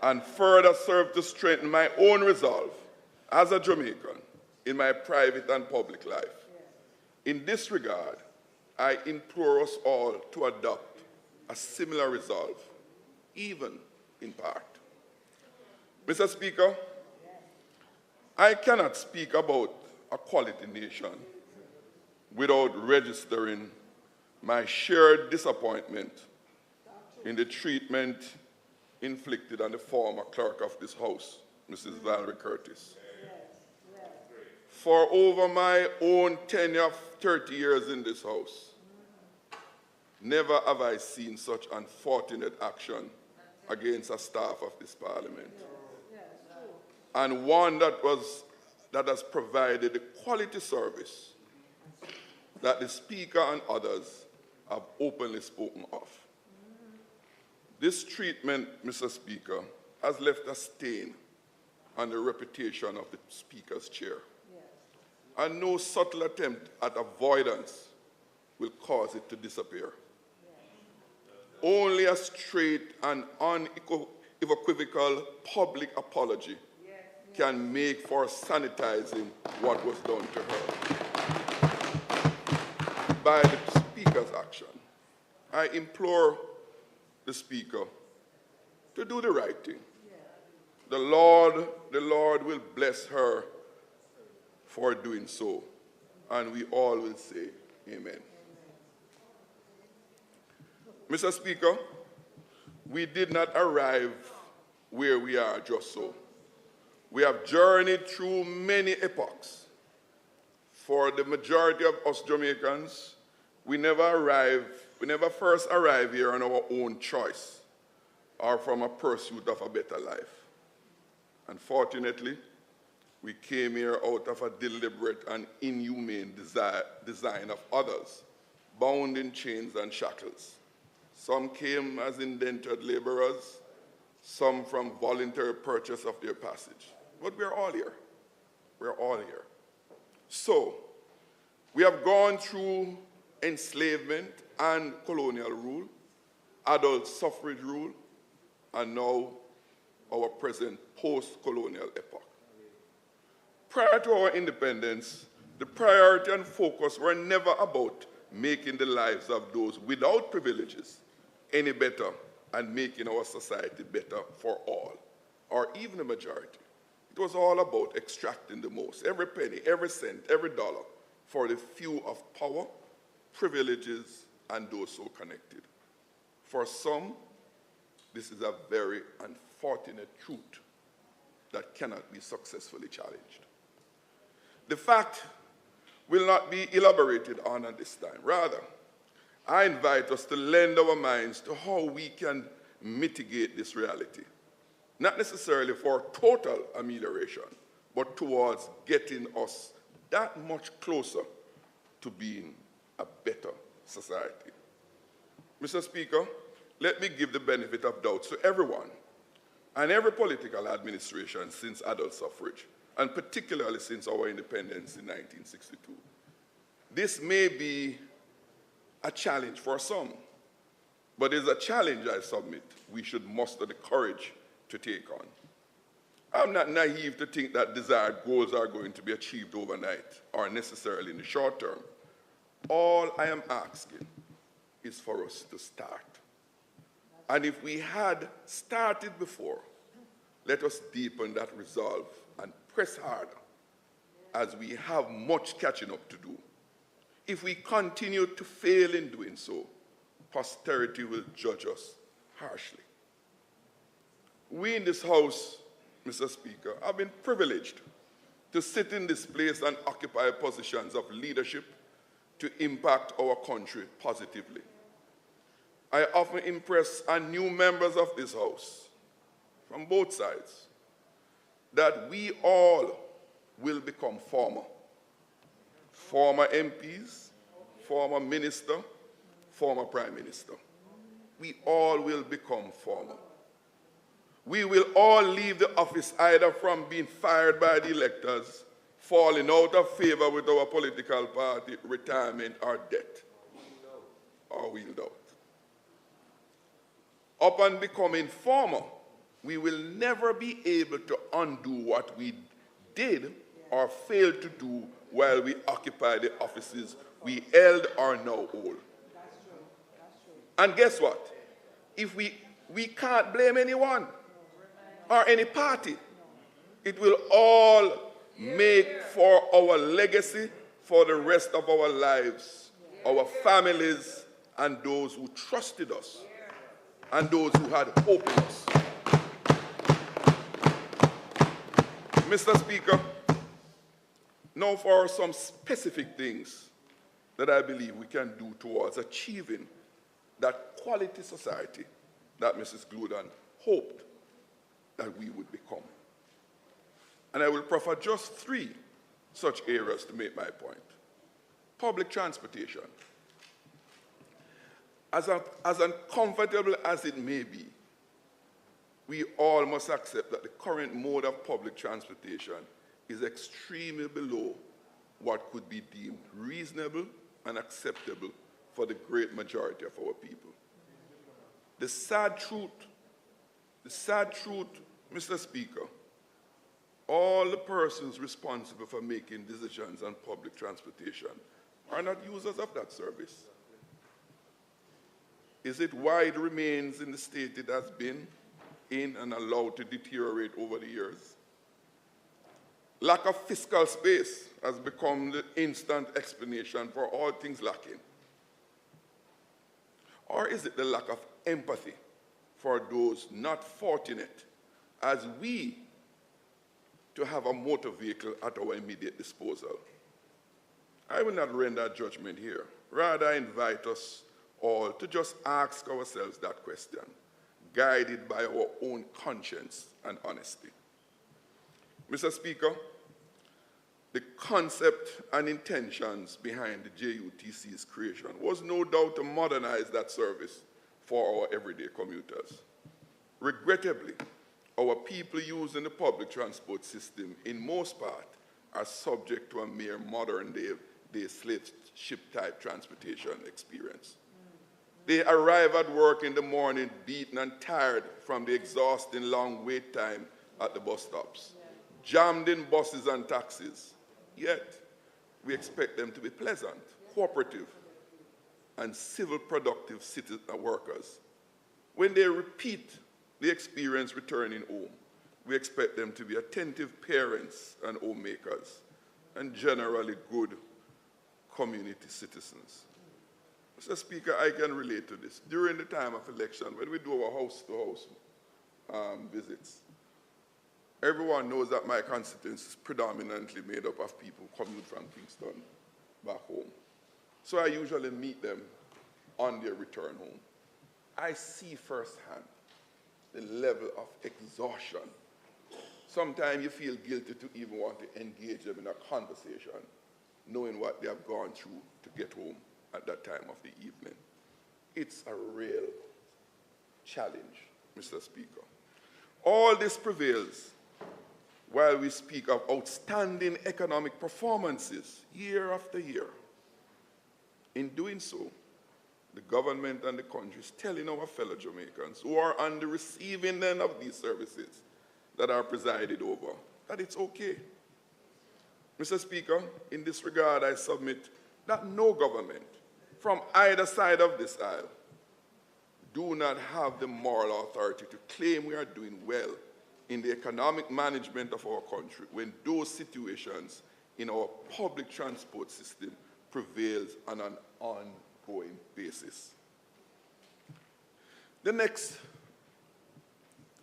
and further serve to strengthen my own resolve as a Jamaican in my private and public life. In this regard, I implore us all to adopt a similar resolve, even in part. Mr. Speaker, I cannot speak about a quality nation without registering my shared disappointment in the treatment inflicted on the former clerk of this House, Mrs. Valerie Curtis. For over my own tenure of 30 years in this House, never have I seen such unfortunate action against a staff of this Parliament. And one that has provided the quality service that the Speaker and others have openly spoken of. This treatment, Mr. Speaker, has left a stain on the reputation of the Speaker's chair. And no subtle attempt at avoidance will cause it to disappear. Only a straight and unequivocal public apology can make for sanitizing what was done to her by the Speaker's action. I implore the Speaker to do the right thing. The Lord will bless her for doing so, and we all will say amen. Mr. Speaker, we did not arrive where we are just so. We have journeyed through many epochs. For the majority of us Jamaicans, we never first arrive here on our own choice or from a pursuit of a better life. Unfortunately, we came here out of a deliberate and inhumane design of others, bound in chains and shackles. Some came as indentured laborers, some from voluntary purchase of their passage. But we're all here. We're all here. So, we have gone through enslavement and colonial rule, adult suffrage rule, and now our present post-colonial epoch. Prior to our independence, the priority and focus were never about making the lives of those without privileges any better and making our society better for all, or even the majority. It was all about extracting the most, every penny, every cent, every dollar, for the few of power, privileges, and those so connected. For some, this is a very unfortunate truth that cannot be successfully challenged. The fact will not be elaborated on at this time. Rather, I invite us to lend our minds to how we can mitigate this reality, not necessarily for total amelioration, but towards getting us that much closer to being a better society. Mr. Speaker, let me give the benefit of doubt to everyone and every political administration since adult suffrage, and particularly since our independence in 1962. This may be a challenge for some, but it's a challenge, I submit, we should muster the courage to take on. I'm not naive to think that desired goals are going to be achieved overnight or necessarily in the short term. All I am asking is for us to start. And if we had started before, let us deepen that resolve and press harder, as we have much catching up to do. If we continue to fail in doing so, posterity will judge us harshly. We in this House, Mr. Speaker, have been privileged to sit in this place and occupy positions of leadership to impact our country positively. I often impress on new members of this House, from both sides, that we all will become former MPs, former minister, former prime minister. We all will become former. We will all leave the office either from being fired by the electors, falling out of favor with our political party, retirement, or death, or wheeled out. Upon becoming former, we will never be able to undo what we did or failed to do while we occupy the offices we held or now hold. And guess what? If we can't blame anyone or any party. It will all make for our legacy for the rest of our lives, our families, and those who trusted us, and those who had hope in us. Mr. Speaker, now for some specific things that I believe we can do towards achieving that quality society that Mrs. Gludan hoped that we would become. And I will proffer just 3 such areas to make my point. Public transportation. As uncomfortable as it may be, we all must accept that the current mode of public transportation is extremely below what could be deemed reasonable and acceptable for the great majority of our people. The sad truth, Mr. Speaker, all the persons responsible for making decisions on public transportation are not users of that service. Is it why it remains in the state it has been in and allowed to deteriorate over the years? Lack of fiscal space has become the instant explanation for all things lacking. Or is it the lack of empathy for those not fortunate as we to have a motor vehicle at our immediate disposal? I will not render judgment here. Rather, I invite us all to just ask ourselves that question, guided by our own conscience and honesty. Mr. Speaker, the concept and intentions behind the JUTC's creation was no doubt to modernize that service for our everyday commuters. Regrettably, our people using the public transport system, in most part, are subject to a mere modern-day slave ship-type transportation experience. They arrive at work in the morning beaten and tired from the exhausting long wait time at the bus stops, jammed in buses and taxis. Yet, we expect them to be pleasant, cooperative, and civil productive citizen workers. When they repeat the experience returning home, we expect them to be attentive parents and homemakers, and generally good community citizens. Mr. Speaker, I can relate to this. During the time of election, when we do our house-to-house visits, everyone knows that my constituency is predominantly made up of people coming from Kingston back home. So I usually meet them on their return home. I see firsthand the level of exhaustion. Sometimes you feel guilty to even want to engage them in a conversation, knowing what they have gone through to get home at that time of the evening. It's a real challenge, Mr. Speaker. All this prevails while we speak of outstanding economic performances year after year. In doing so, the government and the country is telling our fellow Jamaicans who are on the receiving end of these services that are presided over that it's okay. Mr. Speaker, in this regard, I submit that no government from either side of this aisle do not have the moral authority to claim we are doing well in the economic management of our country when those situations in our public transport system prevails on an ongoing basis. The next,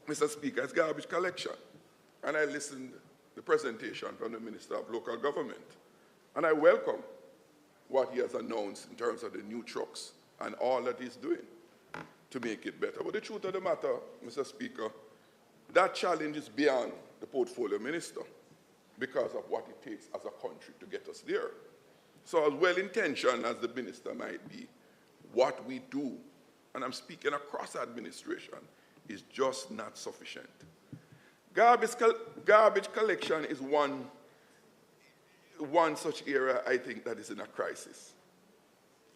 Mr. Speaker, is garbage collection. And I listened to the presentation from the Minister of Local Government, and I welcome what he has announced in terms of the new trucks and all that he's doing to make it better. But the truth of the matter, Mr. Speaker, that challenge is beyond the portfolio minister because of what it takes as a country to get us there. So as well-intentioned as the minister might be, what we do, and I'm speaking across administration, is just not sufficient. Garbage collection is one such area I think that is in a crisis.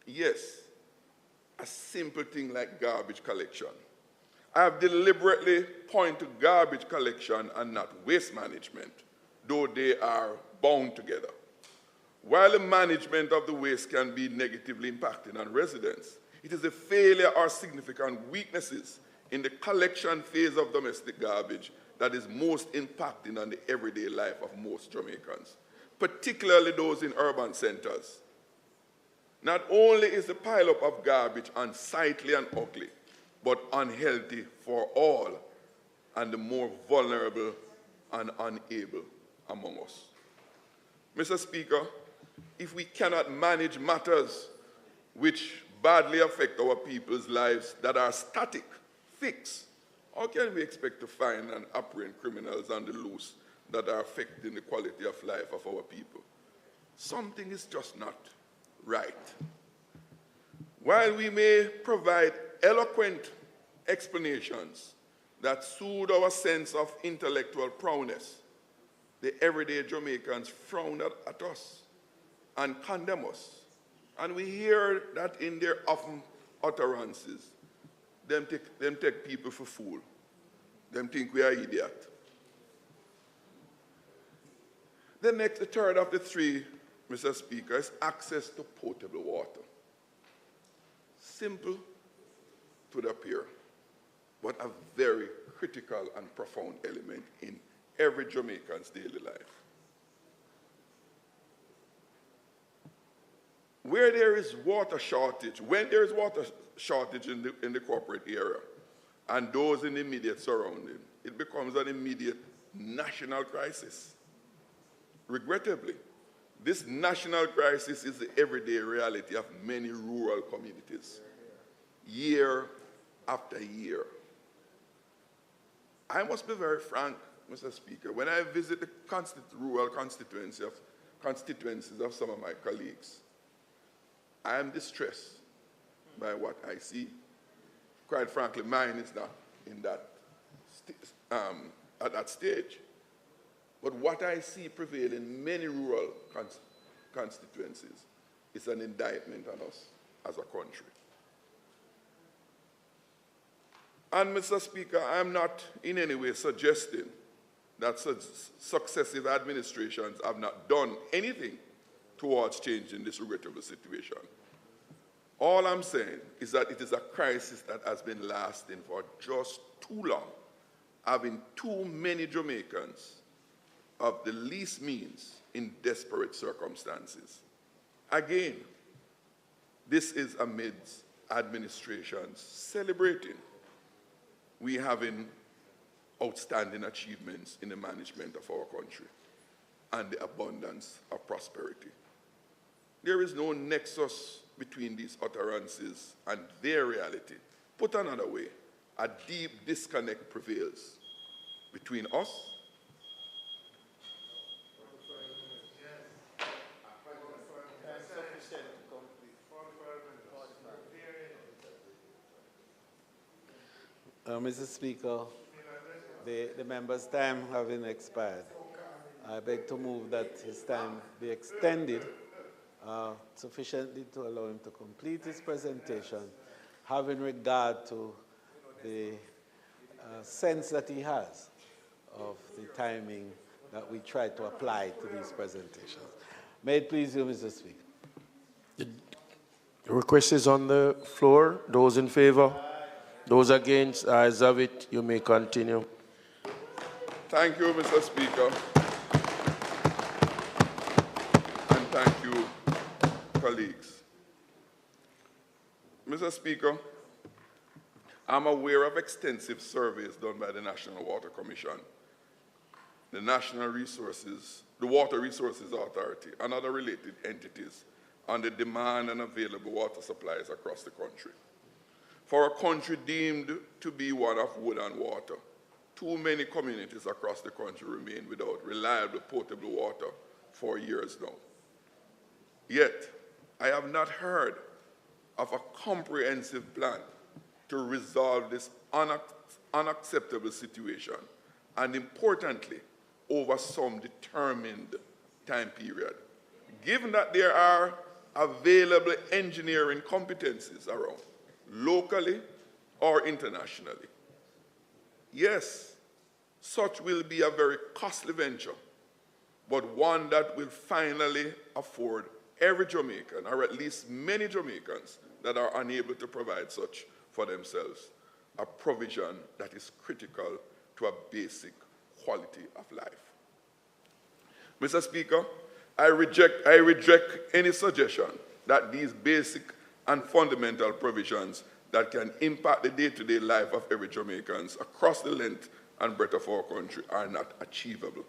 Yes, a simple thing like garbage collection. I have deliberately pointed to garbage collection and not waste management, though they are bound together. While the management of the waste can be negatively impacting on residents, it is the failure or significant weaknesses in the collection phase of domestic garbage that is most impacting on the everyday life of most Jamaicans, particularly those in urban centers. Not only is the pileup of garbage unsightly and ugly, but unhealthy for all and the more vulnerable and unable among us. Mr. Speaker, if we cannot manage matters which badly affect our people's lives that are static, fixed, how can we expect to find and apprehend criminals on the loose that are affecting the quality of life of our people? Something is just not right. While we may provide eloquent explanations that soothe our sense of intellectual prowess, the everyday Jamaicans frown at us and condemn us. And we hear that in their often utterances. Them take people for fool. Them think we are idiot. The third of the three, Mr. Speaker, is access to potable water. Simple to appear, but a very critical and profound element in every Jamaican's daily life. Where there is water shortage, when there is water shortage in the corporate area and those in the immediate surrounding, it becomes an immediate national crisis. Regrettably, this national crisis is the everyday reality of many rural communities, year after year. I must be very frank, Mr. Speaker, when I visit the rural constituencies of some of my colleagues, I am distressed by what I see. Quite frankly, mine is not in that at that stage. But what I see prevail in many rural constituencies is an indictment on us as a country. And, Mr. Speaker, I'm not in any way suggesting that successive administrations have not done anything towards changing this regrettable situation. All I'm saying is that it is a crisis that has been lasting for just too long, having too many Jamaicans of the least means in desperate circumstances. Again, this is amidst administrations celebrating we having outstanding achievements in the management of our country and the abundance of prosperity. There is no nexus between these utterances and their reality. Put another way, a deep disconnect prevails between us Mr. Speaker, the member's time having expired, I beg to move that his time be extended sufficiently to allow him to complete his presentation, having regard to the sense that he has of the timing that we try to apply to these presentations. May it please you, Mr. Speaker. The request is on the floor. Those in favor? Those against? Ayes have it. You may continue. Thank you, Mr. Speaker. And thank you, colleagues. Mr. Speaker, I'm aware of extensive surveys done by the National Water Commission, the Water Resources Authority, and other related entities on the demand and available water supplies across the country. For a country deemed to be one of wood and water, too many communities across the country remain without reliable potable water for years now. Yet, I have not heard of a comprehensive plan to resolve this unacceptable situation, and importantly, over some determined time period. Given that there are available engineering competencies around, locally or internationally. Yes, such will be a very costly venture, but one that will finally afford every Jamaican, or at least many Jamaicans that are unable to provide such for themselves, a provision that is critical to a basic quality of life. Mr. Speaker, I reject any suggestion that these basic and fundamental provisions that can impact the day-to-day life of every Jamaican across the length and breadth of our country are not achievable.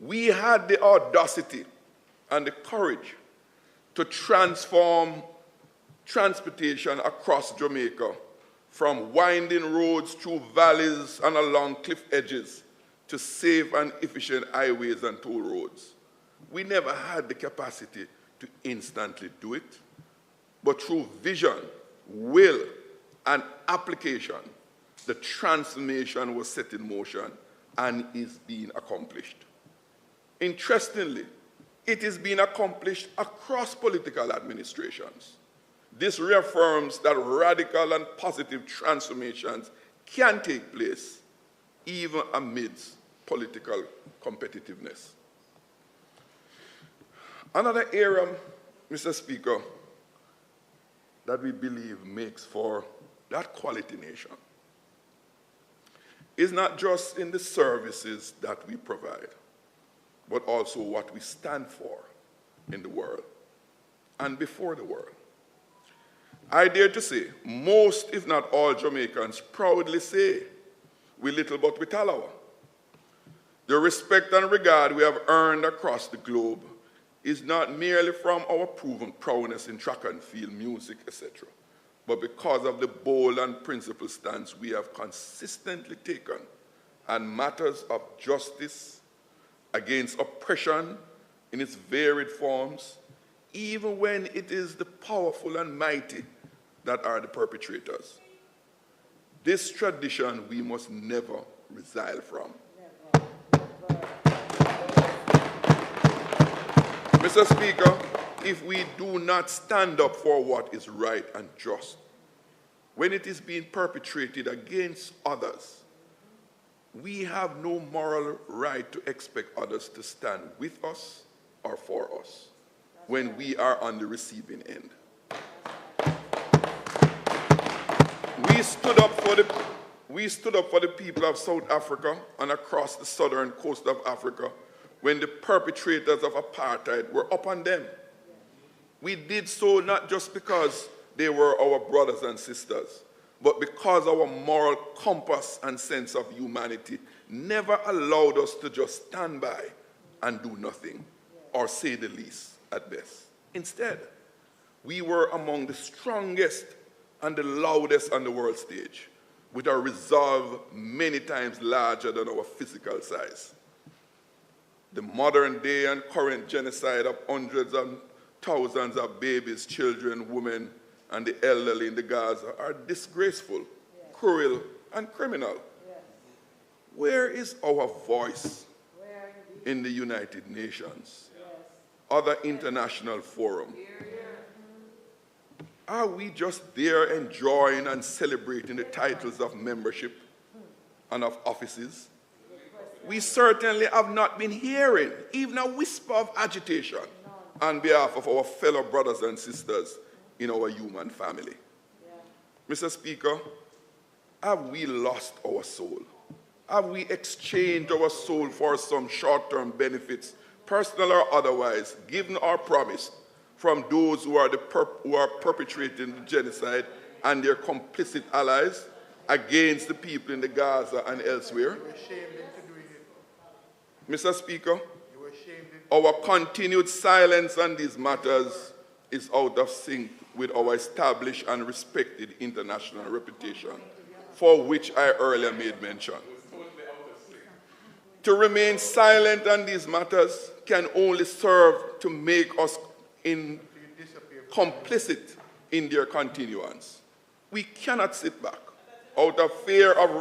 We had the audacity and the courage to transform transportation across Jamaica from winding roads through valleys and along cliff edges to safe and efficient highways and toll roads. We never had the capacity to instantly do it, but through vision, will, and application, the transformation was set in motion and is being accomplished. Interestingly, it is being accomplished across political administrations. This reaffirms that radical and positive transformations can take place even amidst political competitiveness. Another area, Mr. Speaker, that we believe makes for that quality nation is not just in the services that we provide, but also what we stand for in the world and before the world. I dare to say, most, if not all, Jamaicans proudly say, we little but we talawa. The respect and regard we have earned across the globe is not merely from our proven prowess in track and field, music, etc., but because of the bold and principled stance we have consistently taken and matters of justice against oppression in its varied forms, even when it is the powerful and mighty that are the perpetrators. This tradition we must never resile from. Mr. Speaker, if we do not stand up for what is right and just, when it is being perpetrated against others, we have no moral right to expect others to stand with us or for us when we are on the receiving end. We stood up for the people of South Africa and across the southern coast of Africa when the perpetrators of apartheid were upon them. We did so not just because they were our brothers and sisters, but because our moral compass and sense of humanity never allowed us to just stand by and do nothing, or say the least at best. Instead, we were among the strongest and the loudest on the world stage, with a resolve many times larger than our physical size. The modern day and current genocide of hundreds and thousands of babies, children, women, and the elderly in the Gaza are disgraceful, cruel, and criminal. Where is our voice in the United Nations, other international forums? Are we just there enjoying and celebrating the titles of membership and of offices? We certainly have not been hearing even a whisper of agitation on behalf of our fellow brothers and sisters in our human family. Mr. Speaker, have we lost our soul? Have we exchanged our soul for some short-term benefits, personal or otherwise, given or promised from those who are perpetrating the genocide and their complicit allies against the people in the Gaza and elsewhere? Mr. Speaker, our continued silence on these matters is out of sync with our established and respected international reputation, for which I earlier made mention. To remain silent on these matters can only serve to make us complicit in their continuance. We cannot sit back out of fear of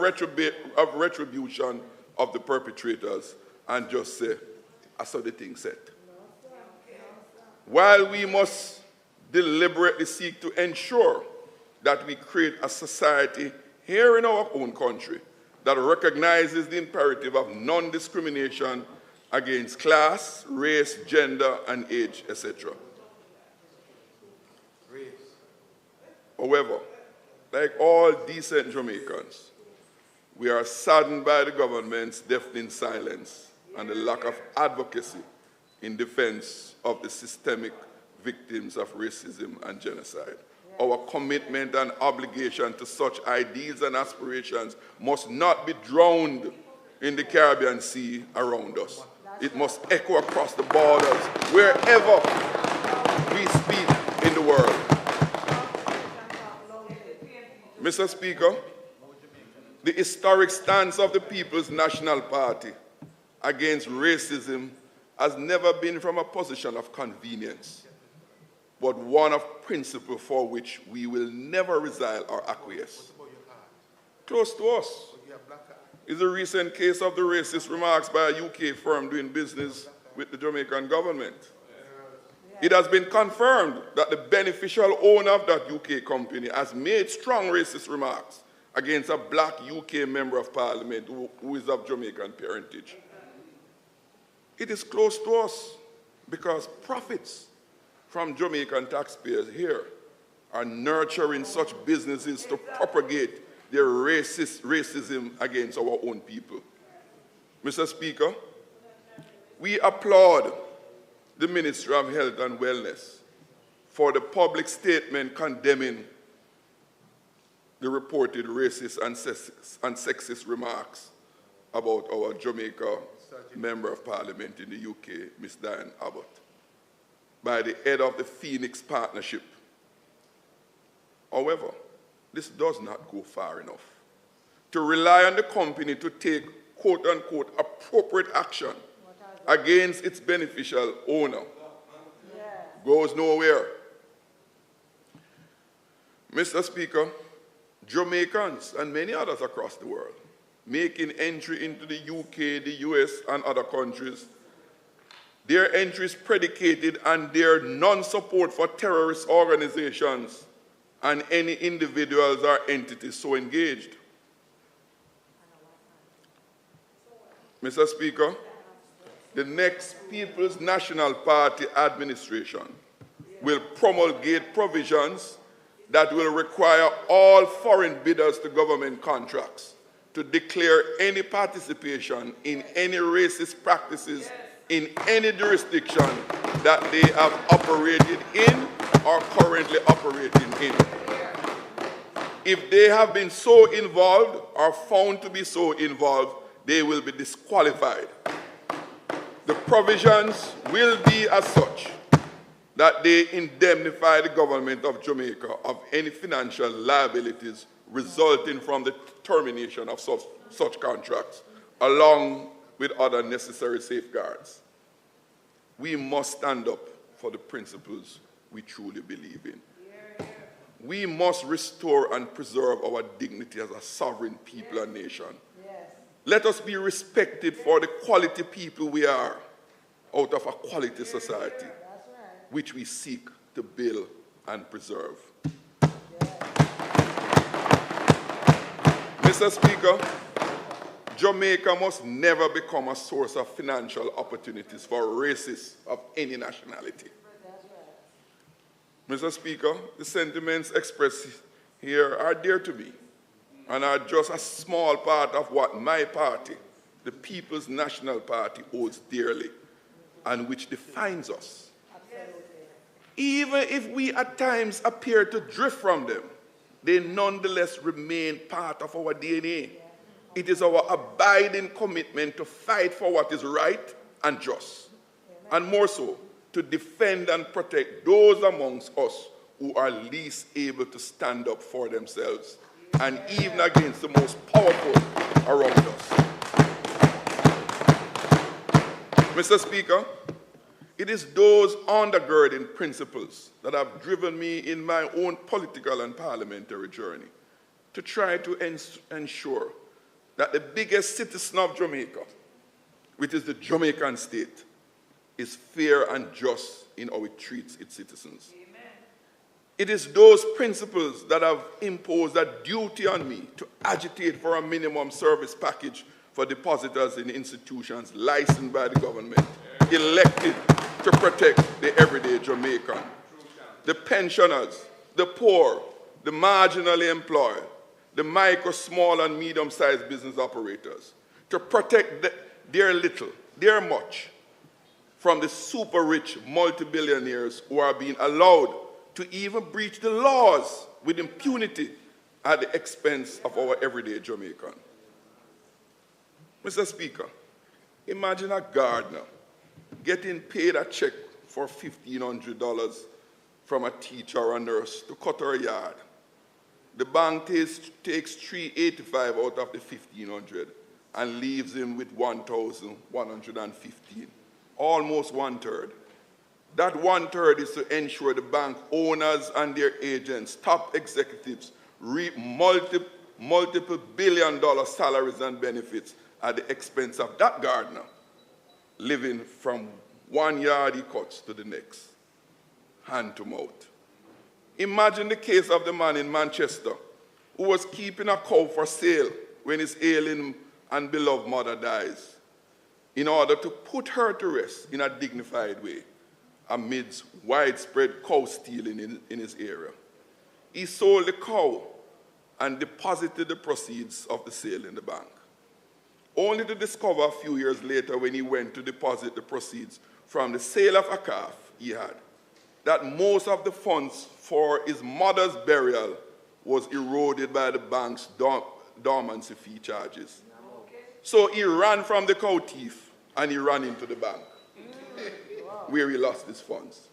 retribution of the perpetrators and just say, I saw the thing said. While we must deliberately seek to ensure that we create a society here in our own country that recognizes the imperative of non-discrimination against class, race, gender, and age, etc. However, like all decent Jamaicans, we are saddened by the government's deafening silence and the lack of advocacy in defense of the systemic victims of racism and genocide. Our commitment and obligation to such ideals and aspirations must not be drowned in the Caribbean Sea around us. It must echo across the borders, wherever we speak in the world. Mr. Speaker, the historic stance of the People's National Party against racism has never been from a position of convenience, but one of principle for which we will never resile or acquiesce. Close to us is a recent case of the racist remarks by a UK firm doing business with the Jamaican government. It has been confirmed that the beneficial owner of that UK company has made strong racist remarks against a black UK member of parliament who is of Jamaican parentage. It is close to us because profits from Jamaican taxpayers here are nurturing such businesses to propagate their racism against our own people. Mr. Speaker, we applaud the Ministry of Health and Wellness for the public statement condemning the reported racist and sexist remarks about our Jamaica Member of Parliament in the UK, Ms. Diane Abbott, by the head of the Phoenix Partnership. However, this does not go far enough. To rely on the company to take quote-unquote, appropriate action against its beneficial owner goes nowhere. Mr. Speaker, Jamaicans and many others across the world making entry into the UK, the US, and other countries, their entry is predicated on their non-support for terrorist organizations and any individuals or entities so engaged. Mr. Speaker, the next People's National Party administration will promulgate provisions that will require all foreign bidders to government contracts to declare any participation in any racist practices in any jurisdiction that they have operated in or currently operating in. If they have been so involved or found to be so involved, they will be disqualified. The provisions will be as such that they indemnify the government of Jamaica of any financial liabilities resulting from the termination of such contracts, along with other necessary safeguards. We must stand up for the principles we truly believe in. We must restore and preserve our dignity as a sovereign people and nation. Let us be respected for the quality people we are out of a quality society, which we seek to build and preserve. Mr. Speaker, Jamaica must never become a source of financial opportunities for racists of any nationality. Mr. Speaker, the sentiments expressed here are dear to me and are just a small part of what my party, the People's National Party, holds dearly and which defines us. Even if we at times appear to drift from them, they nonetheless remain part of our DNA. It is our abiding commitment to fight for what is right and just, and more so, to defend and protect those amongst us who are least able to stand up for themselves, and even against the most powerful around us. Mr. Speaker, it is those undergirding principles that have driven me in my own political and parliamentary journey to try to ensure that the biggest citizen of Jamaica, which is the Jamaican state, is fair and just in how it treats its citizens. Amen. It is those principles that have imposed a duty on me to agitate for a minimum service package for depositors in institutions licensed by the government, elected to protect the everyday Jamaican, the pensioners, the poor, the marginally employed, the micro, small, and medium-sized business operators, to protect their little, their much, from the super-rich multi-billionaires who are being allowed to even breach the laws with impunity at the expense of our everyday Jamaican. Mr. Speaker, imagine a gardener getting paid a check for $1,500 from a teacher or a nurse to cut her yard. The bank takes $385 out of the $1,500 and leaves him with $1,115, almost 1/3. That 1/3 is to ensure the bank owners and their agents, top executives, reap multiple billion-dollar salaries and benefits at the expense of that gardener, living from one yard he cuts to the next, hand to mouth. Imagine the case of the man in Manchester who was keeping a cow for sale when his ailing and beloved mother dies, in order to put her to rest in a dignified way amidst widespread cow stealing in his area. He sold the cow and deposited the proceeds of the sale in the bank, only to discover a few years later when he went to deposit the proceeds from the sale of a calf he had, that most of the funds for his mother's burial was eroded by the bank's dormancy fee charges. So he ran from the cow thief and he ran into the bank, where he lost his funds.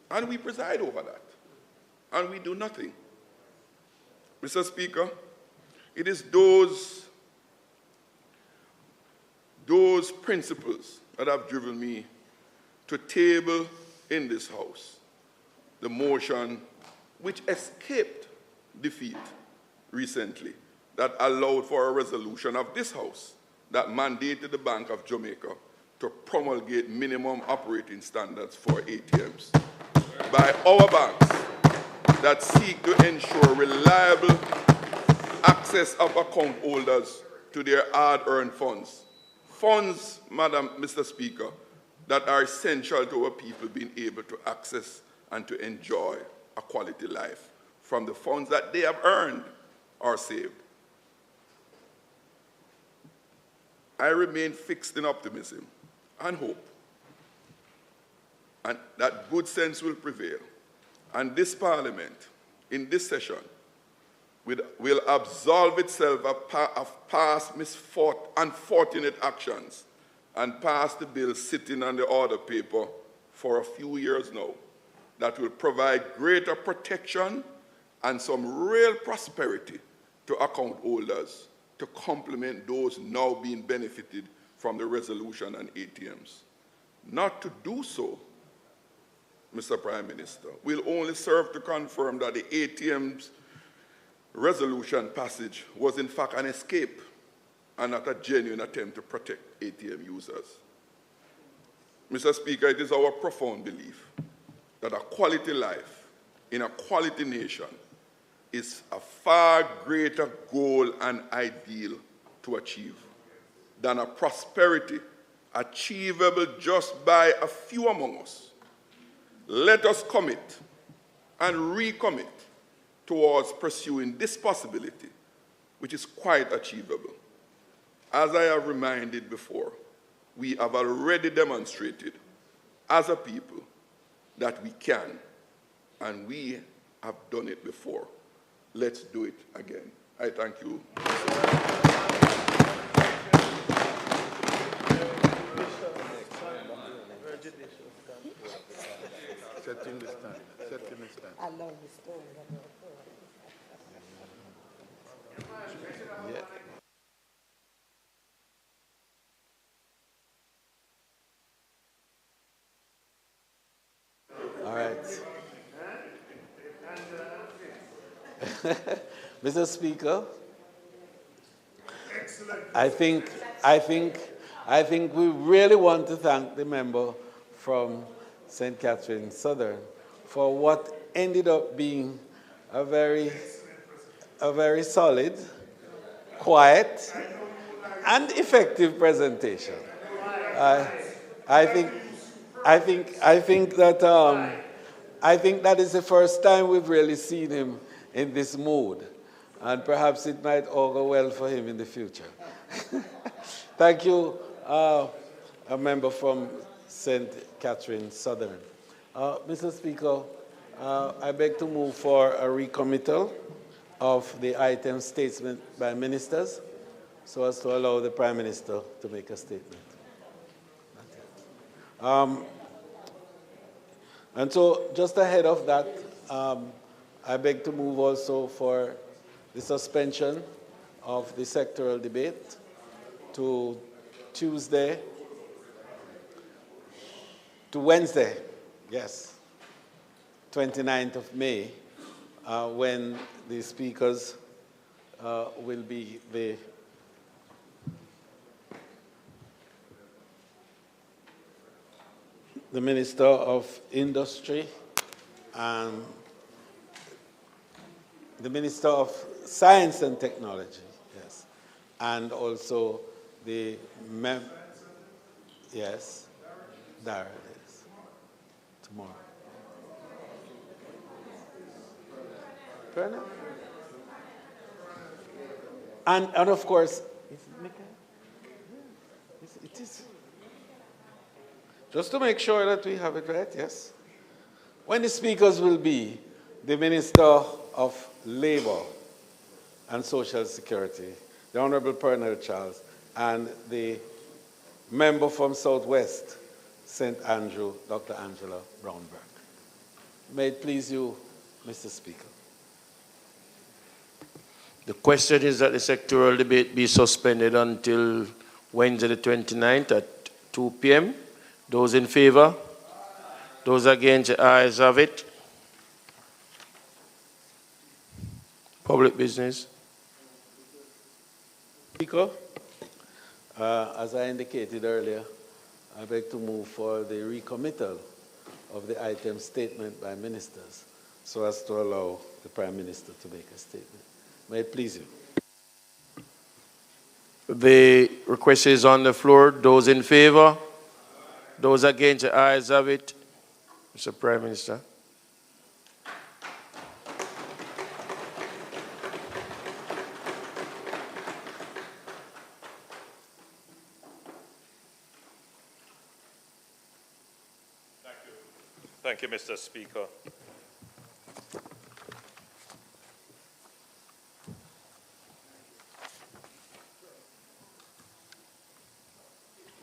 And we preside over that, and we do nothing. Mr. Speaker, it is those those principles that have driven me to table in this House the motion which escaped defeat recently that allowed for a resolution of this House that mandated the Bank of Jamaica to promulgate minimum operating standards for ATMs by our banks that seek to ensure reliable access of account holders to their hard-earned funds. Funds, Mr. Speaker, that are essential to our people being able to access and to enjoy a quality life from the funds that they have earned or saved. I remain fixed in optimism and hope, and that good sense will prevail. And this Parliament, in this session, will absolve itself of past unfortunate actions and pass the bill sitting on the order paper for a few years now that will provide greater protection and some real prosperity to account holders to complement those now being benefited from the resolution on ATMs. Not to do so, Mr. Prime Minister, will only serve to confirm that the ATM's resolution passage was in fact an escape and not a genuine attempt to protect ATM users. Mr. Speaker, it is our profound belief that a quality life in a quality nation is a far greater goal and ideal to achieve than a prosperity achievable just by a few among us. Let us commit and recommit towards pursuing this possibility, which is quite achievable. As I have reminded before, we have already demonstrated as a people that we can, and we have done it before. Let's do it again. I thank you. I love the story. Yeah. All right. Mr. Speaker, I think we really want to thank the member from St. Catherine Southern for what ended up being a very solid, quiet, and effective presentation. I think that is the first time we've really seen him in this mood, and perhaps it might augur well for him in the future. Thank you, a member from St. Catherine Southern. Mr. Speaker, I beg to move for a recommittal of the item statement by ministers so as to allow the Prime Minister to make a statement. And so just ahead of that, I beg to move also for the suspension of the sectoral debate to Wednesday, yes, 29th of May, when the speakers will be the Minister of Industry and the Minister of Science and Technology, yes, and also the yes, Darrell is tomorrow. And of course, it is. Just to make sure that we have it right, yes. When the speakers will be the Minister of Labour and Social Security, the Honourable Pernell Charles, and the member from Southwest, St. Andrew, Dr. Angela Brownberg. May it please you, Mr. Speaker. The question is that the sectoral debate be suspended until Wednesday the 29th at 2 p.m. Those in favor? Those against, the ayes have it. Public business. Speaker, as I indicated earlier, I beg to move for the recommittal of the item statement by ministers so as to allow the Prime Minister to make a statement. May it please you. The request is on the floor. Those in favor? Those against, the ayes have it. Mr. Prime Minister. Thank you, Mr. Speaker.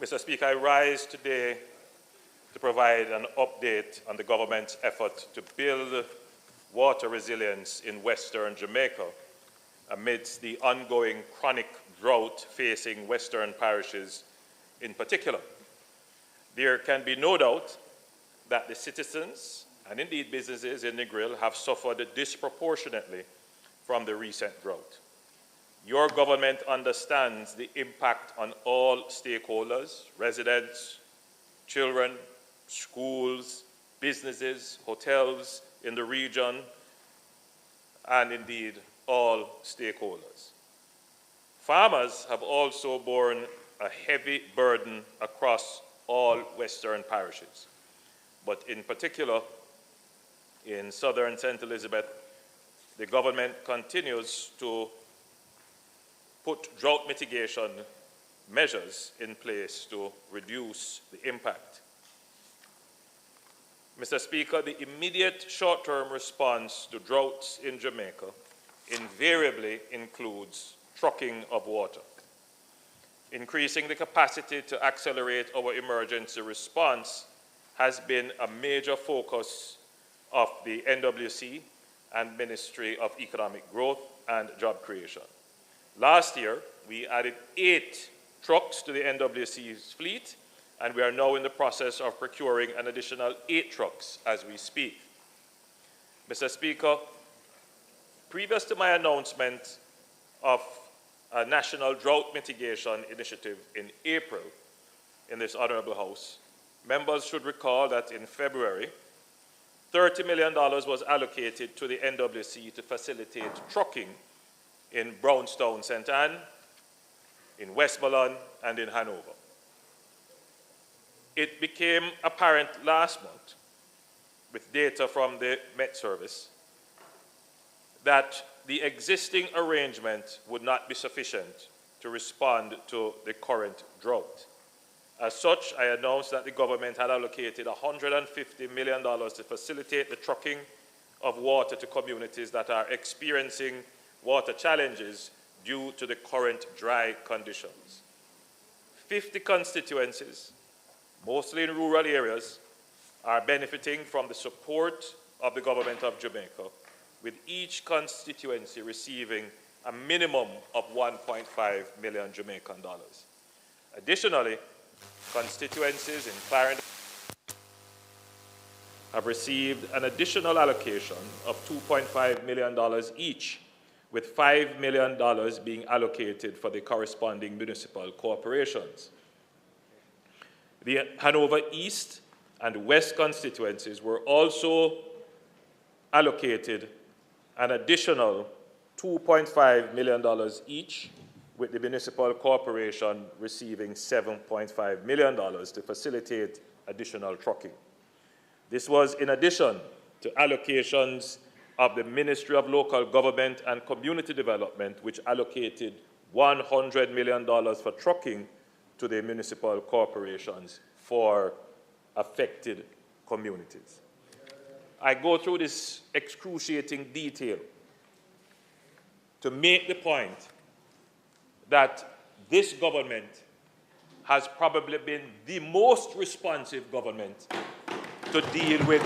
Mr. Speaker, I rise today to provide an update on the government's effort to build water resilience in Western Jamaica amidst the ongoing chronic drought facing Western parishes in particular. There can be no doubt that the citizens and indeed businesses in Negril have suffered disproportionately from the recent drought. Your government understands the impact on all stakeholders, residents, children, schools, businesses, hotels in the region, and indeed all stakeholders. Farmers have also borne a heavy burden across all Western parishes, but in particular, in southern St. Elizabeth, the government continues to put drought mitigation measures in place to reduce the impact. Mr. Speaker, the immediate short-term response to droughts in Jamaica invariably includes trucking of water. Increasing the capacity to accelerate our emergency response has been a major focus of the NWC and Ministry of Economic Growth and Job Creation. Last year, we added 8 trucks to the NWC's fleet, and we are now in the process of procuring an additional 8 trucks as we speak. Mr. Speaker, previous to my announcement of a national drought mitigation initiative in April in this Honorable House, members should recall that in February, $30 million was allocated to the NWC to facilitate trucking in Brownstown, St. Anne, in Westmoreland, and in Hanover. It became apparent last month, with data from the Met Service, that the existing arrangement would not be sufficient to respond to the current drought. As such, I announced that the government had allocated $150 million to facilitate the trucking of water to communities that are experiencing water challenges due to the current dry conditions. 50 constituencies, mostly in rural areas, are benefiting from the support of the government of Jamaica, with each constituency receiving a minimum of 1.5 million Jamaican dollars. Additionally, constituencies in Clarendon have received an additional allocation of $2.5 million each, with $5 million being allocated for the corresponding municipal corporations. The Hanover East and West constituencies were also allocated an additional $2.5 million each, with the municipal corporation receiving $7.5 million to facilitate additional trucking. This was in addition to allocations of the Ministry of Local Government and Community Development, which allocated $100 million for trucking to the municipal corporations for affected communities. I go through this excruciating detail to make the point that this government has probably been the most responsive government to deal with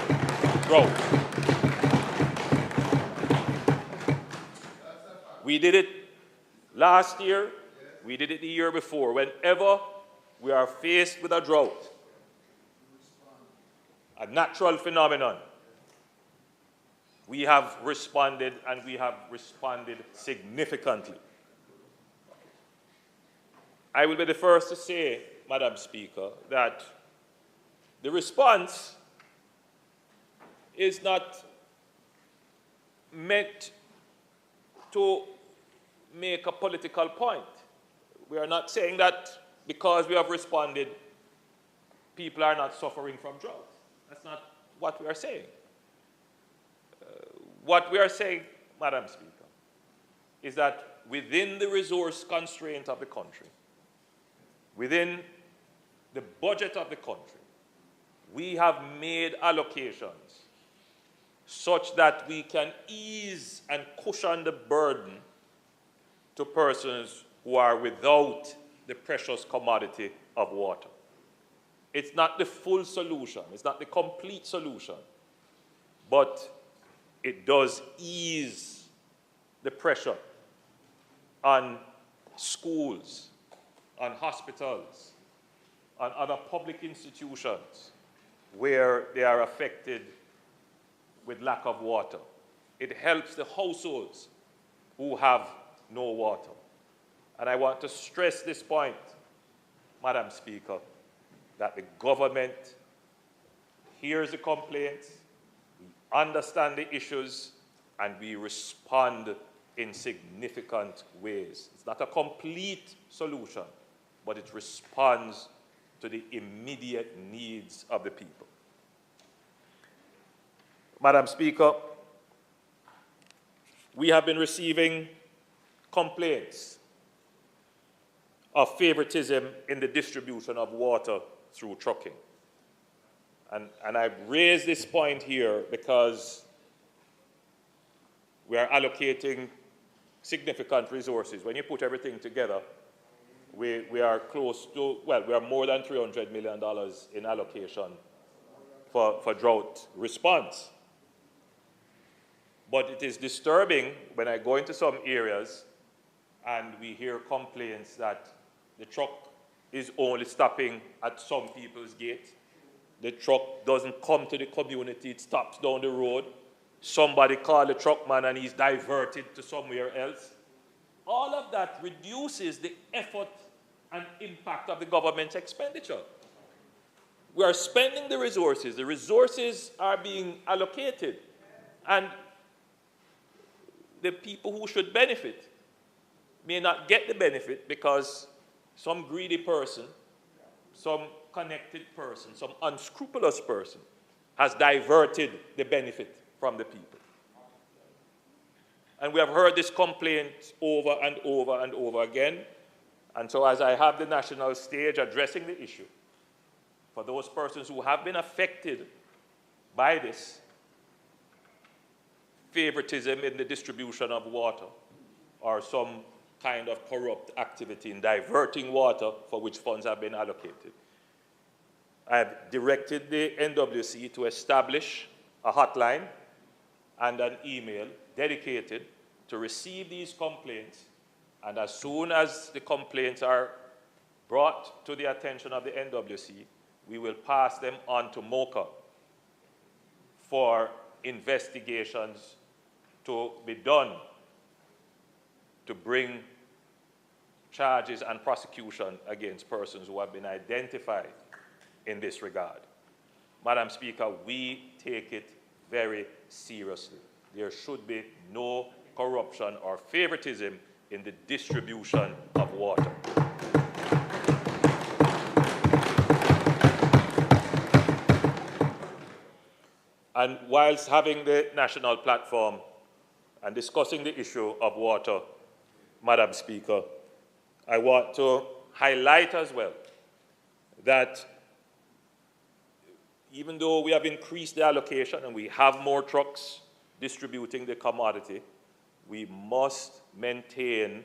drought. We did it last year We did it the year before. Whenever we are faced with a drought, a natural phenomenon, we have responded, and we have responded significantly. I will be the first to say, Madam Speaker, that the response is not meant to make a political point. We are not saying that because we have responded, people are not suffering from drought. That's not what we are saying. What we are saying, Madam Speaker, is that within the resource constraint of the country, within the budget of the country, we have made allocations such that we can ease and cushion the burden to persons who are without the precious commodity of water. It's not the full solution, it's not the complete solution, but it does ease the pressure on schools, on hospitals, on other public institutions where they are affected with lack of water. It helps the households who have no water. And I want to stress this point, Madam Speaker, that the government hears the complaints, we understand the issues, and we respond in significant ways. It's not a complete solution, but it responds to the immediate needs of the people. Madam Speaker, we have been receiving complaints of favoritism in the distribution of water through trucking. And I've raised this point here because we are allocating significant resources. When you put everything together, we are close to, well, we are more than $300 million in allocation for drought response. But it is disturbing when I go into some areas and we hear complaints that the truck is only stopping at some people's gate. The truck doesn't come to the community, it stops down the road. Somebody called the truckman and he's diverted to somewhere else. All of that reduces the effort and impact of the government's expenditure. We are spending the resources are being allocated, and the people who should benefit may not get the benefit because some greedy person, some connected person, some unscrupulous person has diverted the benefit from the people. And we have heard this complaint over and over and over again. And so as I have the national stage addressing the issue, for those persons who have been affected by this favoritism in the distribution of water or some kind of corrupt activity in diverting water for which funds have been allocated, I have directed the NWC to establish a hotline and an email dedicated to receive these complaints, and as soon as the complaints are brought to the attention of the NWC, we will pass them on to MOCA for investigations to be done to bring charges and prosecution against persons who have been identified in this regard. Madam Speaker, we take it very seriously. There should be no corruption or favoritism in the distribution of water. And whilst having the national platform and discussing the issue of water, Madam Speaker, I want to highlight as well that even though we have increased the allocation and we have more trucks distributing the commodity, we must maintain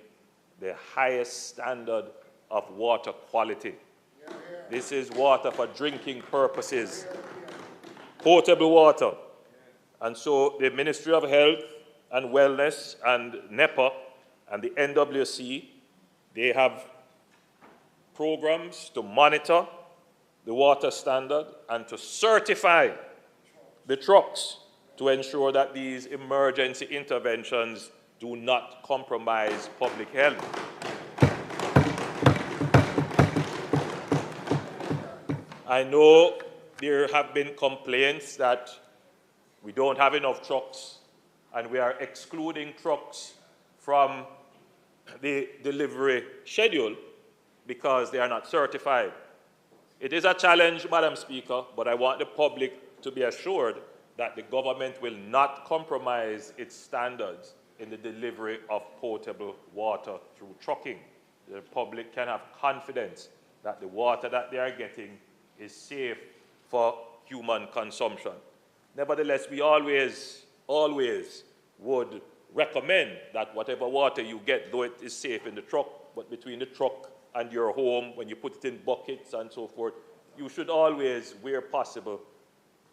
the highest standard of water quality. This is water for drinking purposes, potable water. And so the Ministry of Health and Wellness and NEPA and the NWC They have programs to monitor the water standard and to certify the trucks to ensure that these emergency interventions do not compromise public health. I know there have been complaints that we don't have enough trucks and we are excluding trucks from the delivery schedule because they are not certified. It is a challenge, Madam Speaker, but I want the public to be assured that the government will not compromise its standards in the delivery of potable water through trucking. The public can have confidence that the water that they are getting is safe for human consumption. Nevertheless, we always would recommend that whatever water you get, though it is safe in the truck, but between the truck and your home, when you put it in buckets and so forth, you should always, where possible,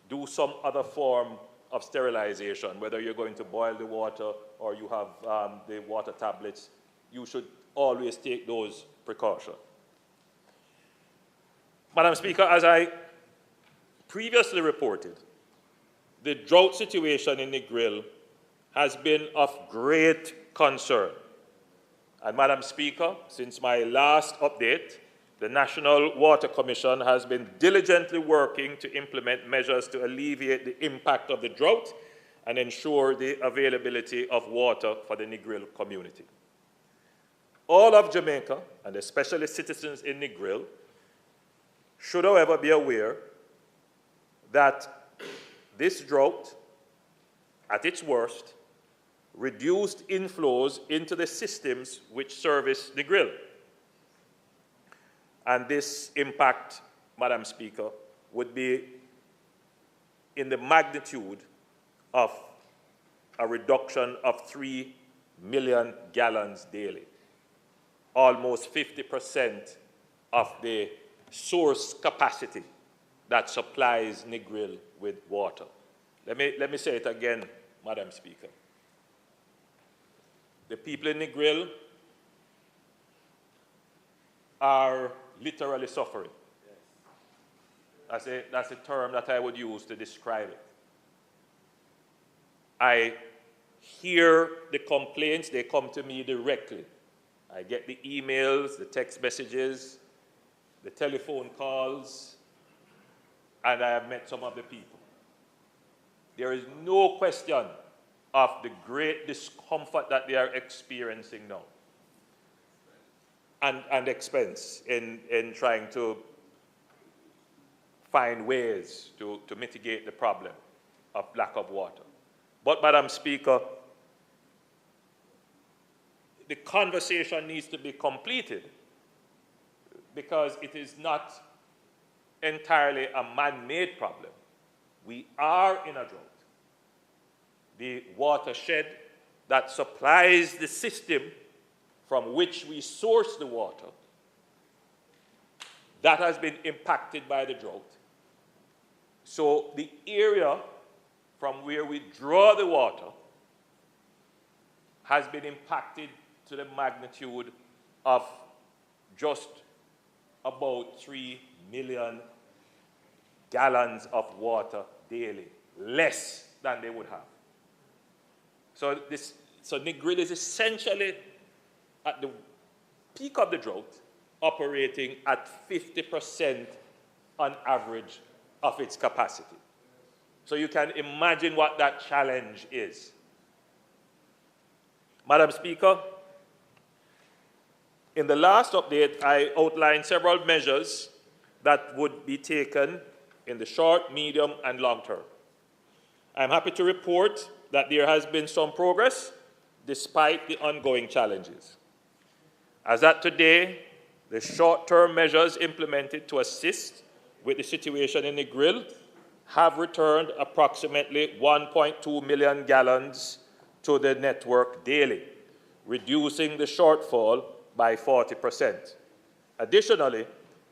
do some other form of sterilization, whether you're going to boil the water or you have the water tablets. You should always take those precautions. Madam Speaker, as I previously reported, the drought situation in Negril has been of great concern. And Madam Speaker, since my last update, the National Water Commission has been diligently working to implement measures to alleviate the impact of the drought and ensure the availability of water for the Negril community. All of Jamaica, and especially citizens in Negril, should, however, be aware that this drought, at its worst, reduced inflows into the systems which service Negril. And this impact, Madam Speaker, would be in the magnitude of a reduction of 3 million gallons daily, almost 50% of the source capacity that supplies Negril with water. Let me say it again, Madam Speaker. The people in Negril are literally suffering. That's a term that I would use to describe it. I hear the complaints, they come to me directly. I get the emails, the text messages, the telephone calls, and I have met some of the people. There is no question of the great discomfort that they are experiencing now and expense in trying to find ways to mitigate the problem of lack of water. But, Madam Speaker, the conversation needs to be completed because it is not entirely a man-made problem. We are in a drought. The watershed that supplies the system from which we source the water, that has been impacted by the drought. So the area from where we draw the water has been impacted to the magnitude of just about 3 million gallons of water daily, less than they would have. So Negril is essentially at the peak of the drought, operating at 50% on average of its capacity. So you can imagine what that challenge is. Madam Speaker, in the last update, I outlined several measures that would be taken in the short, medium, and long term. I'm happy to report that there has been some progress despite the ongoing challenges. As at today, the short-term measures implemented to assist with the situation in Negril have returned approximately 1.2 million gallons to the network daily, reducing the shortfall by 40%. Additionally,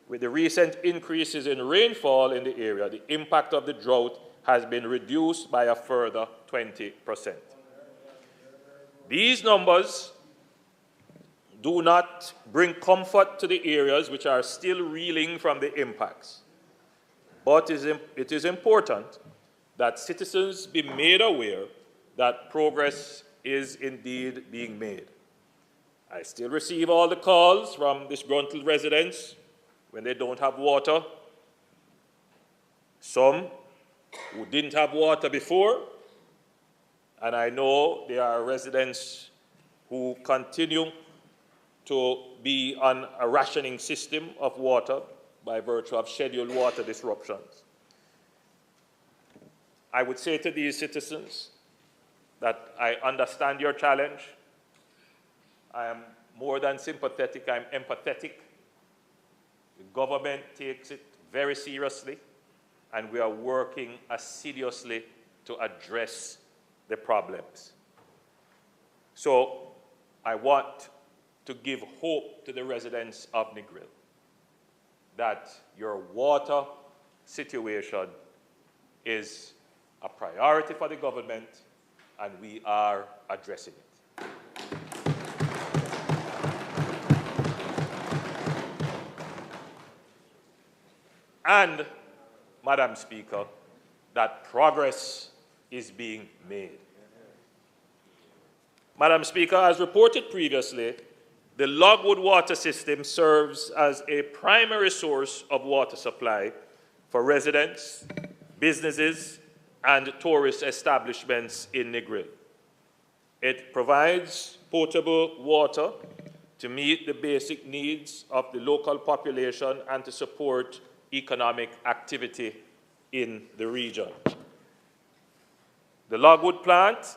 with the recent increases in rainfall in the area, the impact of the drought has been reduced by a further 20%. These numbers do not bring comfort to the areas which are still reeling from the impacts. But it is important that citizens be made aware that progress is indeed being made. I still receive all the calls from disgruntled residents when they don't have water. Some who didn't have water before, and I know there are residents who continue to be on a rationing system of water by virtue of scheduled water disruptions. I would say to these citizens that I understand your challenge. I am more than sympathetic, I'm empathetic. The government takes it very seriously, and we are working assiduously to address the problems. So I want to give hope to the residents of Negril that your water situation is a priority for the government, and we are addressing it. And, Madam Speaker, that progress is being made. Madam Speaker, as reported previously, the Logwood water system serves as a primary source of water supply for residents, businesses, and tourist establishments in Negril. It provides potable water to meet the basic needs of the local population and to support economic activity in the region. The Logwood plant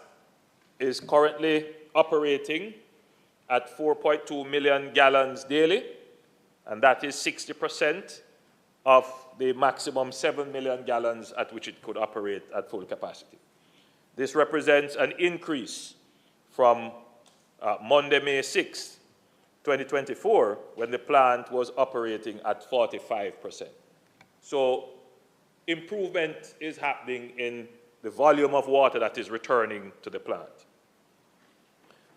is currently operating at 4.2 million gallons daily, and that is 60% of the maximum 7 million gallons at which it could operate at full capacity. This represents an increase from Monday, May 6, 2024, when the plant was operating at 45%. So improvement is happening in the volume of water that is returning to the plant.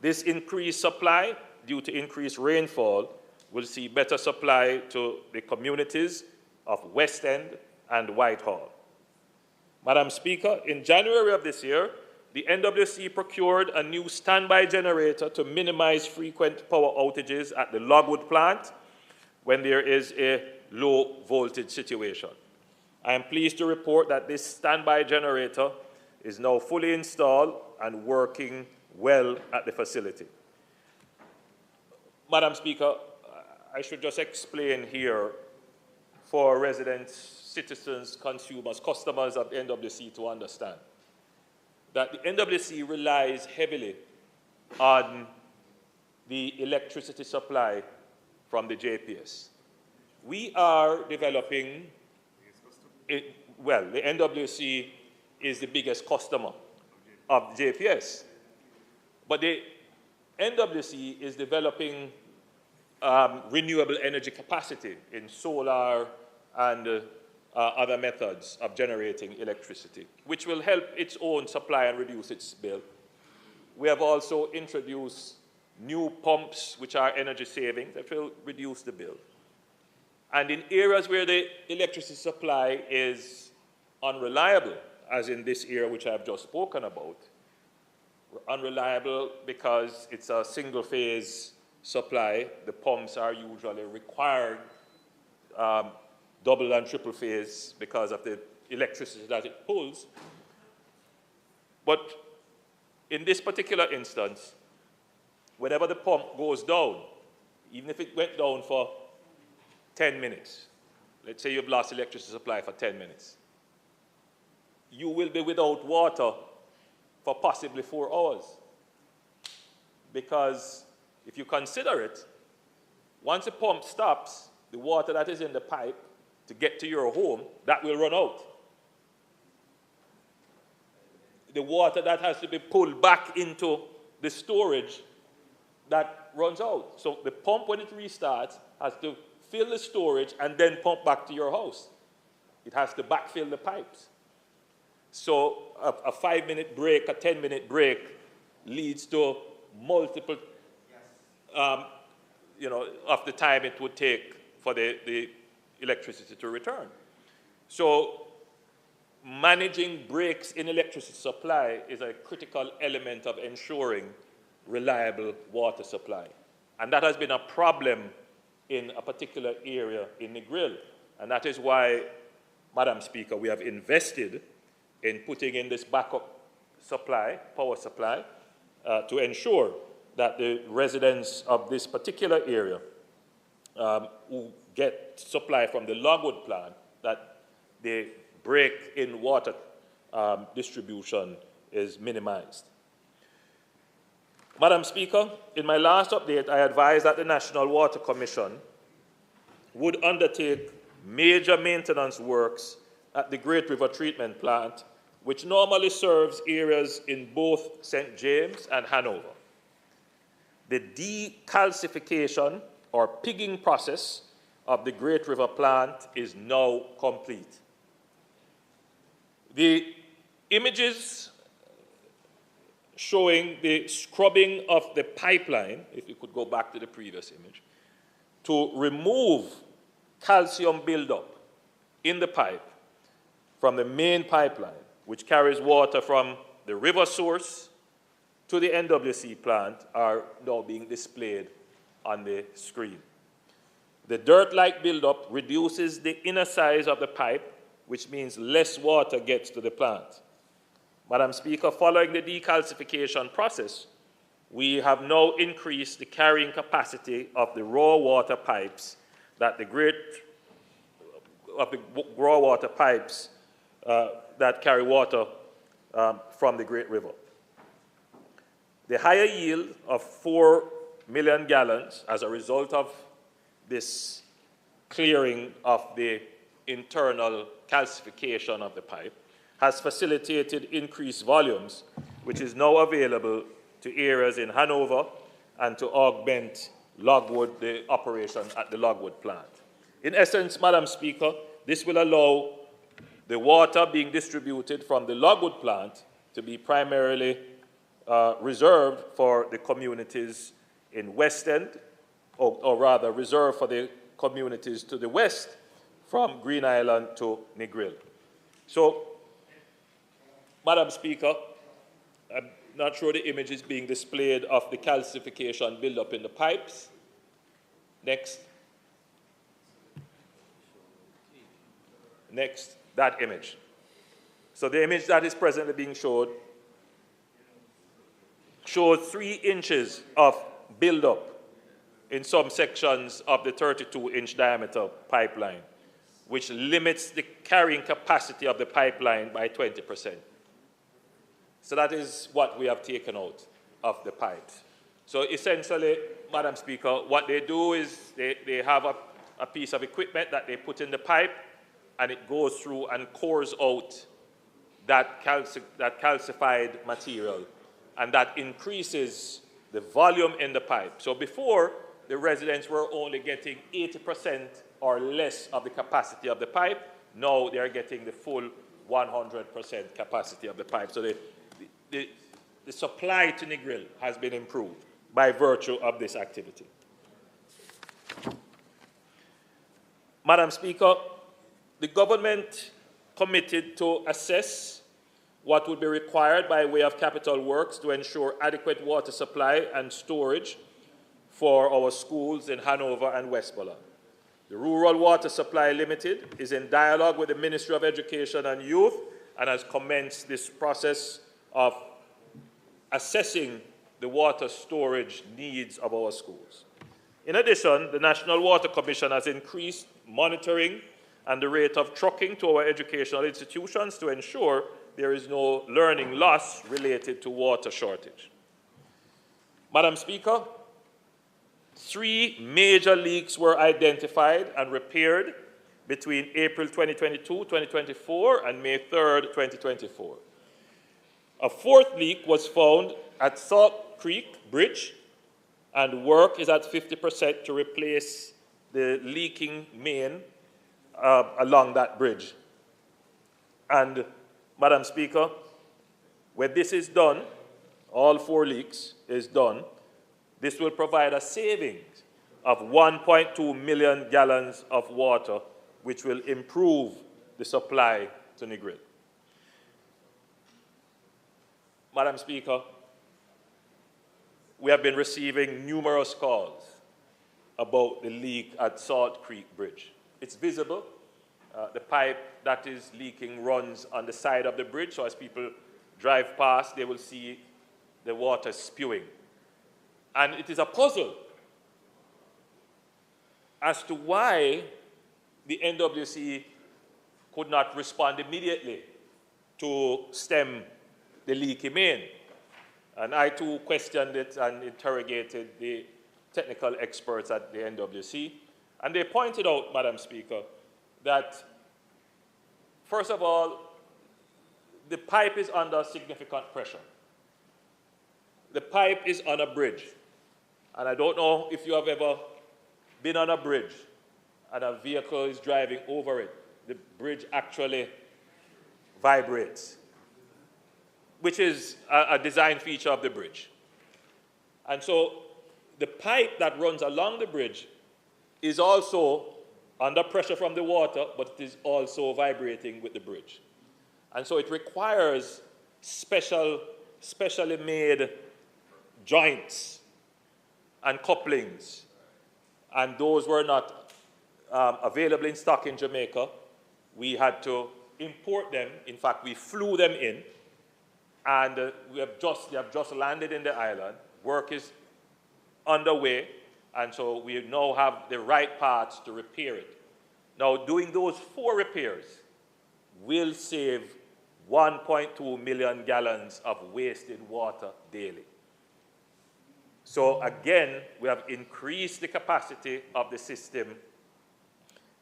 This increased supply, due to increased rainfall, will see better supply to the communities of West End and Whitehall. Madam Speaker, in January of this year, the NWC procured a new standby generator to minimize frequent power outages at the Logwood plant when there is a low voltage situation. I am pleased to report that this standby generator is now fully installed and working well at the facility. Madam Speaker, I should just explain here for residents, citizens, consumers, customers of the NWC to understand that the NWC relies heavily on the electricity supply from the JPS. We are developing, the NWC is the biggest customer of JPS, but the NWC is developing renewable energy capacity in solar and other methods of generating electricity, which will help its own supply and reduce its bill. We have also introduced new pumps which are energy saving that will reduce the bill. And in areas where the electricity supply is unreliable, as in this area which I have just spoken about, unreliable because it's a single phase supply, the pumps are usually required double and triple phase because of the electricity that it pulls. But in this particular instance, whenever the pump goes down, even if it went down for 10 minutes, let's say you've lost electricity supply for 10 minutes, you will be without water for possibly 4 hours. Because if you consider it, once the pump stops, the water that is in the pipe to get to your home, that will run out. The water that has to be pulled back into the storage, that runs out. So the pump, when it restarts, has to fill the storage and then pump back to your house. It has to backfill the pipes. So a 5-minute break, a 10-minute break leads to multiple of the time it would take for the electricity to return. So managing breaks in electricity supply is a critical element of ensuring reliable water supply. And that has been a problem in a particular area in Negril. And that is why, Madam Speaker, we have invested in putting in this backup supply, power supply, to ensure that the residents of this particular area who get supply from the Logwood plant, that the break in water distribution is minimized. Madam Speaker, in my last update, I advised that the National Water Commission would undertake major maintenance works at the Great River Treatment Plant, which normally serves areas in both St. James and Hanover. The decalcification or pigging process of the Great River plant is now complete. The images showing the scrubbing of the pipeline, if you could go back to the previous image, to remove calcium buildup in the pipe from the main pipeline, which carries water from the river source to the NWC plant, are now being displayed on the screen. The dirt-like buildup reduces the inner size of the pipe, which means less water gets to the plant. Madam Speaker, following the decalcification process, we have now increased the carrying capacity of the raw water pipes that that carry water from the Great River. The higher yield of 4 million gallons as a result of this clearing of the internal calcification of the pipe has facilitated increased volumes, which is now available to areas in Hanover and to augment Logwood, the operation at the Logwood plant. In essence, Madam Speaker, this will allow the water being distributed from the Logwood plant to be primarily reserved for the communities in West End, or rather reserved for the communities to the west from Green Island to Negril. So, Madam Speaker, I'm not sure the image is being displayed of the calcification buildup in the pipes. Next. Next, that image. So the image that is presently being showed shows 3 inches of buildup in some sections of the 32-inch diameter pipeline, which limits the carrying capacity of the pipeline by 20%. So that is what we have taken out of the pipes. So essentially, Madam Speaker, what they do is they have a piece of equipment that they put in the pipe, and it goes through and cores out that calcified material, and that increases the volume in the pipe. So before, the residents were only getting 80% or less of the capacity of the pipe. Now they are getting the full 100% capacity of the pipe. So the supply to Negril has been improved by virtue of this activity. Madam Speaker, the government committed to assess what would be required by way of capital works to ensure adequate water supply and storage for our schools in Hanover and Westmoreland. The Rural Water Supply Limited is in dialogue with the Ministry of Education and Youth and has commenced this process of assessing the water storage needs of our schools. In addition, the National Water Commission has increased monitoring and the rate of trucking to our educational institutions to ensure there is no learning loss related to water shortage. Madam Speaker, 3 major leaks were identified and repaired between April 2022, 2024 and May 3rd, 2024. A 4th leak was found at Salt Creek Bridge, and work is at 50% to replace the leaking main along that bridge. And, Madam Speaker, when this is done, all 4 leaks is done, this will provide a savings of 1.2 million gallons of water, which will improve the supply to Negril. Madam Speaker, we have been receiving numerous calls about the leak at Salt Creek Bridge. It's visible. The pipe that is leaking runs on the side of the bridge, so as people drive past, they will see the water spewing. And it is a puzzle as to why the NWC could not respond immediately to stem the leaky main. And I too questioned it and interrogated the technical experts at the NWC. And they pointed out, Madam Speaker, that first of all, the pipe is under significant pressure. The pipe is on a bridge. And I don't know if you have ever been on a bridge and a vehicle is driving over it. The bridge actually vibrates, which is a design feature of the bridge. And so the pipe that runs along the bridge is also under pressure from the water, but it is also vibrating with the bridge. And so it requires specially made joints and couplings, and those were not available in stock in Jamaica. We had to import them. In fact, we flew them in, and they have just landed in the island. Work is underway, and so we now have the right parts to repair it. Now, doing those 4 repairs will save 1.2 million gallons of wasted water daily. So again, we have increased the capacity of the system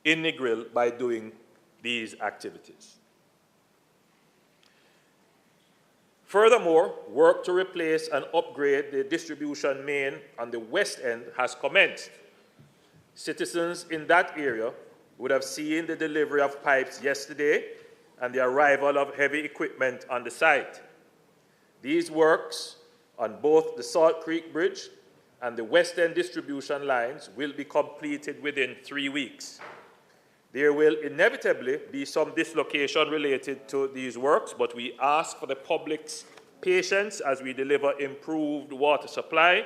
in Negril by doing these activities. Furthermore, work to replace and upgrade the distribution main on the west end has commenced. Citizens in that area would have seen the delivery of pipes yesterday and the arrival of heavy equipment on the site. These works on both the Salt Creek Bridge and the West End distribution lines will be completed within 3 weeks. There will inevitably be some dislocation related to these works, but we ask for the public's patience as we deliver improved water supply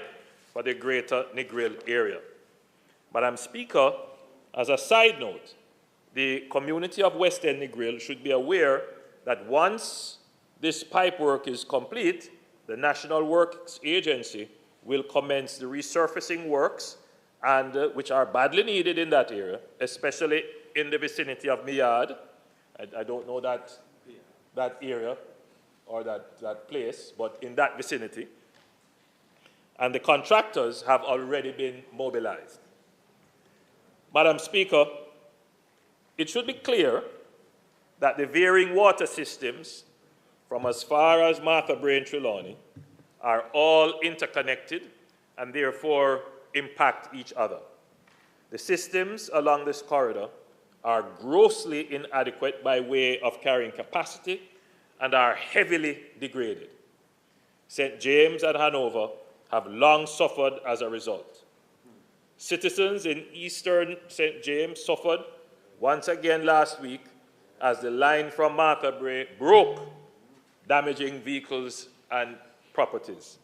for the greater Negril area. Madam Speaker, as a side note, the community of West End Negril should be aware that once this pipe work is complete, the National Works Agency will commence the resurfacing works, and which are badly needed in that area, especially in the vicinity of Miyad. I don't know that area or that place, but in that vicinity. And the contractors have already been mobilized. Madam Speaker, it should be clear that the varying water systems from as far as Martha Brae and Trelawney are all interconnected and therefore impact each other. The systems along this corridor are grossly inadequate by way of carrying capacity and are heavily degraded. St. James and Hanover have long suffered as a result. Citizens in eastern St. James suffered once again last week as the line from Martha Brae broke, damaging vehicles and properties.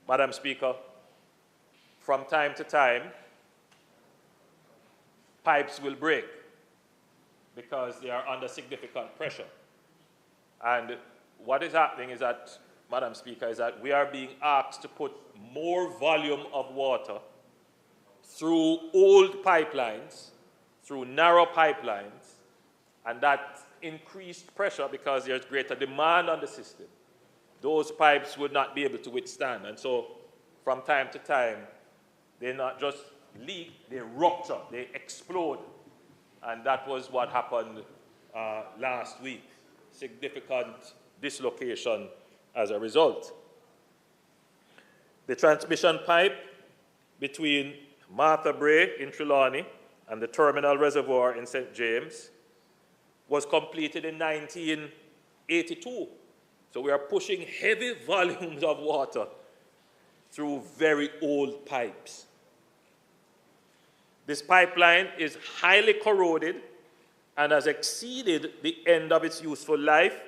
Madam Speaker, from time to time, pipes will break because they are under significant pressure. And what is happening is that, Madam Speaker, is that we are being asked to put more volume of water through old pipelines, through narrow pipelines, and that increased pressure because there's greater demand on the system. Those pipes would not be able to withstand. And so from time to time, they not just leak, they rupture, they explode. And that was what happened last week. Significant dislocation as a result. The transmission pipe between Martha Brae in Trelawney and the terminal reservoir in St. James was completed in 1982. So we are pushing heavy volumes of water through very old pipes. This pipeline is highly corroded and has exceeded the end of its useful life,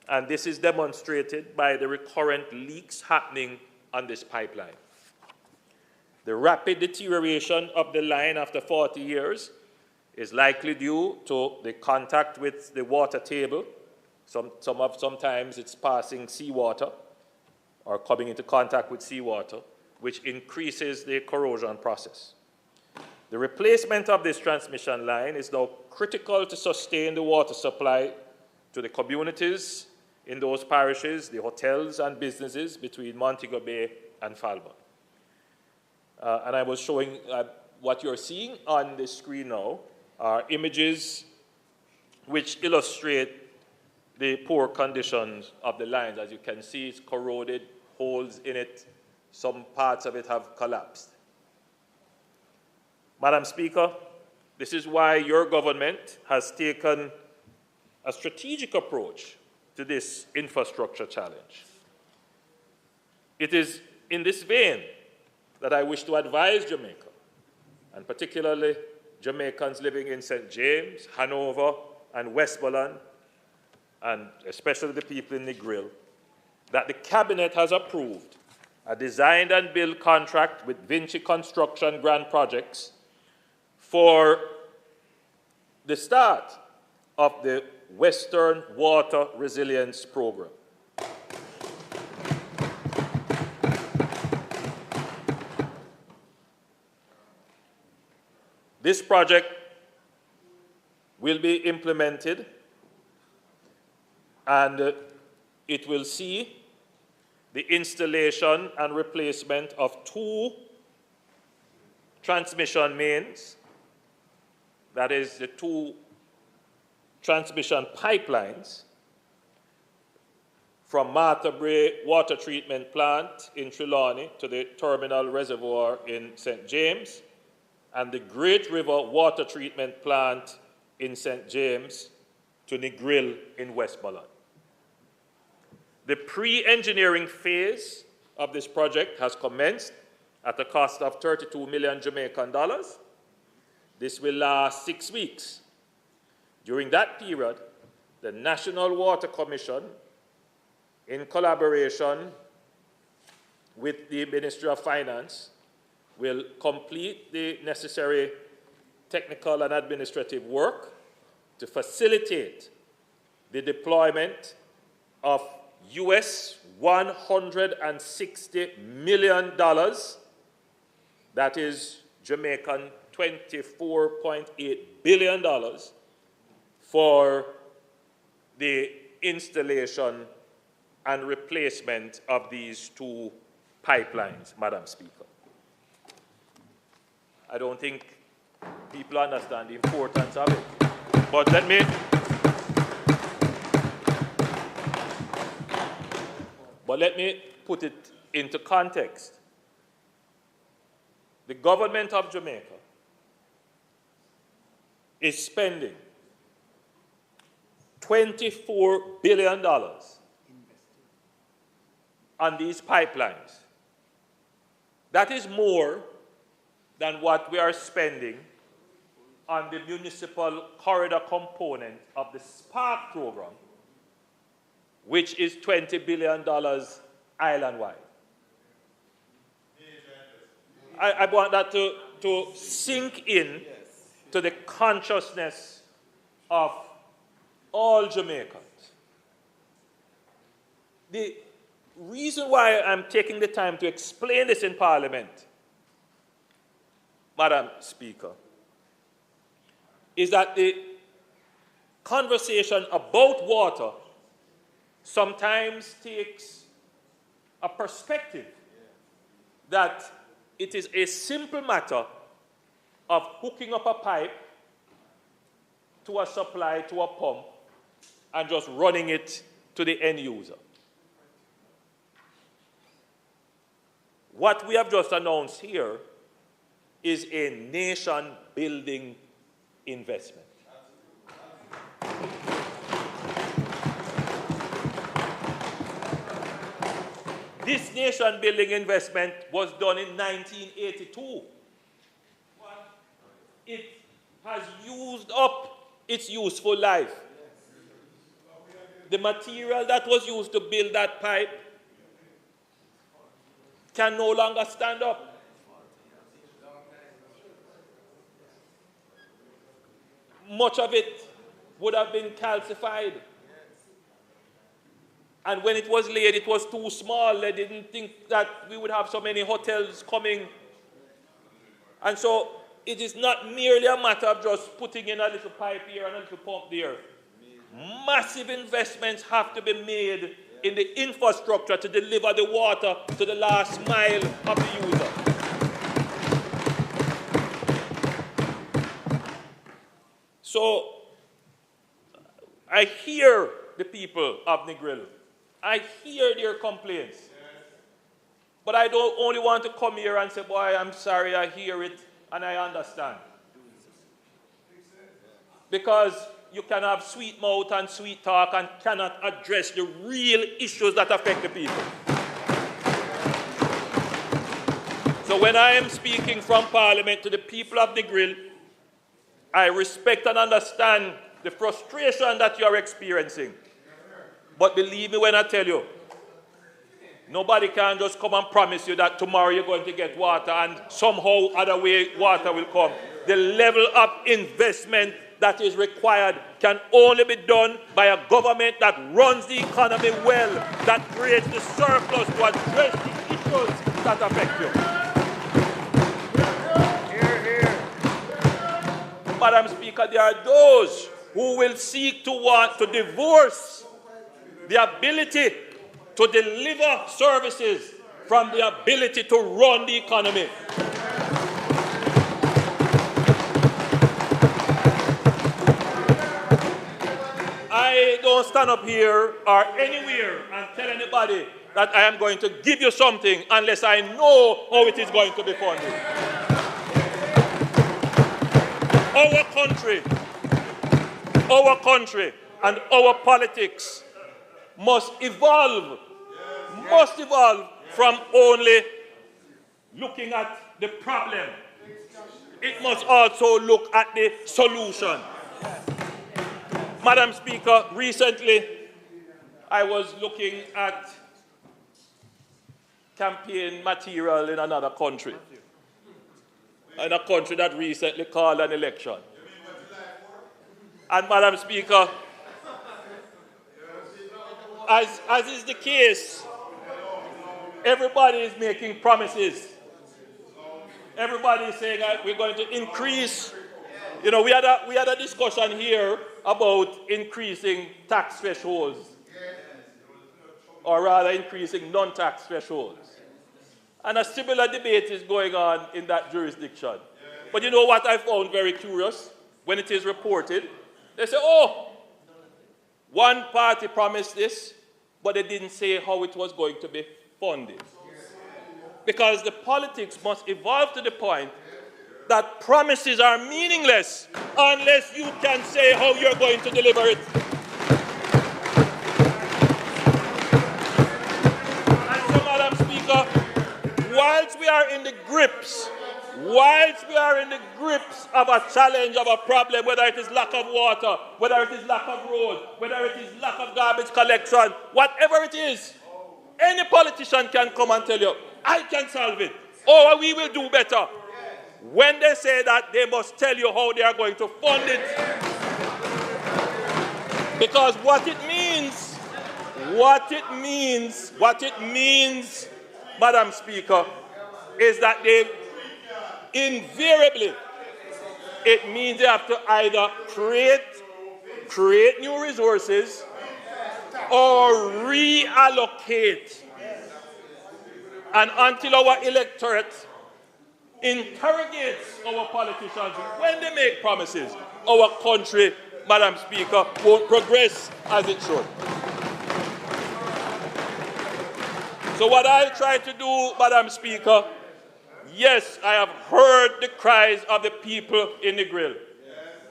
and this is demonstrated by the recurrent leaks happening on this pipeline. The rapid deterioration of the line after 40 years is likely due to the contact with the water table. Sometimes it's passing seawater or coming into contact with seawater, which increases the corrosion process. The replacement of this transmission line is now critical to sustain the water supply to the communities in those parishes, the hotels and businesses between Montego Bay and Falmouth. And I was showing what you're seeing on the screen now are images which illustrate the poor conditions of the lines. As you can see, it's corroded, holes in it. Some parts of it have collapsed. Madam Speaker, this is why your government has taken a strategic approach to this infrastructure challenge. It is in this vein that I wish to advise Jamaica, and particularly Jamaicans living in St. James, Hanover, and Westmoreland, and especially the people in Negril, that the Cabinet has approved a design and build contract with Vinci Construction Grand Projects for the start of the Western Water Resilience Program. This project will be implemented, and it will see the installation and replacement of 2 transmission mains, that is the 2 transmission pipelines from Martha Bray Water Treatment Plant in Trelawney to the Terminal Reservoir in St. James, and the Great River Water Treatment Plant in St. James to Negril in Westmoreland. The pre-engineering phase of this project has commenced at a cost of 32 million Jamaican dollars. This will last 6 weeks. During that period, the National Water Commission, in collaboration with the Ministry of Finance, will complete the necessary technical and administrative work to facilitate the deployment of US $160 million, that is Jamaican $24.8 billion, for the installation and replacement of these 2 pipelines, Madam Speaker. I don't think people understand the importance of it. But let me put it into context. The government of Jamaica is spending $24 billion on these pipelines. That is more than what we are spending on the municipal corridor component of the SPARK program, which is $20 billion island-wide. I want that to sink in to the consciousness of all Jamaicans. The reason why I'm taking the time to explain this in Parliament, Madam Speaker, is that the conversation about water sometimes takes a perspective that it is a simple matter of hooking up a pipe to a supply, to a pump, and just running it to the end user. What we have just announced here is a nation-building investment. This nation-building investment was done in 1982. it has used up its useful life. The material that was used to build that pipe can no longer stand up. Much of it would have been calcified. And when it was laid, it was too small. They didn't think that we would have so many hotels coming. And so it is not merely a matter of just putting in a little pipe here and a little pump there. Massive investments have to be made in the infrastructure to deliver the water to the last mile of the user. So I hear the people of Negril. I hear their complaints. But I don't only want to come here and say, boy, I'm sorry, I hear it and I understand. Because you can have sweet mouth and sweet talk and cannot address the real issues that affect the people. So when I am speaking from Parliament to the people of Negril, I respect and understand the frustration that you are experiencing. But believe me when I tell you, nobody can just come and promise you that tomorrow you're going to get water and somehow other way water will come. The level of investment that is required can only be done by a government that runs the economy well, that creates the surplus to address the issues that affect you. Madam Speaker, there are those who will seek to want to divorce the ability to deliver services from the ability to run the economy. I don't stand up here or anywhere and tell anybody that I am going to give you something unless I know how it is going to be funded. Our country and our politics must evolve from only looking at the problem. It must also look at the solution. Madam Speaker, recently I was looking at campaign material in another country. In a country that recently called an election. And Madam Speaker, as is the case, everybody is making promises. Everybody is saying that we're going to increase. You know, we had a discussion here about increasing tax thresholds, or rather increasing non-tax thresholds. And a similar debate is going on in that jurisdiction. But you know what I found very curious? When it is reported, they say, oh, one party promised this, but they didn't say how it was going to be funded. Because the politics must evolve to the point that promises are meaningless unless you can say how you're going to deliver it. And so, Madam Speaker, whilst we are in the grips of a challenge, of a problem, whether it is lack of water, whether it is lack of road, whether it is lack of garbage collection, whatever it is, any politician can come and tell you, I can solve it, or we will do better. When they say that, they must tell you how they are going to fund it. Because what it means, Madam Speaker, is that they invariably, it means they have to either create new resources or reallocate. And until our electorate interrogates our politicians when they make promises, our country, Madam Speaker, won't progress as it should. So what I try to do, Madam Speaker, yes, I have heard the cries of the people in Negril,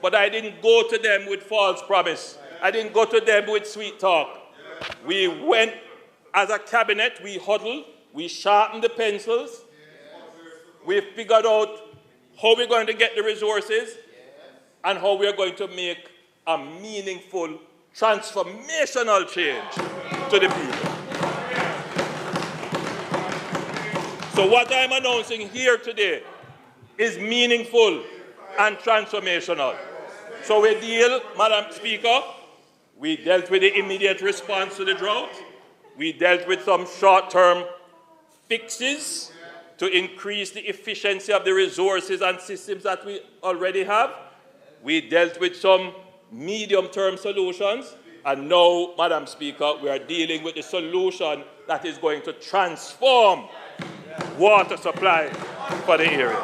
but I didn't go to them with false promise. I didn't go to them with sweet talk. We went as a cabinet, we huddled, we sharpened the pencils, we figured out how we're going to get the resources, and how we're going to make a meaningful, transformational change to the people. So what I'm announcing here today is meaningful and transformational. So we deal, Madam Speaker, we dealt with the immediate response to the drought. We dealt with some short-term fixes to increase the efficiency of the resources and systems that we already have. We dealt with some medium-term solutions. And now, Madam Speaker, we are dealing with the solution that is going to transform water supply for the area.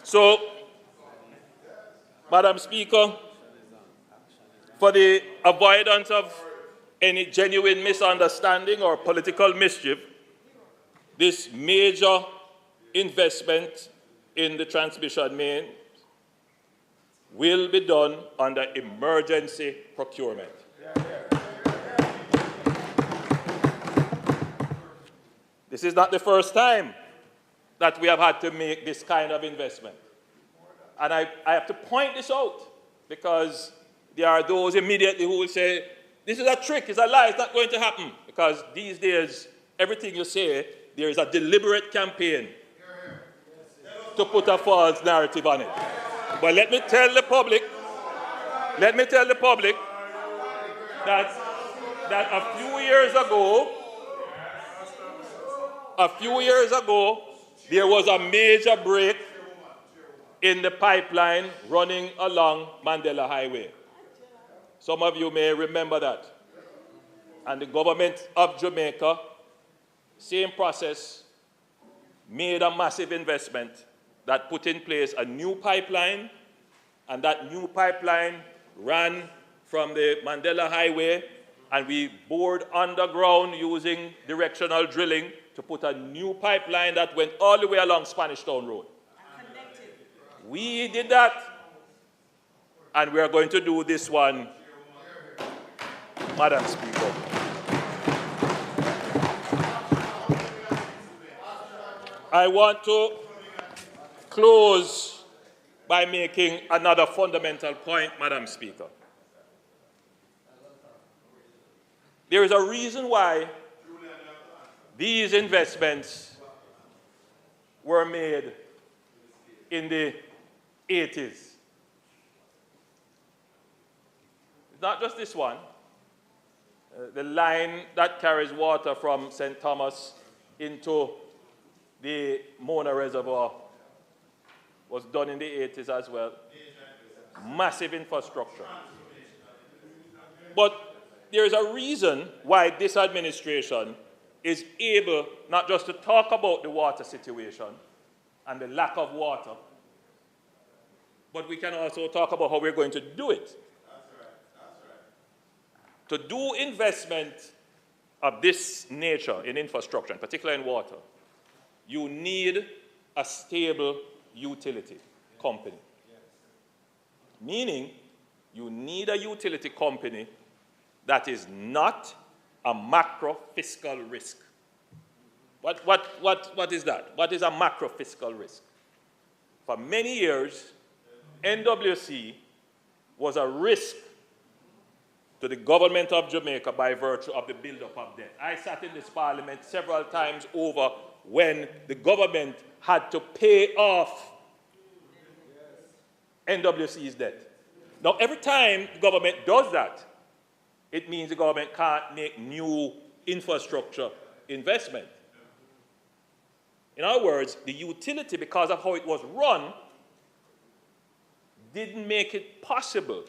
So, Madam Speaker, for the avoidance of any genuine misunderstanding or political mischief, this major investment in the transmission main will be done under emergency procurement. This is not the first time that we have had to make this kind of investment. And I have to point this out because there are those immediately who will say, this is a trick, it's a lie, it's not going to happen. Because these days, everything you say, there is a deliberate campaign to put a false narrative on it. But let me tell the public that a few years ago, there was a major break in the pipeline running along Mandela Highway. Some of you may remember that. And the government of Jamaica, same process, made a massive investment that put in place a new pipeline, and that new pipeline ran from the Mandela Highway, and we bored underground using directional drilling to put a new pipeline that went all the way along Spanish Town Road. We did that, and we are going to do this one, Madam Speaker. I want to close by making another fundamental point, Madam Speaker. There is a reason why these investments were made in the 80s. It's not just this one. The line that carries water from St. Thomas into the Mona Reservoir was done in the 80s as well. Massive infrastructure. But there is a reason why this administration is able not just to talk about the water situation and the lack of water, but we can also talk about how we're going to do it. To do investment of this nature in infrastructure, and particularly in water, you need a stable utility company. Meaning, you need a utility company that is not a macro fiscal risk. What is that? What is a macro fiscal risk? For many years, NWC was a risk to the government of Jamaica by virtue of the buildup of debt. I sat in this parliament several times over when the government had to pay off NWC's debt. Now, every time the government does that, it means the government can't make new infrastructure investment. In other words, the utility, because of how it was run, didn't make it possible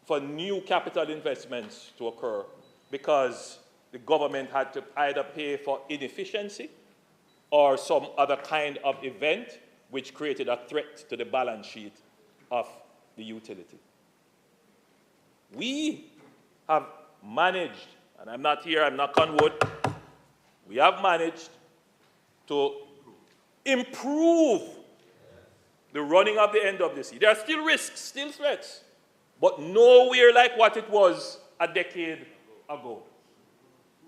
for new capital investments to occur because the government had to either pay for inefficiency or some other kind of event which created a threat to the balance sheet of the utility. We have managed, and I'm not here, I'm knock on wood, we have managed to improve the running of the NWC. There are still risks, still threats, but nowhere like what it was a decade ago.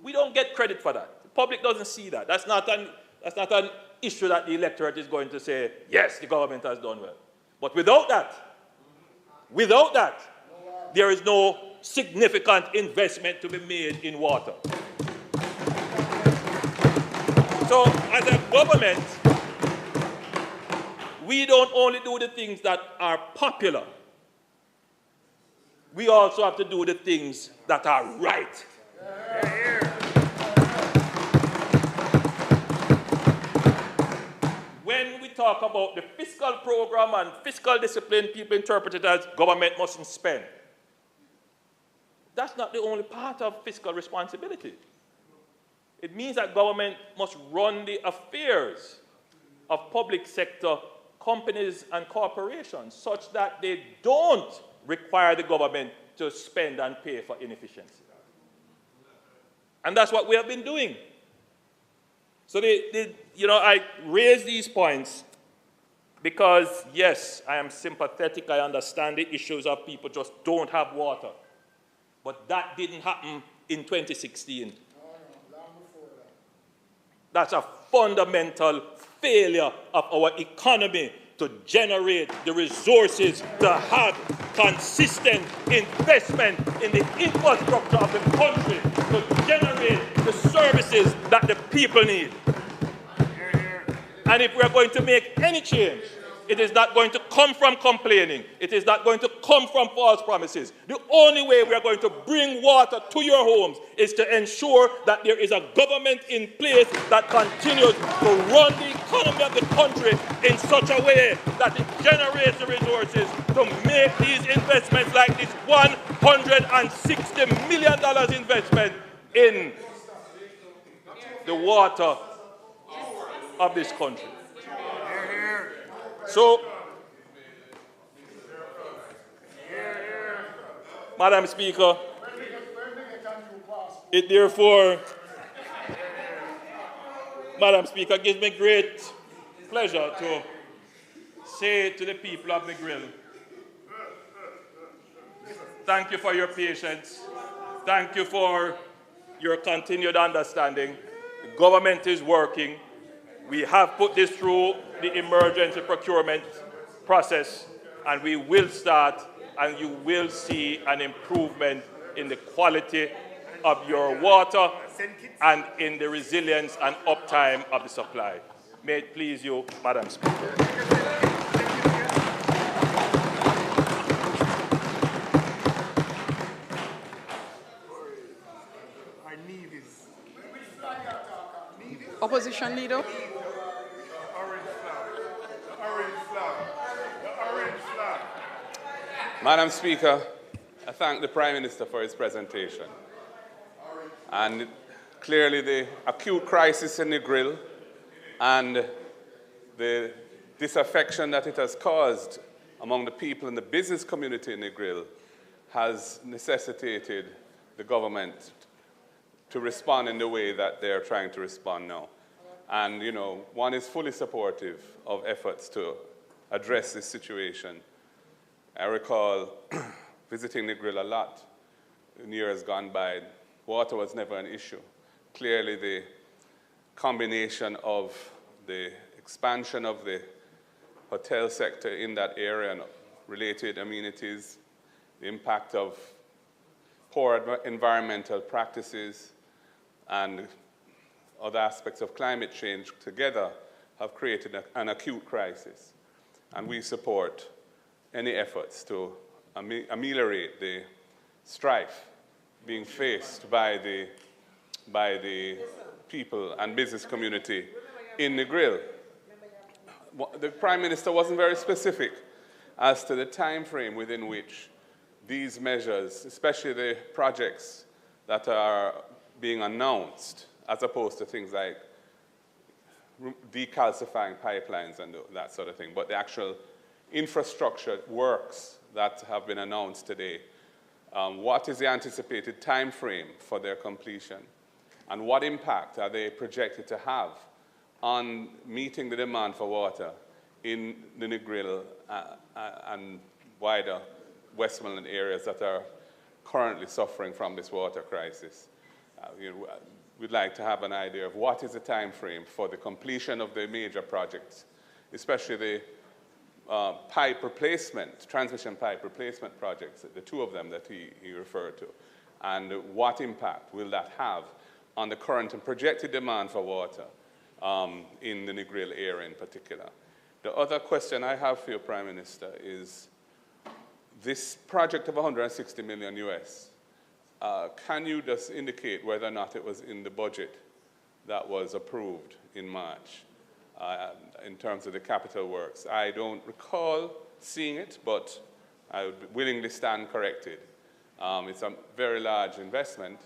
We don't get credit for that. The public doesn't see that. That's not an issue that the electorate is going to say, yes, the government has done well. But without that, there is no significant investment to be made in water. So as a government, we don't only do the things that are popular, we also have to do the things that are right. When we talk about the fiscal program and fiscal discipline, people interpret it as government mustn't spend. That's not the only part of fiscal responsibility. It means that government must run the affairs of public sector companies and corporations such that they don't require the government to spend and pay for inefficiency. And that's what we have been doing. So I raise these points because, yes, I am sympathetic. I understand the issues of people just don't have water. But that didn't happen in 2016. That's a fundamental failure of our economy to generate the resources to have consistent investment in the infrastructure of the country to generate the services that the people need. And if we're going to make any change, it is not going to come from complaining. It is not going to come from false promises. The only way we are going to bring water to your homes is to ensure that there is a government in place that continues to run the economy of the country in such a way that it generates the resources to make these investments like this $160 million investment in the water of this country. So, Madam Speaker, it therefore, Madam Speaker, gives me great pleasure to say to the people of McGrill, thank you for your patience. Thank you for your continued understanding. The government is working. We have put this through the emergency procurement process, and we will start, and you will see an improvement in the quality of your water and in the resilience and uptime of the supply. May it please you, Madam Speaker. Opposition Leader. Madam Speaker, I thank the Prime Minister for his presentation. And clearly the acute crisis in Negril and the disaffection that it has caused among the people in the business community in Negril has necessitated the government to respond in the way that they're trying to respond now. And, one is fully supportive of efforts to address this situation. I recall visiting Negril a lot in years gone by. Water was never an issue. Clearly, the combination of the expansion of the hotel sector in that area and related amenities, the impact of poor environmental practices, and other aspects of climate change together have created an acute crisis. And we support any efforts to ameliorate the strife being faced by the people and business community in Negril. The Prime Minister wasn't very specific as to the time frame within which these measures, especially the projects that are being announced, as opposed to things like decalcifying pipelines and that sort of thing, but the actual infrastructure works that have been announced today. What is the anticipated time frame for their completion? And what impact are they projected to have on meeting the demand for water in the Negril and wider Westmoreland areas that are currently suffering from this water crisis? we'd like to have an idea of what is the time frame for the completion of the major projects, especially the pipe replacement, transmission pipe replacement projects, the two of them that he referred to, and what impact will that have on the current and projected demand for water in the Negril area in particular. The other question I have for you, Prime Minister, is this project of 160 million US, can you just indicate whether or not it was in the budget that was approved in March in terms of the capital works? I don't recall seeing it, but I would willingly stand corrected. It's a very large investment,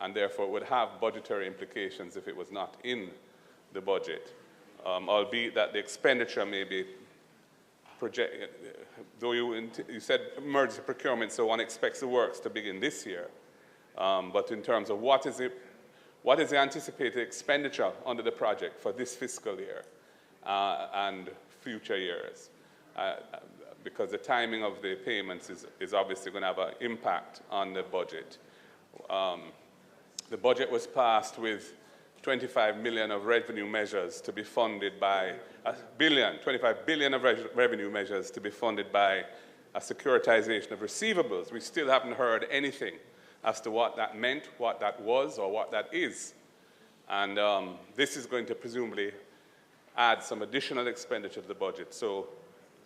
and therefore it would have budgetary implications if it was not in the budget, albeit that the expenditure may be projected, though you said emergency procurement, so one expects the works to begin this year. But in terms of what is the anticipated expenditure under the project for this fiscal year and future years? Because the timing of the payments is obviously going to have an impact on the budget. The budget was passed with 25 million of revenue measures to be funded by $1 billion, 25 billion of revenue measures to be funded by a securitization of receivables. We still haven't heard anything as to what that meant, what that was, or what that is. And this is going to presumably add some additional expenditure to the budget. So,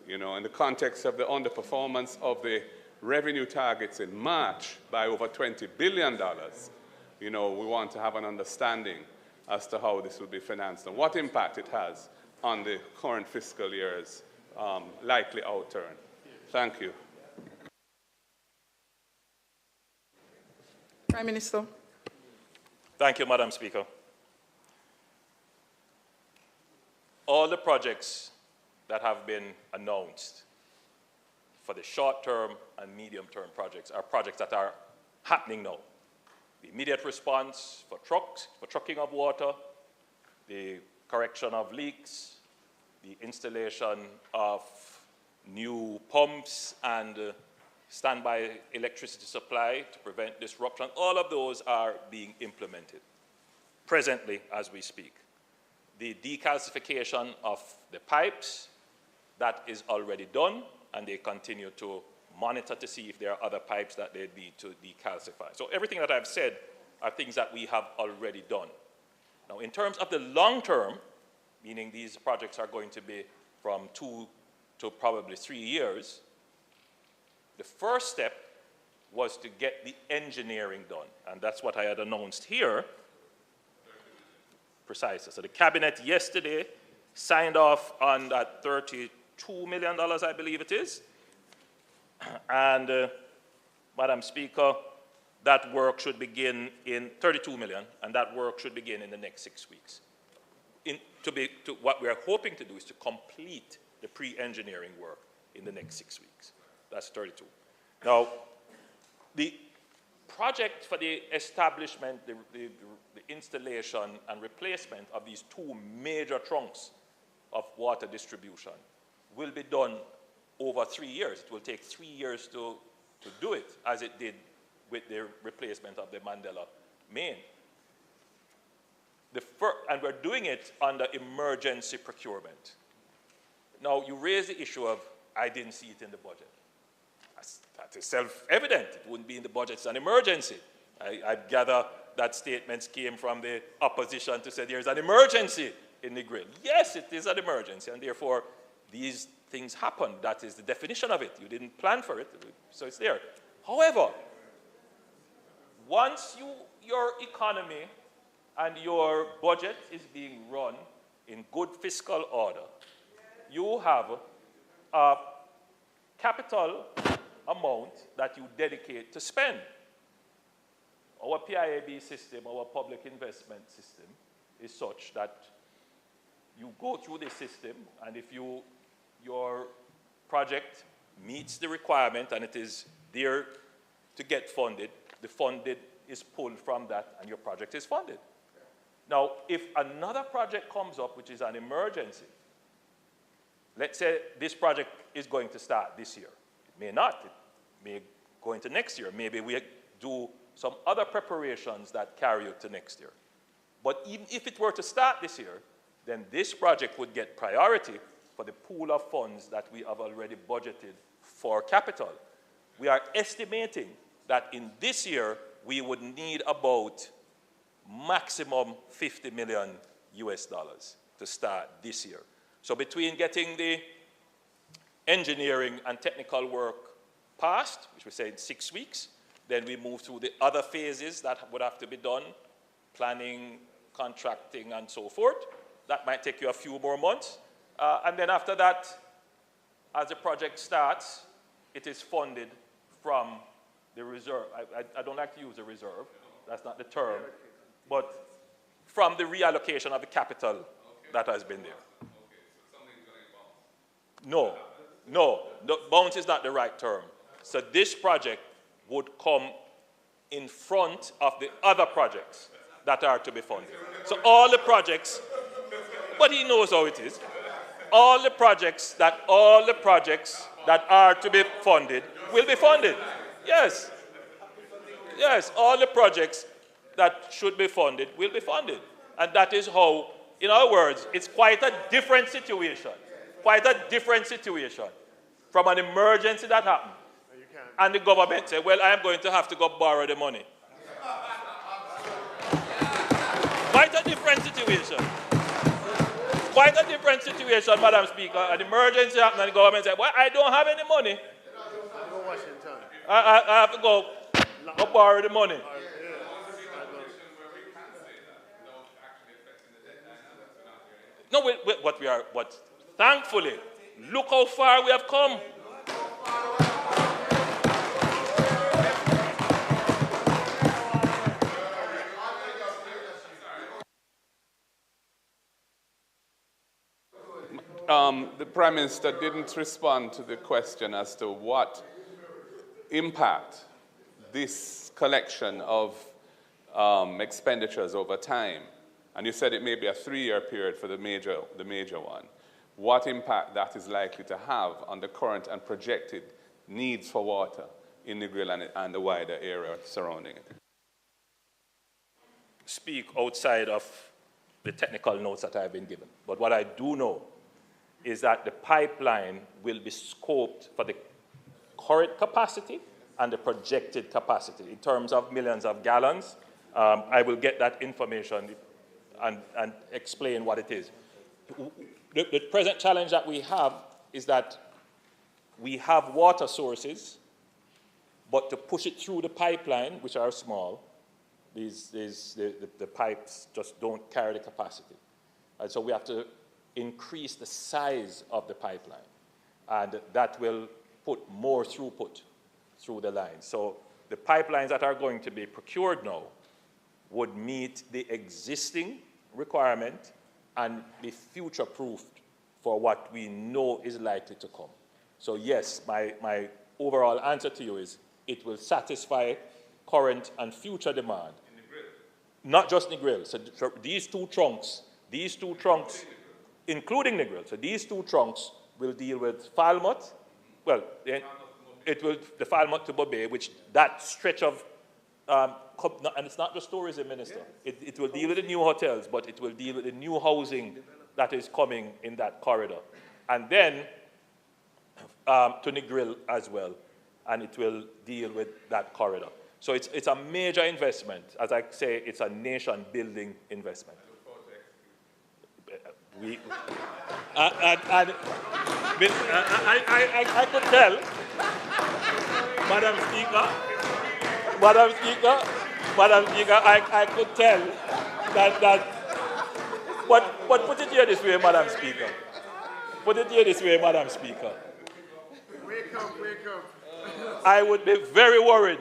you know, in the context of the underperformance of the revenue targets in March by over $20 billion, you know, we want to have an understanding as to how this will be financed and what impact it has on the current fiscal year's likely outturn. Thank you. Prime Minister. Thank you, Madam Speaker. All the projects that have been announced for the short-term and medium-term projects are projects that are happening now. The immediate response for trucks, for trucking of water, the correction of leaks, the installation of new pumps and standby electricity supply to prevent disruption, all of those are being implemented presently as we speak. The decalcification of the pipes, that is already done, and they continue to monitor to see if there are other pipes that they need to decalcify. So everything that I've said are things that we have already done. Now, in terms of the long term, meaning these projects are going to be from 2 to probably 3 years, the first step was to get the engineering done, and that's what I had announced here. Precisely. So the cabinet yesterday signed off on that $32 million, I believe it is. And, Madam Speaker, that work should begin in 32 million, and that work should begin in the next 6 weeks. What we are hoping to do is to complete the pre-engineering work in the next 6 weeks. That's 32. Now, the project for the establishment, the installation and replacement of these two major trunks of water distribution will be done over 3 years. It will take 3 years to do it, as it did with the replacement of the Mandela main. And we're doing it under emergency procurement. Now, you raise the issue of, I didn't see it in the budget. That is self-evident. It wouldn't be in the budget. It's an emergency. I gather that statements came from the opposition to say there's an emergency in the Negril. Yes, it is an emergency, and therefore these things happen. That is the definition of it. You didn't plan for it, so it's there. However, once your economy and your budget is being run in good fiscal order, you have a capital amount that you dedicate to spend. Our PIAB system, our public investment system, is such that you go through the system, and if your project meets the requirement and it is there to get funded, the funded is pulled from that and your project is funded. Now, if another project comes up which is an emergency, let's say this project is going to start this year. It may not. It may go into next year. Maybe we do some other preparations that carry you to next year. But even if it were to start this year, then this project would get priority for the pool of funds that we have already budgeted for capital. We are estimating that in this year, we would need about maximum $50 million to start this year. So between getting the engineering and technical work passed, which we say in 6 weeks, then we move through the other phases that would have to be done, planning, contracting, and so forth. That might take you a few more months. And then after that, as the project starts, it is funded from the reserve. I don't like to use the reserve. That's not the term. But from the reallocation of the capital that has been there. No, bounce is not the right term. So this project would come in front of the other projects that are to be funded. So all the projects, but he knows how it is. All the projects that are to be funded will be funded. Yes. Yes, all the projects that should be funded will be funded. And that is how, in other words, it's quite a different situation. Quite a different situation from an emergency that happened. And the government said, well, I am going to have to go borrow the money. Quite a different situation. Quite a different situation, Madam Speaker. An emergency happened and the government said, well, I don't have any money. I have to go borrow the money. No, but thankfully, look how far we have come. The Prime Minister didn't respond to the question as to what impact this collection of expenditures over time, and you said it may be a 3-year period for the major one, what impact that is likely to have on the current and projected needs for water in Negril and the wider area surrounding it. Speak outside of the technical notes that I've been given. But what I do know is that the pipeline will be scoped for the current capacity and the projected capacity in terms of millions of gallons. I will get that information and explain what it is. The present challenge that we have is that we have water sources, but to push it through the pipeline, which are small, the pipes just don't carry the capacity. And so we have to increase the size of the pipeline, and that will put more throughput through the line. So the pipelines that are going to be procured now would meet the existing requirement and be future-proofed for what we know is likely to come. So yes, my overall answer to you is it will satisfy current and future demand. Not just Negril. So these two trunks, including Negril, so these two trunks will deal with Falmouth. Well, it will, the Falmouth to Bombay, which that stretch of, and it's not just tourism, Minister. It will deal with the new hotels, but it will deal with the new housing that is coming in that corridor. And then to Negril as well, and it will deal with that corridor. So it's a major investment. As I say, it's a nation-building investment. I could tell, Madam Speaker, I could tell that but put it here this way, Madam Speaker. Put it here this way, Madam Speaker. Wake up. I would be very worried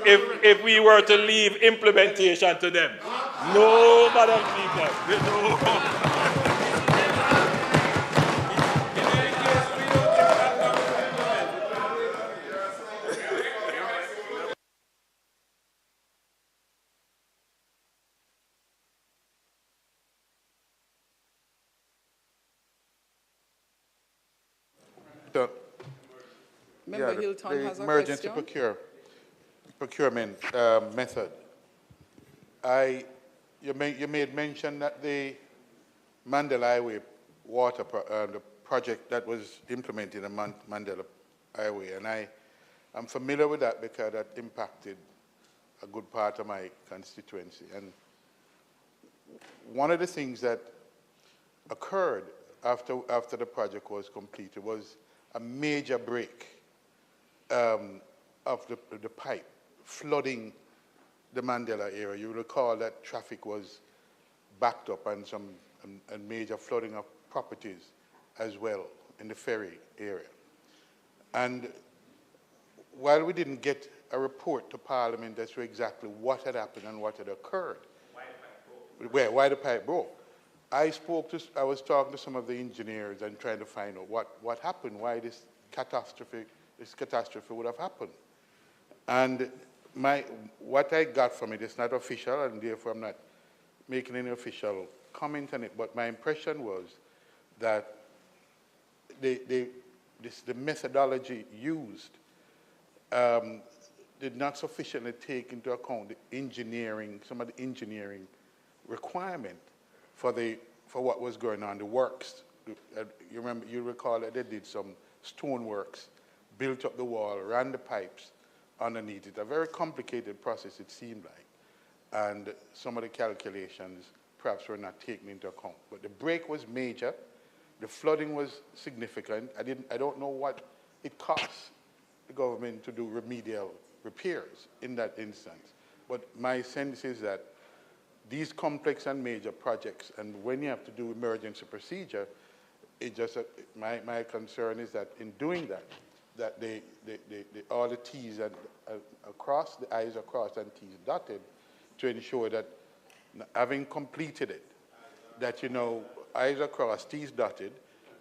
if we were to leave implementation to them. No, Madam Speaker. No. Member Hilton has a emergency question. procurement method. I you made mention that the Mandela Highway the project that was implemented in Mandela Highway, and I'm familiar with that because that impacted a good part of my constituency. And one of the things that occurred after the project was completed was a major break of the pipe, flooding the Mandela area. You recall that traffic was backed up and major flooding of properties as well in the ferry area. And while we didn't get a report to Parliament as to exactly what had happened and what had occurred, why the pipe broke, I was talking to some of the engineers and trying to find out what happened, why this catastrophe would have happened. And what I got from it is not official, and therefore I'm not making any official comment on it, but my impression was that the methodology used did not sufficiently take into account some of the engineering requirement for what was going on, the works. You recall that they did some stone works, built up the wall, ran the pipes underneath it. A very complicated process, it seemed like. And some of the calculations perhaps were not taken into account. But the break was major. The flooding was significant. I don't know what it costs the government to do remedial repairs in that instance. But my sense is that these complex and major projects, and when you have to do emergency procedure, my concern is that in doing that all the T's and the I's are crossed and T's dotted to ensure that having completed it, that I's are crossed, T's dotted,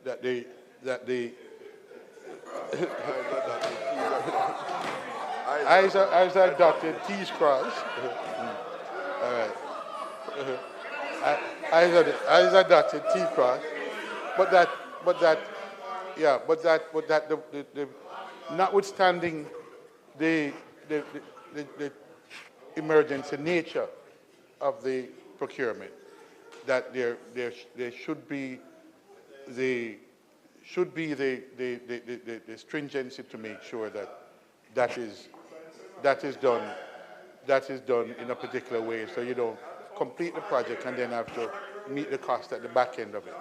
that the I's are dotted, T's crossed. All right. I's are dotted, T's crossed. Notwithstanding the emergency nature of the procurement, that there should be the stringency to make sure that is done in a particular way, so you don't complete the project and then have to meet the cost at the back end of it.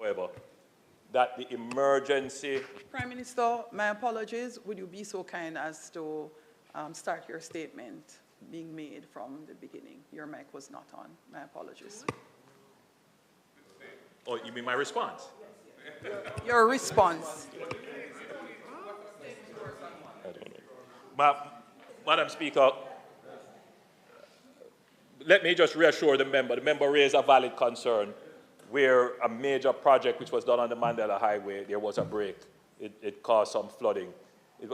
However, that the emergency... Prime Minister, my apologies. Would you be so kind as to start your statement being made from the beginning? Your mic was not on. My apologies. Oh, you mean my response? Your response. I don't know. Madam Speaker, let me just reassure the member. The member raised a valid concern where a major project which was done on the Mandela Highway, there was a break. It caused some flooding.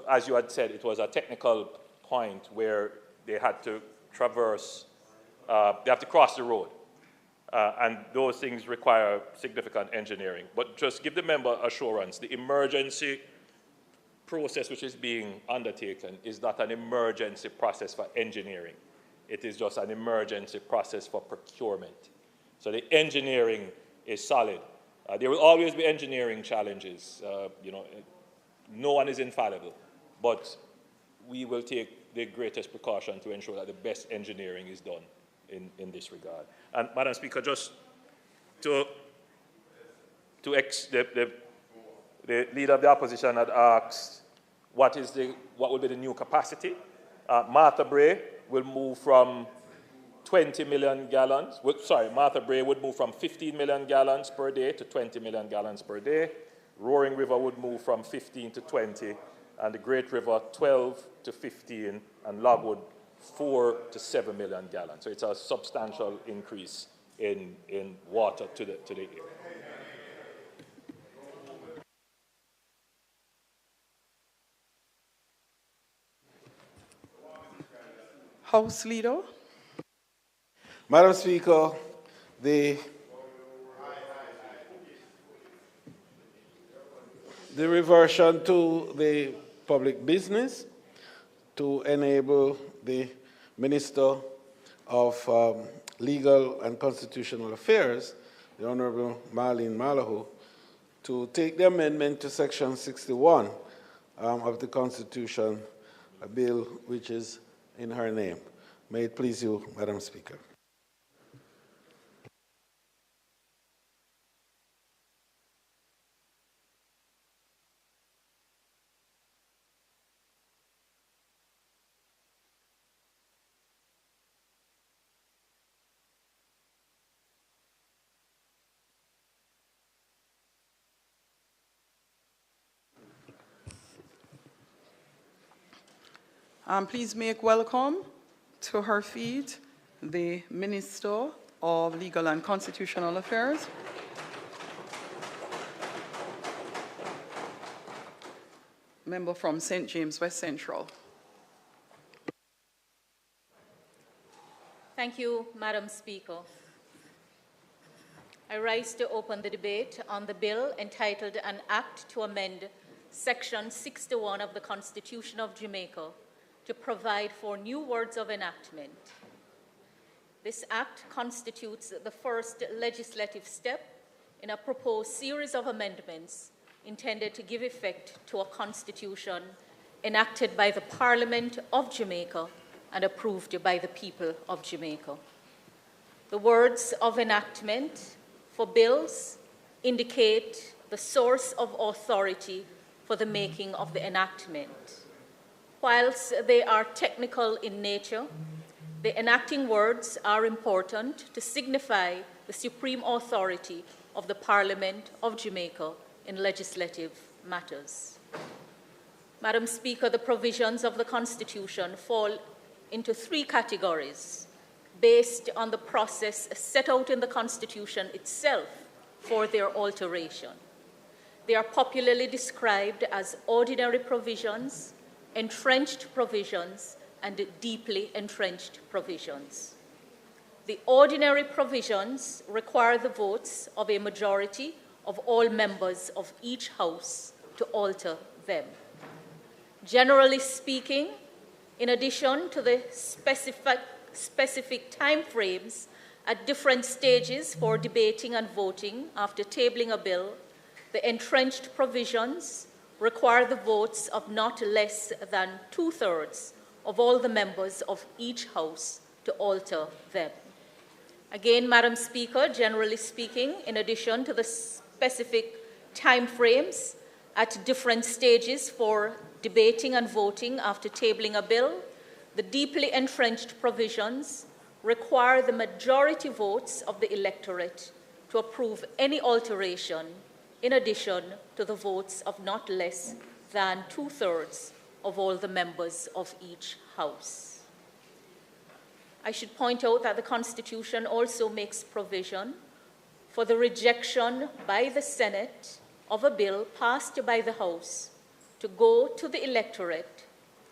As you had said, it was a technical point where they had to traverse, they have to cross the road. And those things require significant engineering. But just give the member assurance, the emergency process which is being undertaken is not an emergency process for engineering. It is just an emergency process for procurement. So the engineering is solid. There will always be engineering challenges. No one is infallible, but we will take the greatest precaution to ensure that the best engineering is done in this regard. And Madam Speaker, just the leader of the opposition had asked what will be the new capacity. Martha Bray will move from 20 million gallons. Martha Bray would move from 15 million gallons per day to 20 million gallons per day. Roaring River would move from 15 to 20, and the Great River 12 to 15, and Logwood 4 to 7 million gallons. So it's a substantial increase in water to the area. House Leader. Madam Speaker, The reversion to the public business to enable the Minister of Legal and Constitutional Affairs, the Honorable Marlene Malahoo, to take the amendment to Section 61 of the Constitution, a bill which is in her name. May it please you, Madam Speaker. Please make welcome to her feet the Minister of Legal and Constitutional Affairs. Member from St. James West Central. Thank you, Madam Speaker. I rise to open the debate on the bill entitled An Act to Amend Section 61 of the Constitution of Jamaica to provide for new words of enactment. This act constitutes the first legislative step in a proposed series of amendments intended to give effect to a constitution enacted by the Parliament of Jamaica and approved by the people of Jamaica. The words of enactment for bills indicate the source of authority for the making of the enactment. Whilst they are technical in nature, the enacting words are important to signify the supreme authority of the Parliament of Jamaica in legislative matters. Madam Speaker, the provisions of the Constitution fall into three categories based on the process set out in the Constitution itself for their alteration. They are popularly described as ordinary provisions, entrenched provisions, and deeply entrenched provisions. The ordinary provisions require the votes of a majority of all members of each House to alter them. Generally speaking, in addition to the specific time frames at different stages for debating and voting after tabling a bill, the entrenched provisions require the votes of not less than 2/3 of all the members of each House to alter them. Again, Madam Speaker, generally speaking, in addition to the specific time frames at different stages for debating and voting after tabling a bill, the deeply entrenched provisions require the majority votes of the electorate to approve any alteration in addition to the votes of not less than 2/3 of all the members of each House. I should point out that the Constitution also makes provision for the rejection by the Senate of a bill passed by the House to go to the electorate,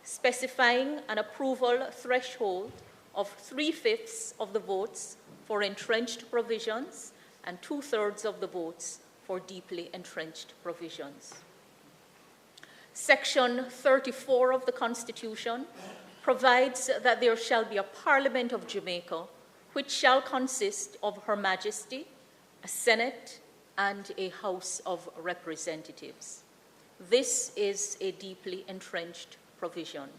specifying an approval threshold of 3/5 of the votes for entrenched provisions and 2/3 of the votes for deeply entrenched provisions. Section 34 of the Constitution provides that there shall be a Parliament of Jamaica which shall consist of Her Majesty, a Senate, and a House of Representatives. This is a deeply entrenched provision.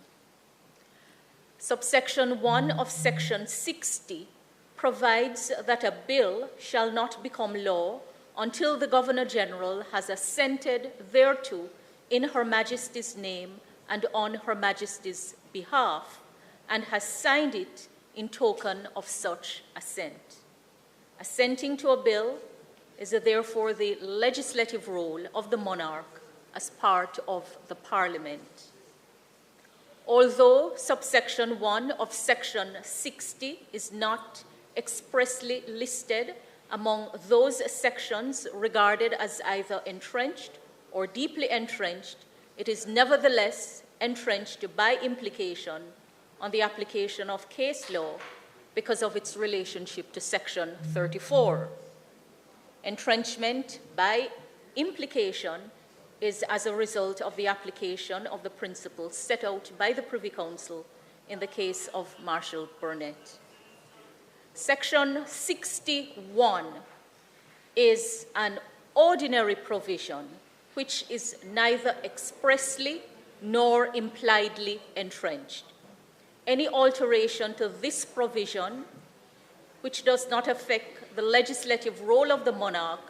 Subsection 1 of Section 60 provides that a bill shall not become law until the Governor-General has assented thereto in Her Majesty's name and on Her Majesty's behalf, and has signed it in token of such assent. Assenting to a bill is therefore the legislative role of the monarch as part of the Parliament. Although subsection 1 of Section 60 is not expressly listed among those sections regarded as either entrenched or deeply entrenched, it is nevertheless entrenched by implication on the application of case law because of its relationship to Section 34. Entrenchment, by implication, is as a result of the application of the principles set out by the Privy Council in the case of Marshall Burnett. Section 61 is an ordinary provision which is neither expressly nor impliedly entrenched. Any alteration to this provision, which does not affect the legislative role of the monarch,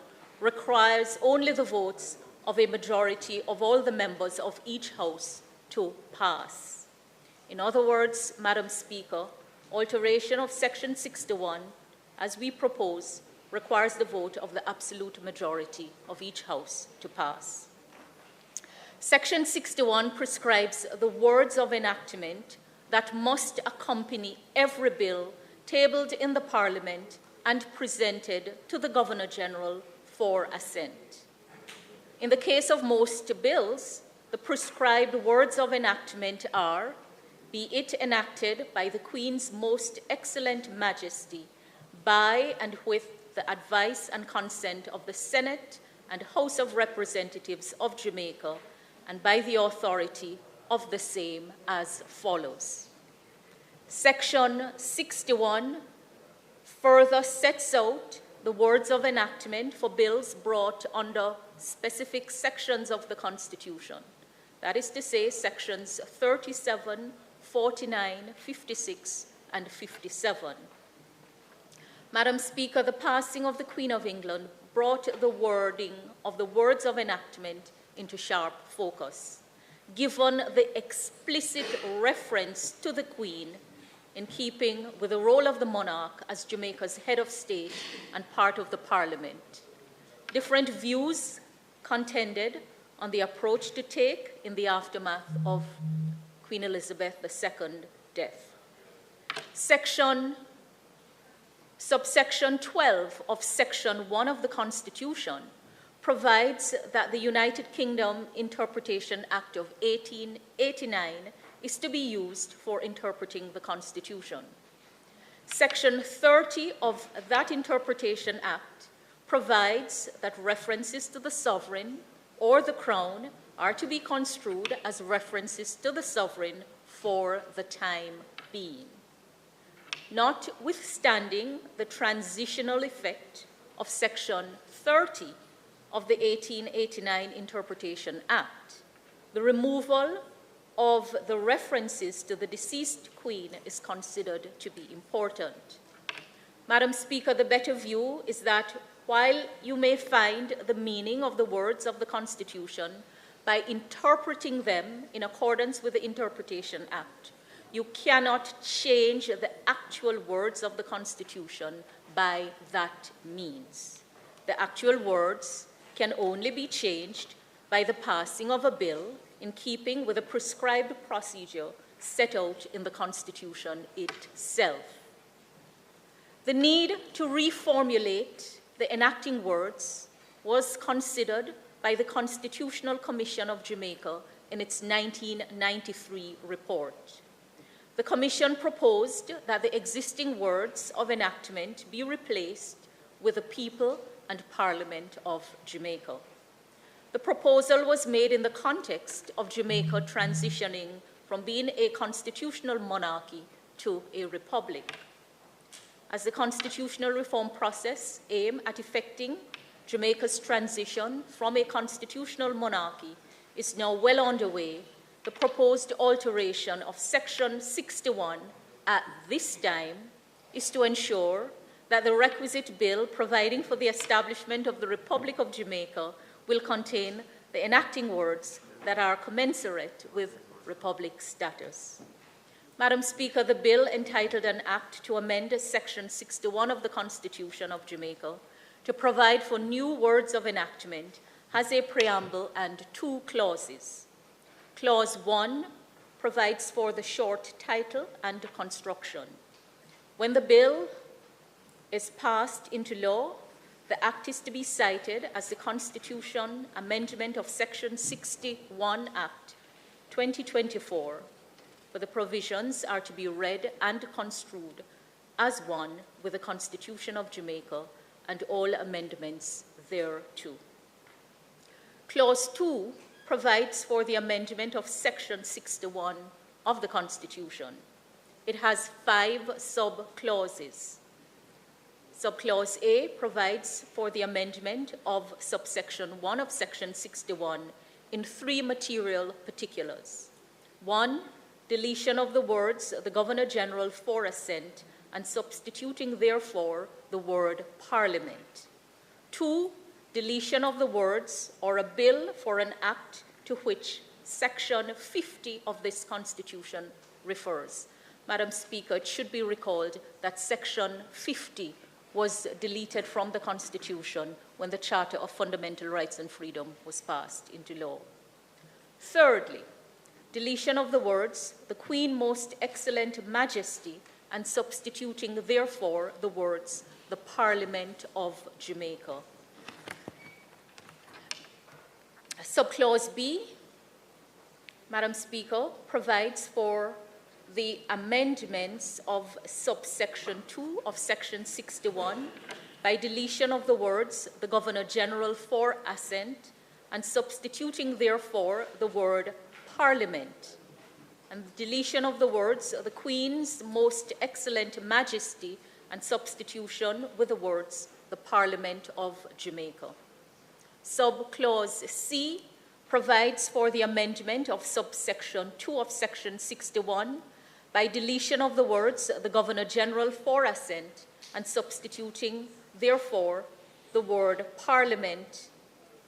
requires only the votes of a majority of all the members of each house to pass. In other words, Madam Speaker, alteration of Section 61, as we propose, requires the vote of the absolute majority of each house to pass. Section 61 prescribes the words of enactment that must accompany every bill tabled in the Parliament and presented to the Governor-General for assent. In the case of most bills, the prescribed words of enactment are, "Be it enacted by the Queen's most excellent Majesty, by and with the advice and consent of the Senate and House of Representatives of Jamaica, and by the authority of the same as follows." Section 61 further sets out the words of enactment for bills brought under specific sections of the Constitution. That is to say, sections 37, 49, 56, and 57. Madam Speaker, the passing of the Queen of England brought the wording of the words of enactment into sharp focus, given the explicit reference to the Queen in keeping with the role of the monarch as Jamaica's head of state and part of the Parliament. Different views contended on the approach to take in the aftermath of Queen Elizabeth II's death. Subsection 12 of Section 1 of the Constitution provides that the United Kingdom Interpretation Act of 1889 is to be used for interpreting the Constitution. Section 30 of that Interpretation Act provides that references to the sovereign or the crown are to be construed as references to the sovereign for the time being. Notwithstanding the transitional effect of Section 30 of the 1889 Interpretation Act, the removal of the references to the deceased Queen is considered to be important. Madam Speaker, the better view is that while you may find the meaning of the words of the Constitution by interpreting them in accordance with the Interpretation Act, you cannot change the actual words of the Constitution by that means. The actual words can only be changed by the passing of a bill in keeping with the prescribed procedure set out in the Constitution itself. The need to reformulate the enacting words was considered by the Constitutional Commission of Jamaica in its 1993 report. The Commission proposed that the existing words of enactment be replaced with the people and Parliament of Jamaica. The proposal was made in the context of Jamaica transitioning from being a constitutional monarchy to a republic. As the constitutional reform process aimed at effecting Jamaica's transition from a constitutional monarchy is now well underway, the proposed alteration of Section 61 at this time is to ensure that the requisite bill providing for the establishment of the Republic of Jamaica will contain the enacting words that are commensurate with republic status. Madam Speaker, the bill entitled An Act to Amend Section 61 of the Constitution of Jamaica to provide for new words of enactment has a preamble and two clauses. Clause 1 provides for the short title and construction. When the bill is passed into law, the Act is to be cited as the Constitution Amendment of Section 61 Act 2024, but the provisions are to be read and construed as one with the Constitution of Jamaica and all amendments thereto. Clause 2 provides for the amendment of Section 61 of the Constitution. It has 5 sub-clauses. Subclause A provides for the amendment of subsection 1 of Section 61 in 3 material particulars. 1, deletion of the words "the Governor-General for assent" and substituting therefore the word "Parliament." 2, deletion of the words "or a bill for an act to which Section 50 of this Constitution refers." Madam Speaker, it should be recalled that Section 50 was deleted from the Constitution when the Charter of Fundamental Rights and Freedom was passed into law. Thirdly, deletion of the words "the Queen Most Excellent Majesty" and substituting therefore the words "the Parliament of Jamaica." Subclause B, Madam Speaker, provides for the amendments of subsection 2 of Section 61 by deletion of the words "the Governor-General for assent" and substituting therefore the word "Parliament," and deletion of the words "the Queen's Most Excellent Majesty" and substitution with the words "the Parliament of Jamaica." Subclause C provides for the amendment of subsection 2 of Section 61 by deletion of the words "the Governor-General for assent" and substituting, therefore, the word "Parliament"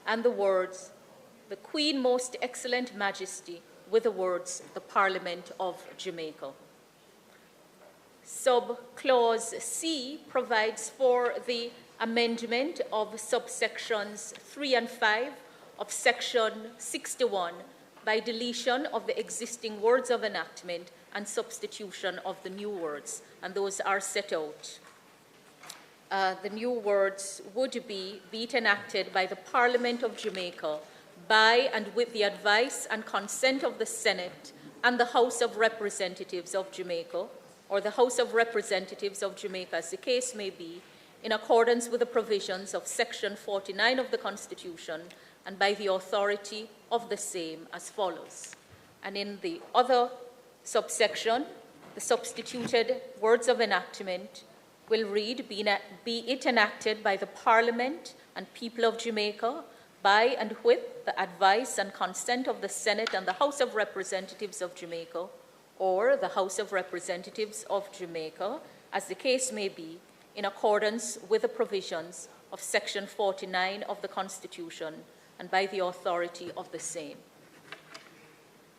and the words "the Queen Most Excellent Majesty" with the words "the Parliament of Jamaica." Subclause C provides for the amendment of subsections 3 and 5 of Section 61 by deletion of the existing words of enactment and substitution of the new words, and those are set out. The new words would be it enacted by the Parliament of Jamaica by and with the advice and consent of the Senate and the House of Representatives of Jamaica, or the House of Representatives of Jamaica, as the case may be, in accordance with the provisions of Section 49 of the Constitution and by the authority of the same as follows. And in the other subsection, the substituted words of enactment will read, be it enacted by the Parliament and people of Jamaica by and with the advice and consent of the Senate and the House of Representatives of Jamaica, or the House of Representatives of Jamaica, as the case may be, in accordance with the provisions of Section 49 of the Constitution and by the authority of the same.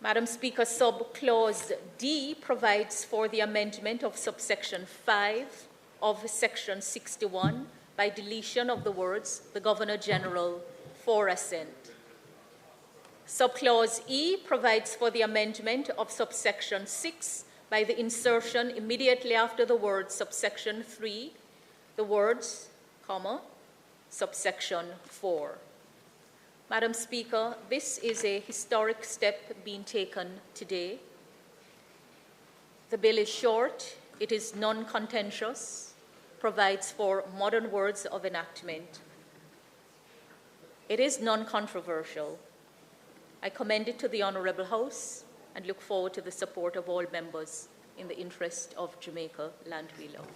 Madam Speaker, subclause D provides for the amendment of subsection 5 of Section 61 by deletion of the words "the Governor-General for assent." Subclause E provides for the amendment of subsection 6 by the insertion immediately after the word subsection 3, the words, comma, subsection 4. Madam Speaker, this is a historic step being taken today. The bill is short, it is non-contentious, provides for modern words of enactment. It is non-controversial. I commend it to the Honourable House and look forward to the support of all members in the interest of Jamaica, land we love.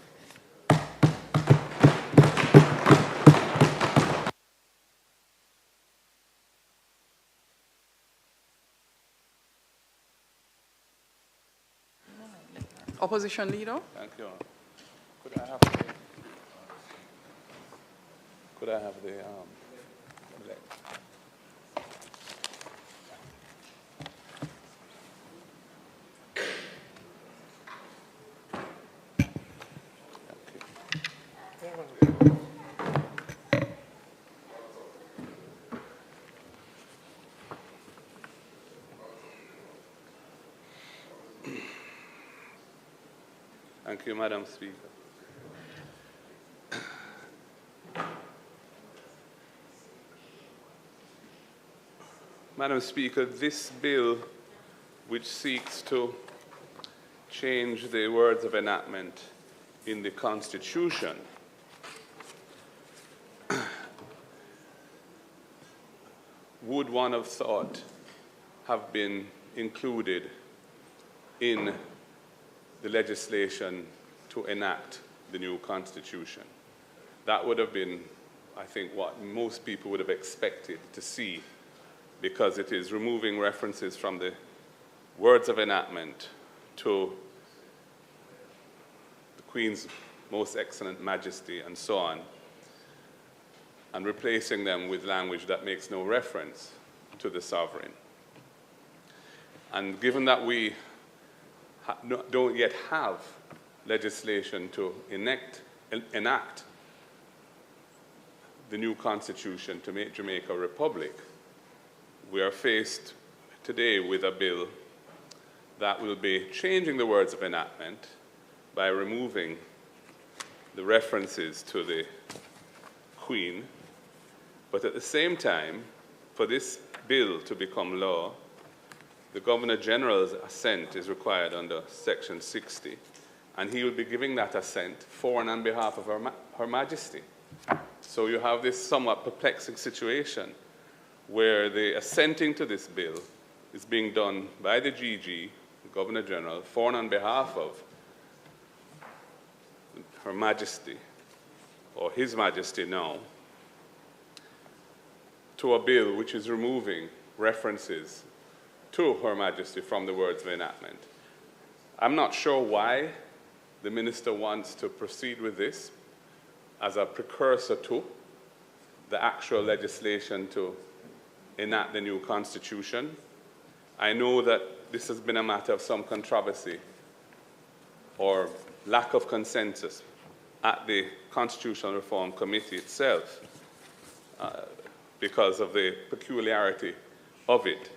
Opposition Leader. Thank you. Could I have the Thank you, Madam Speaker. Madam Speaker, this bill, which seeks to change the words of enactment in the Constitution would one have thought have been included in the legislation to enact the new Constitution? That would have been, I think, what most people would have expected to see, because it is removing references from the words of enactment to the Queen's Most Excellent Majesty and so on, and replacing them with language that makes no reference to the sovereign. And given that we don't yet have legislation to enact the new Constitution to make Jamaica a republic, we are faced today with a bill that will be changing the words of enactment by removing the references to the Queen, but at the same time, for this bill to become law, the Governor-General's assent is required under Section 60, and he will be giving that assent for and on behalf of Her Majesty. So you have this somewhat perplexing situation where the assenting to this bill is being done by the GG, the Governor-General, for and on behalf of Her Majesty, or His Majesty now, to a bill which is removing references to Her Majesty from the words of enactment. I'm not sure why the minister wants to proceed with this as a precursor to the actual legislation to enact the new Constitution. I know that this has been a matter of some controversy or lack of consensus at the Constitutional Reform Committee itself because of the peculiarity of it.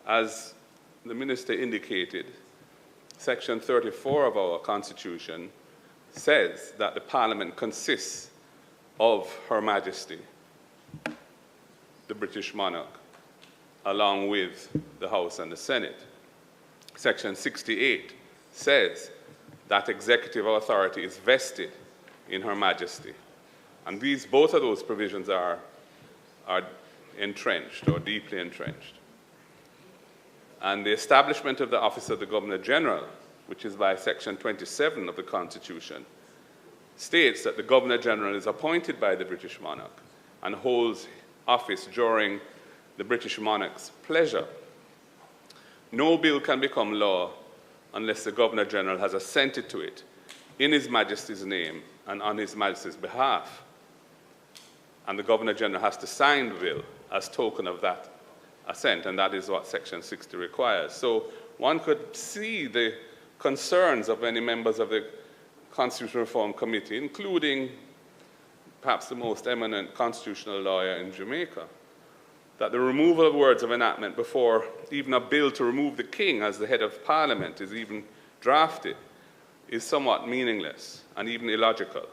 As the minister indicated, Section 34 of our Constitution says that the Parliament consists of Her Majesty, the British monarch, along with the House and the Senate. Section 68 says that executive authority is vested in Her Majesty. And both of those provisions are entrenched or deeply entrenched. And the establishment of the office of the Governor-General, which is by Section 27 of the Constitution, states that the Governor-General is appointed by the British monarch and holds office during the British monarch's pleasure. No bill can become law unless the Governor-General has assented to it in His Majesty's name and on His Majesty's behalf. And the Governor-General has to sign the bill as token of that assent, and that is what Section 60 requires. So one could see the concerns of many members of the Constitutional Reform Committee, including perhaps the most eminent constitutional lawyer in Jamaica, that the removal of words of enactment before even a bill to remove the King as the head of Parliament is even drafted is somewhat meaningless and even illogical.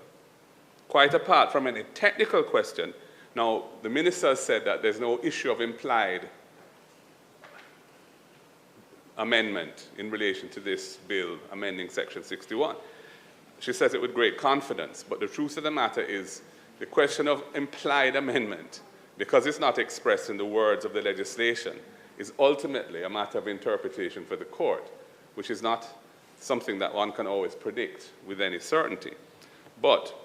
Quite apart from any technical question, now the minister said that there's no issue of implied amendment in relation to this bill amending Section 61. She says it with great confidence, but the truth of the matter is the question of implied amendment, because it's not expressed in the words of the legislation, is ultimately a matter of interpretation for the court, which is not something that one can always predict with any certainty. But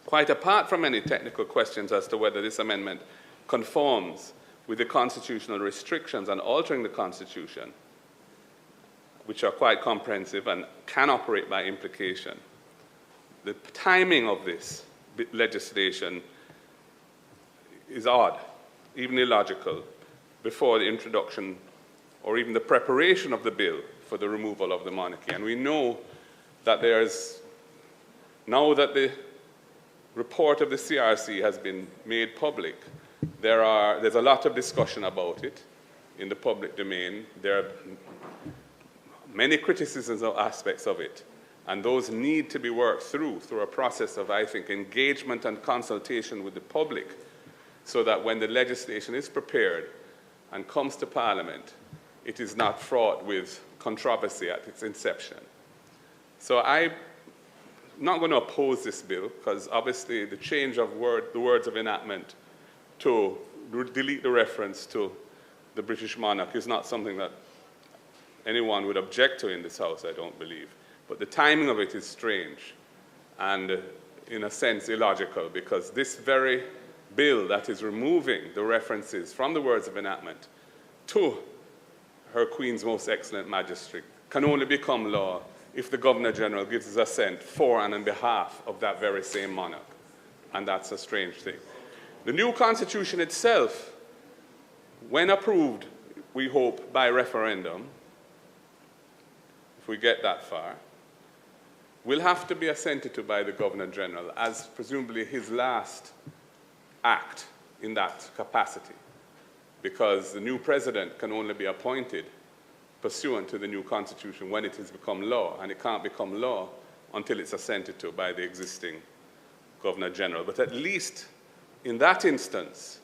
quite apart from any technical questions as to whether this amendment conforms with the constitutional restrictions on altering the Constitution, which are quite comprehensive and can operate by implication, the timing of this legislation is odd, even illogical, before the introduction or even the preparation of the bill for the removal of the monarchy. And we know that now that the report of the CRC has been made public, there's a lot of discussion about it in the public domain. There are many criticisms of aspects of it, and those need to be worked through a process of, I think, engagement and consultation with the public, so that when the legislation is prepared and comes to Parliament, it is not fraught with controversy at its inception. So I'm not going to oppose this bill, because obviously the change of the words of enactment to delete the reference to the British monarch is not something that anyone would object to in this House, I don't believe. But the timing of it is strange and, in a sense, illogical, because this very bill that is removing the references from the words of enactment to Her Queen's Most Excellent Majesty can only become law if the Governor-General gives his assent for and on behalf of that very same monarch. And that's a strange thing. The new Constitution itself, when approved, we hope, by referendum, if we get that far, will have to be assented to by the Governor-General as presumably his last act in that capacity, because the new president can only be appointed pursuant to the new Constitution when it has become law, and it can't become law until it's assented to by the existing Governor-General. But at least in that instance,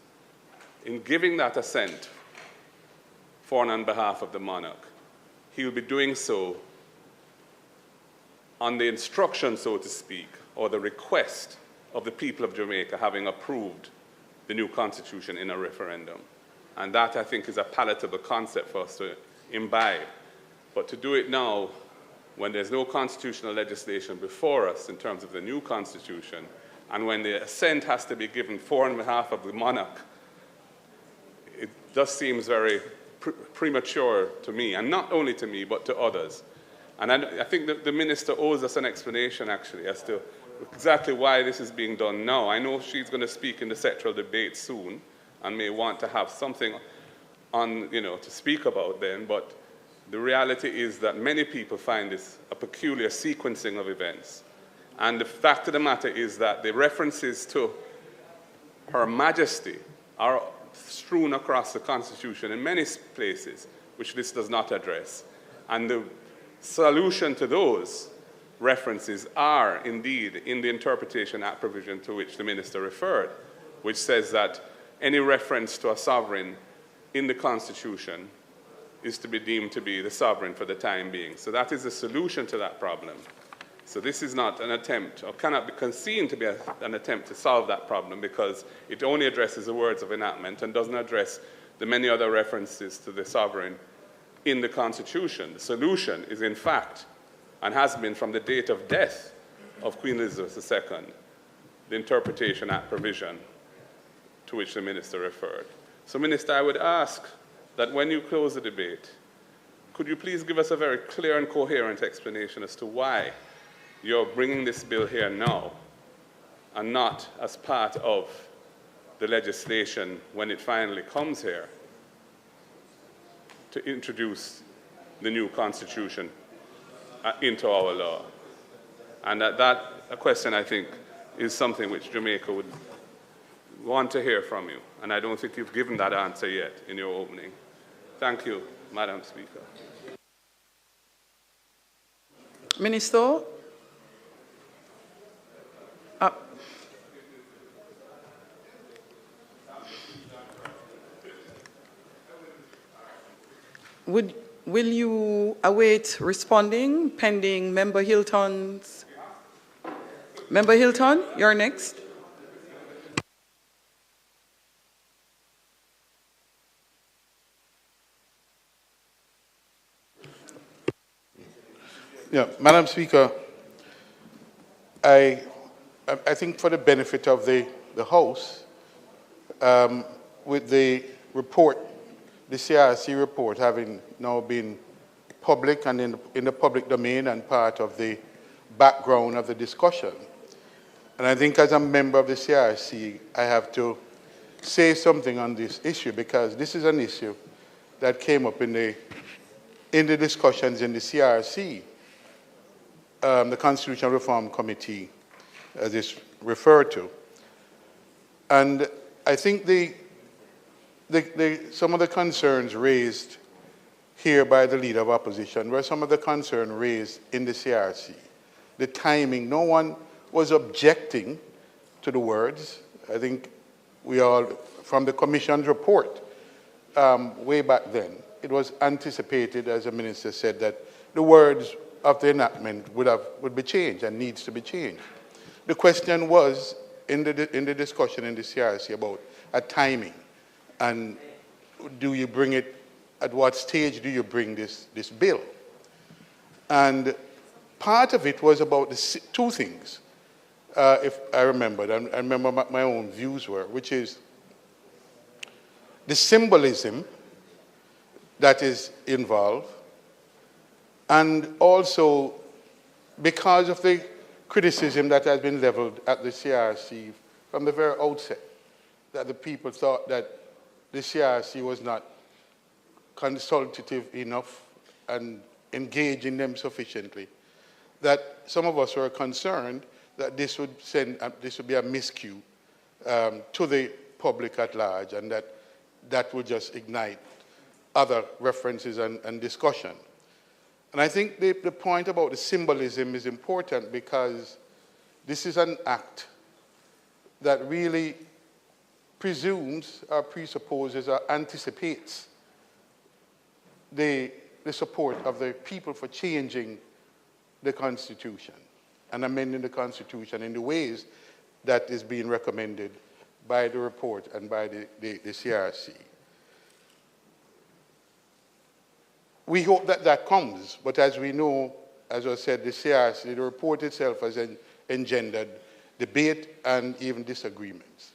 in giving that assent for and on behalf of the monarch, he will be doing so on the instruction, so to speak, or the request of the people of Jamaica having approved the new Constitution in a referendum. And that, I think, is a palatable concept for us to imbibe. But to do it now, when there's no constitutional legislation before us in terms of the new Constitution, and when the assent has to be given for and on behalf of the monarch, it just seems very premature to me, and not only to me, but to others. And I think that the minister owes us an explanation, actually, as to exactly why this is being done now. I know she's going to speak in the sectoral debate soon and may want to have something on, to speak about then, but the reality is that many people find this a peculiar sequencing of events. And the fact of the matter is that the references to Her Majesty are strewn across the Constitution in many places, which this does not address. And the solution to those references are indeed in the Interpretation Act provision to which the minister referred, which says that any reference to a sovereign in the Constitution is to be deemed to be the sovereign for the time being. So that is the solution to that problem. So this is not an attempt, or cannot be conceived to be an attempt to solve that problem, because it only addresses the words of enactment and doesn't address the many other references to the sovereign in the Constitution. The solution is, in fact, and has been from the date of death of Queen Elizabeth II, the Interpretation Act provision to which the minister referred. So, Minister, I would ask that when you close the debate, could you please give us a very clear and coherent explanation as to why you're bringing this bill here now and not as part of the legislation when it finally comes here to introduce the new Constitution into our law. And that question, I think, is something which Jamaica would want to hear from you. And I don't think you've given that answer yet in your opening. Thank you, Madam Speaker. Minister, will you await responding pending Member Hilton's? Member Hilton, you're next. Yeah, Madam Speaker, I think for the benefit of the House, with the report, the CRC report having now been public and in the public domain and part of the background of the discussion, and I think as a member of the CRC, I have to say something on this issue, because this is an issue that came up in the discussions in the CRC, the Constitutional Reform Committee, as it's referred to. And I think some of the concerns raised here by the Leader of Opposition were some of the concerns raised in the CRC. The timing, no one was objecting to the words. I think we all, from the Commission's report way back then, it was anticipated, as the Minister said, that the words of the enactment would be changed and needs to be changed. The question was in the discussion in the CRC about a timing, and do you bring it, at what stage do you bring this bill? And part of it was about the two things, if I remembered. I remember my own views were, which is the symbolism that is involved, and also because of the criticism that has been leveled at the CRC from the very outset, that the people thought that the CRC was not consultative enough and engaging them sufficiently, that some of us were concerned that this would be a miscue to the public at large, and that would just ignite other references and discussion. And I think the point about the symbolism is important, because this is an act that really presumes or presupposes or anticipates the support of the people for changing the Constitution and amending the Constitution in the ways that is being recommended by the report and by the CRC. We hope that that comes, but as we know, as I said, the CRC, the report itself has engendered debate and even disagreements.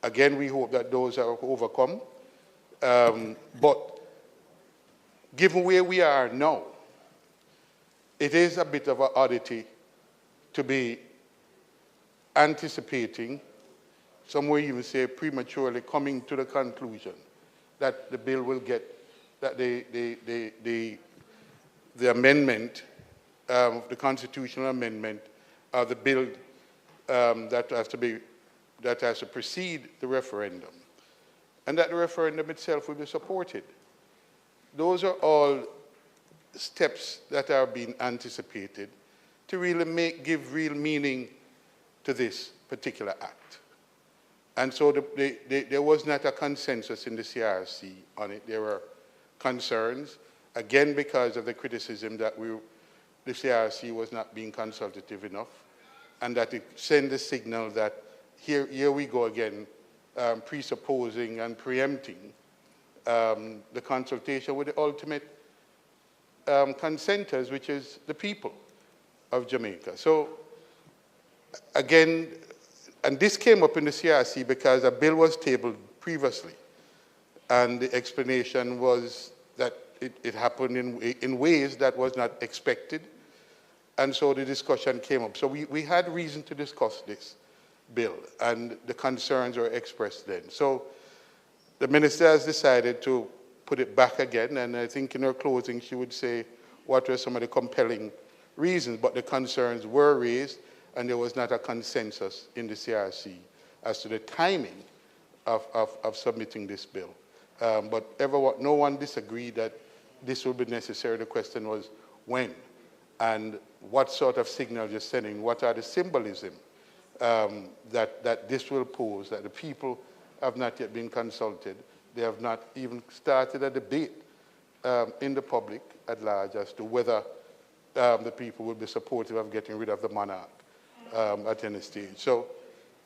Again, we hope that those are overcome, but given where we are now, it is a bit of an oddity to be anticipating, some will even say prematurely coming to the conclusion that the bill will get, that the amendment, the constitutional amendment, the bill that has to precede the referendum, and that the referendum itself will be supported. Those are all steps that are being anticipated to really give real meaning to this particular act. And so there was not a consensus in the CRC on it. There were concerns, again because of the criticism that the CRC was not being consultative enough, and that it sent a signal that here we go again, presupposing and preempting the consultation with the ultimate consenters, which is the people of Jamaica. So again, and this came up in the CRC because a bill was tabled previously, and the explanation was that it happened in ways that was not expected, and so the discussion came up. So we had reason to discuss this bill, and the concerns were expressed then. So the minister has decided to put it back again, and I think in her closing she would say what were some of the compelling reasons, but the concerns were raised, and there was not a consensus in the CRC as to the timing of submitting this bill. But no one disagreed that this would be necessary. The question was when, and what sort of signal you're sending, what are the symbolism that this will pose, that the people have not yet been consulted. They have not even started a debate in the public at large as to whether the people will be supportive of getting rid of the monarch at any stage. So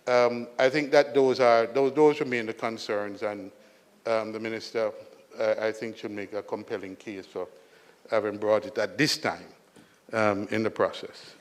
I think that those remain the concerns, and the minister, I think, should make a compelling case for having brought it at this time in the process.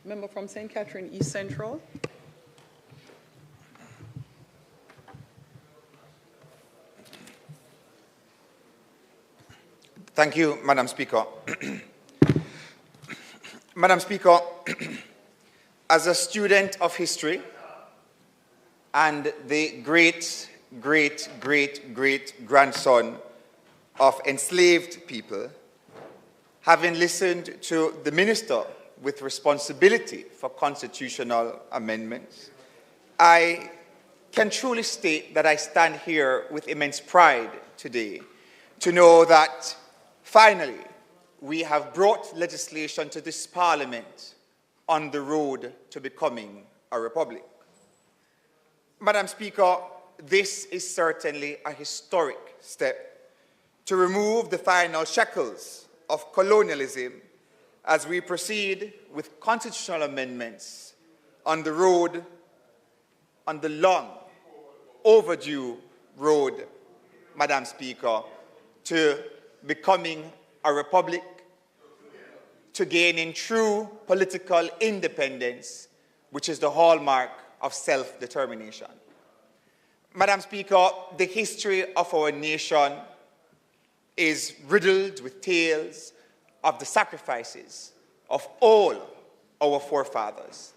Member from St. Catherine East Central. Thank you, Madam Speaker. Madam Speaker, as a student of history, and the great-great-great-great-grandson of enslaved people, having listened to the minister with responsibility for constitutional amendments, I can truly state that I stand here with immense pride today to know that finally we have brought legislation to this Parliament on the road to becoming a republic. Madam Speaker, this is certainly a historic step to remove the final shackles of colonialism as we proceed with constitutional amendments on the road, on the long overdue road, Madam Speaker, to becoming a republic, to gaining true political independence, which is the hallmark of self-determination. Madam Speaker, the history of our nation is riddled with tales of the sacrifices of all our forefathers.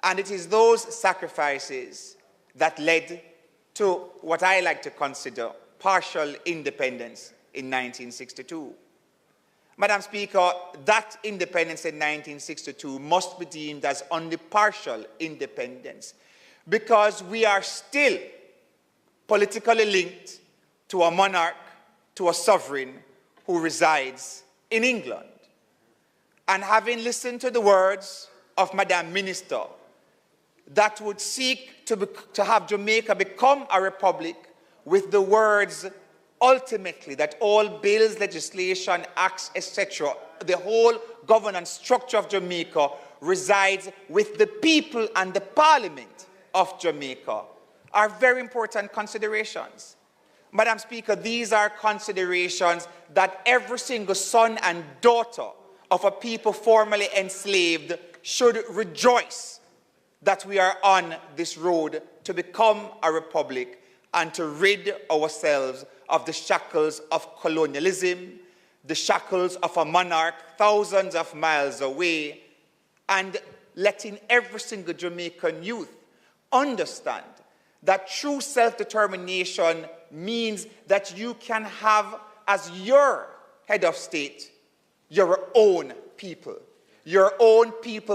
And it is those sacrifices that led to what I like to consider partial independence in 1962. Madam Speaker, that independence in 1962 must be deemed as only partial independence because we are still politically linked to a monarch, to a sovereign who resides in England. And having listened to the words of Madam Minister that would seek to have Jamaica become a republic with the words ultimately that all bills, legislation, acts, etc., the whole governance structure of Jamaica resides with the people and the Parliament of Jamaica are very important considerations. Madam Speaker, these are considerations that every single son and daughter of a people formerly enslaved should rejoice that we are on this road to become a republic and to rid ourselves of the shackles of colonialism, the shackles of a monarch thousands of miles away, and letting every single Jamaican youth understand that true self-determination means that you can have as your head of state your own people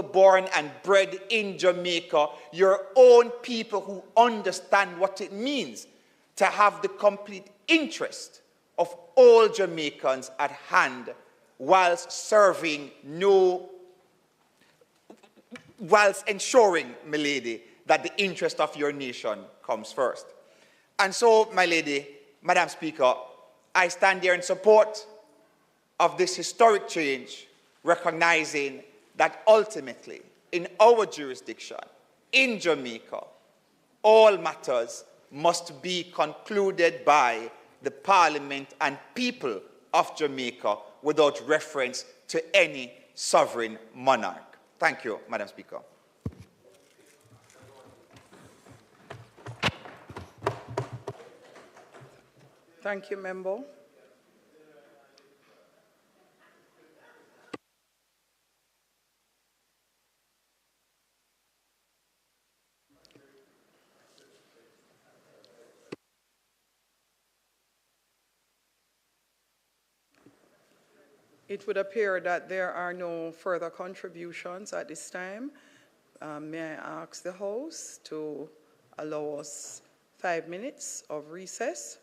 born and bred in Jamaica, your own people who understand what it means to have the complete interest of all Jamaicans at hand whilst ensuring, my lady, that the interest of your nation comes first. And so, my lady, Madam Speaker, I stand here in support of this historic change, recognizing that ultimately, in our jurisdiction, in Jamaica, all matters must be concluded by the Parliament and people of Jamaica without reference to any sovereign monarch. Thank you, Madam Speaker. Thank you, Member. It would appear that there are no further contributions at this time. May I ask the House to allow us 5 minutes of recess?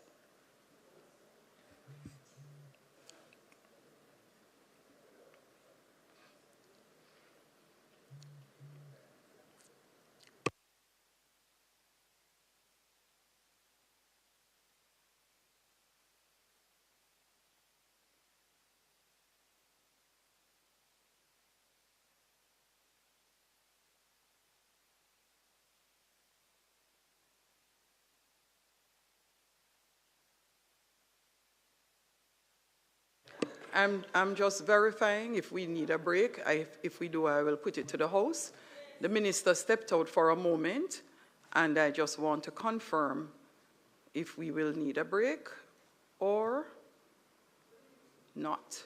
I'm just verifying if we need a break. If we do, I will put it to the House. The Minister stepped out for a moment, and I just want to confirm if we will need a break or not.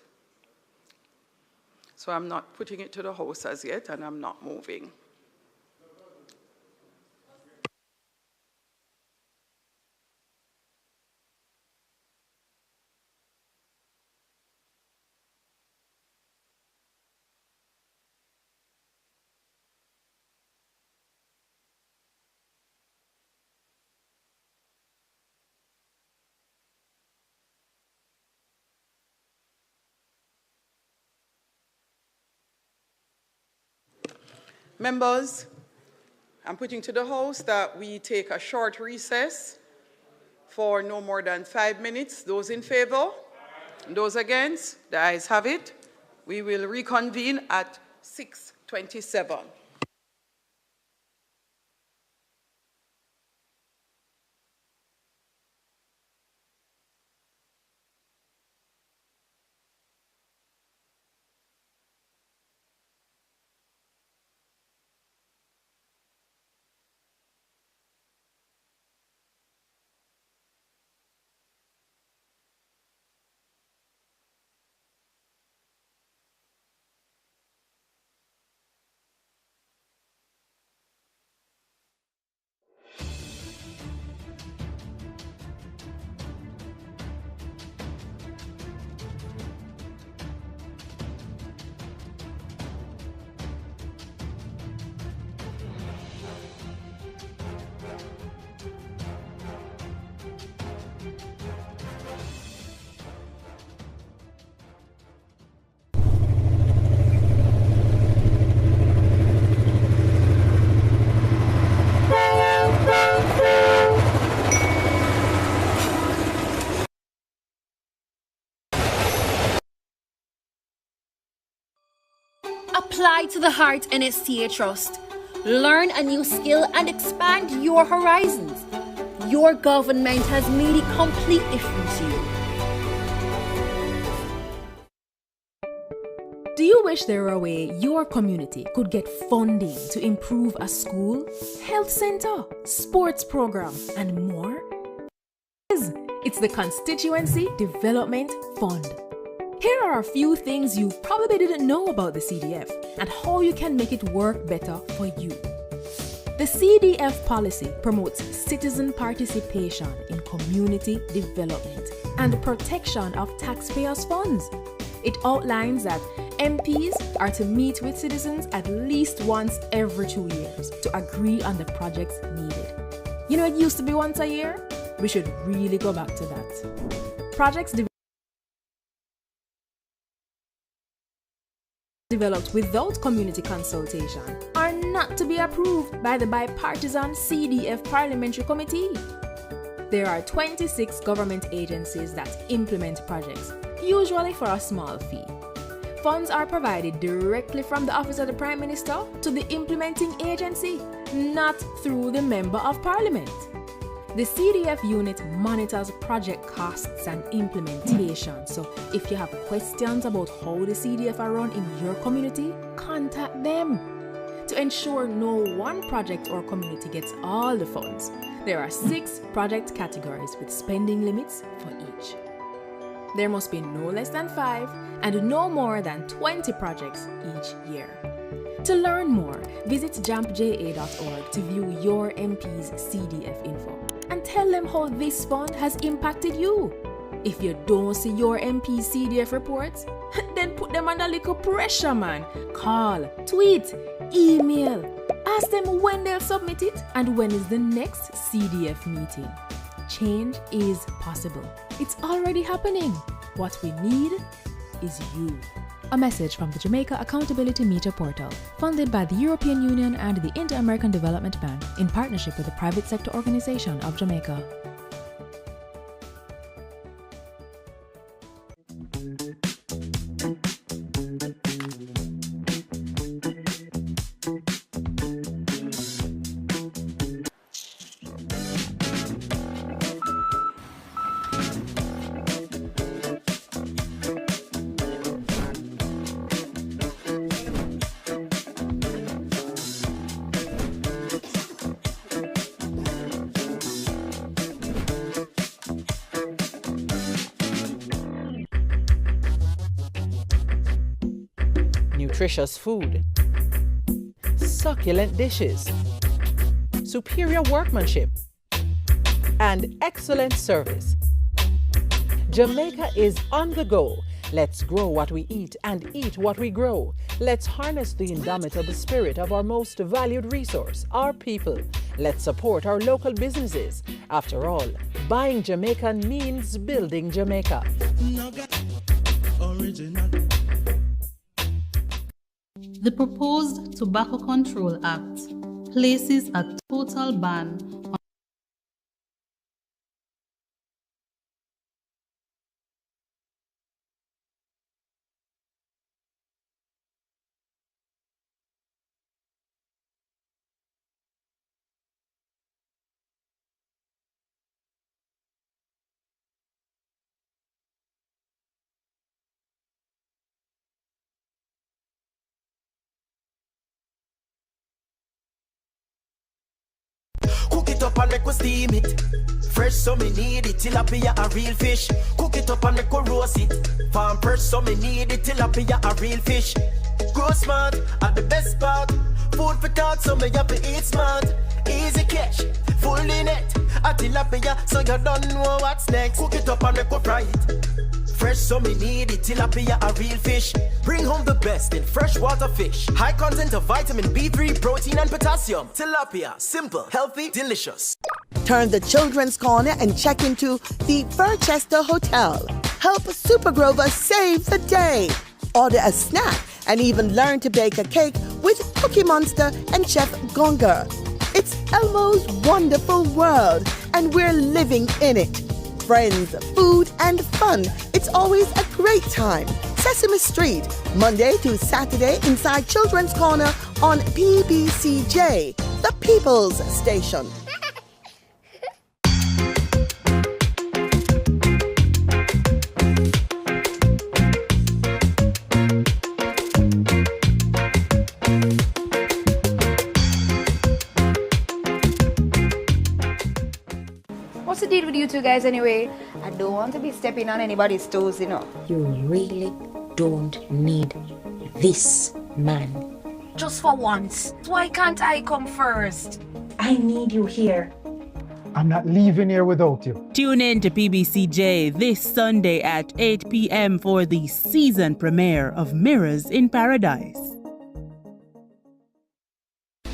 So I'm not putting it to the House as yet, and I'm not moving. Members, I'm putting to the House that we take a short recess for no more than 5 minutes. Those in favor? Those against? The ayes have it. We will reconvene at 6:27. Apply to the Heart NSTA Trust. Learn a new skill and expand your horizons. Your government has made it completely free to you. Do you wish there were a way your community could get funding to improve a school, health center, sports program, and more? It's the Constituency Development Fund. Here are a few things you probably didn't know about the CDF and how you can make it work better for you. The CDF policy promotes citizen participation in community development and protection of taxpayers' funds. It outlines that MPs are to meet with citizens at least once every 2 years to agree on the projects needed. You know, it used to be once a year. We should really go back to that. Projects developed without community consultation are not to be approved by the bipartisan CDF Parliamentary Committee. There are 26 government agencies that implement projects, usually for a small fee. Funds are provided directly from the Office of the Prime Minister to the implementing agency, not through the Member of Parliament. The CDF unit monitors project costs and implementation, so if you have questions about how the CDF are run in your community, contact them. To ensure no one project or community gets all the funds, there are 6 project categories with spending limits for each. There must be no less than 5 and no more than 20 projects each year. To learn more, visit jampja.org to view your MP's CDF info and tell them how this fund has impacted you. If you don't see your MP's CDF reports, then put them under little pressure, man. Call, tweet, email. Ask them when they'll submit it and when is the next CDF meeting. Change is possible. It's already happening. What we need is you. A message from the Jamaica Accountability Meter Portal, funded by the European Union and the Inter-American Development Bank in partnership with the Private Sector Organization of Jamaica. Nutritious food, succulent dishes, superior workmanship, and excellent service. Jamaica is on the go. Let's grow what we eat and eat what we grow. Let's harness the indomitable spirit of our most valued resource, our people. Let's support our local businesses. After all, buying Jamaican means building Jamaica. The proposed Tobacco Control Act places a total ban on Cook it up and make we steam it. Fresh so me need it, tilapia a real fish. Cook it up and make we roast it. Farm fresh so me need it, tilapia a real fish. Grow smart at the best part. Food for thought so me have to eat smart. Easy catch, fully net. A tilapia so you don't know what's next. Cook it up and make we fry it. Fresh so me need it, tilapia a real fish. Bring home the best in freshwater fish. High content of vitamin B3, protein and potassium. Tilapia, simple, healthy, delicious. Turn the children's corner and check into the Furchester Hotel. Help Super Grover save the day. Order a snack and even learn to bake a cake with Cookie Monster and Chef Gonger. It's Elmo's wonderful world and we're living in it. Friends, food, and fun. It's always a great time. Sesame Street, Monday to Saturday inside Children's Corner on PBCJ, the People's Station. What's the deal with you two guys anyway? I don't want to be stepping on anybody's toes, you know. You really don't need this man. Just for once. Why can't I come first? I need you here. I'm not leaving here without you. Tune in to PBCJ this Sunday at 8 p.m. for the season premiere of Mirrors in Paradise.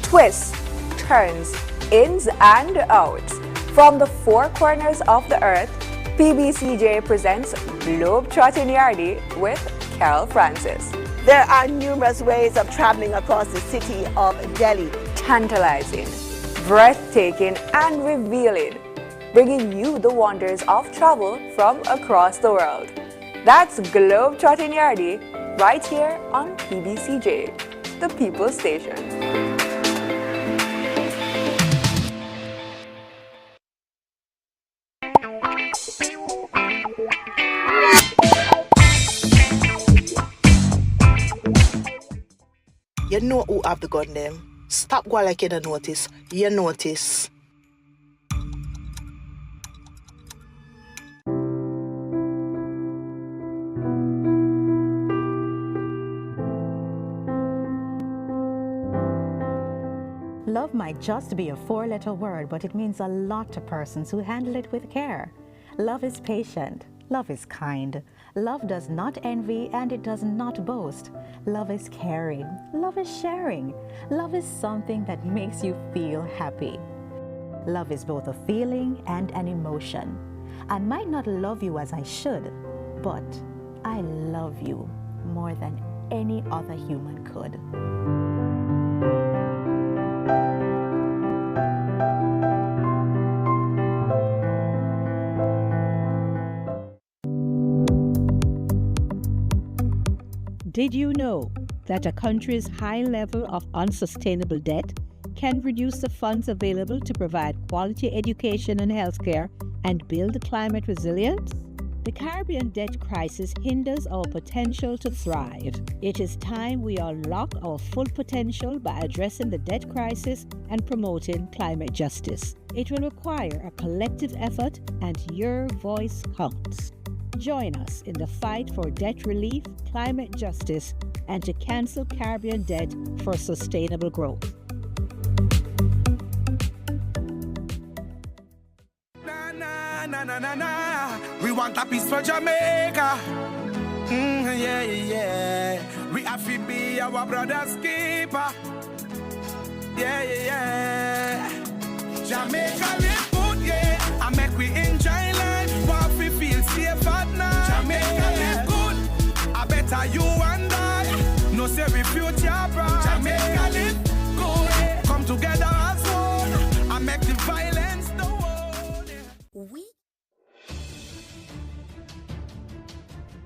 Twists, turns, ins and outs. From the four corners of the earth, PBCJ presents Globe-Trotting Yardie with Carol Francis. There are numerous ways of traveling across the city of Delhi. Tantalizing, breathtaking, and revealing, bringing you the wonders of travel from across the world. That's Globe-Trotting Yardie right here on PBCJ, the People's Station. You know who have the gun them. Stop going like you don't notice. You notice. Love might just be a four-letter word, but it means a lot to persons who handle it with care. Love is patient. Love is kind. Love does not envy and it does not boast. Love is caring. Love is sharing. Love is something that makes you feel happy. Love is both a feeling and an emotion. I might not love you as I should, but I love you more than any other human could. Did you know that a country's high level of unsustainable debt can reduce the funds available to provide quality education and healthcare and build climate resilience? The Caribbean debt crisis hinders our potential to thrive. It is time we unlock our full potential by addressing the debt crisis and promoting climate justice. It will require a collective effort, and your voice counts. Join us in the fight for debt relief, climate justice, and to cancel Caribbean debt for sustainable growth. We want a peace for Jamaica. Yeah, yeah. We have to be our brother's keeper. Yeah, yeah. Jamaica live good, yeah. I make we enjoy life. What we feel safe at night. Jamaica live good. I better you and I. No say we future bright.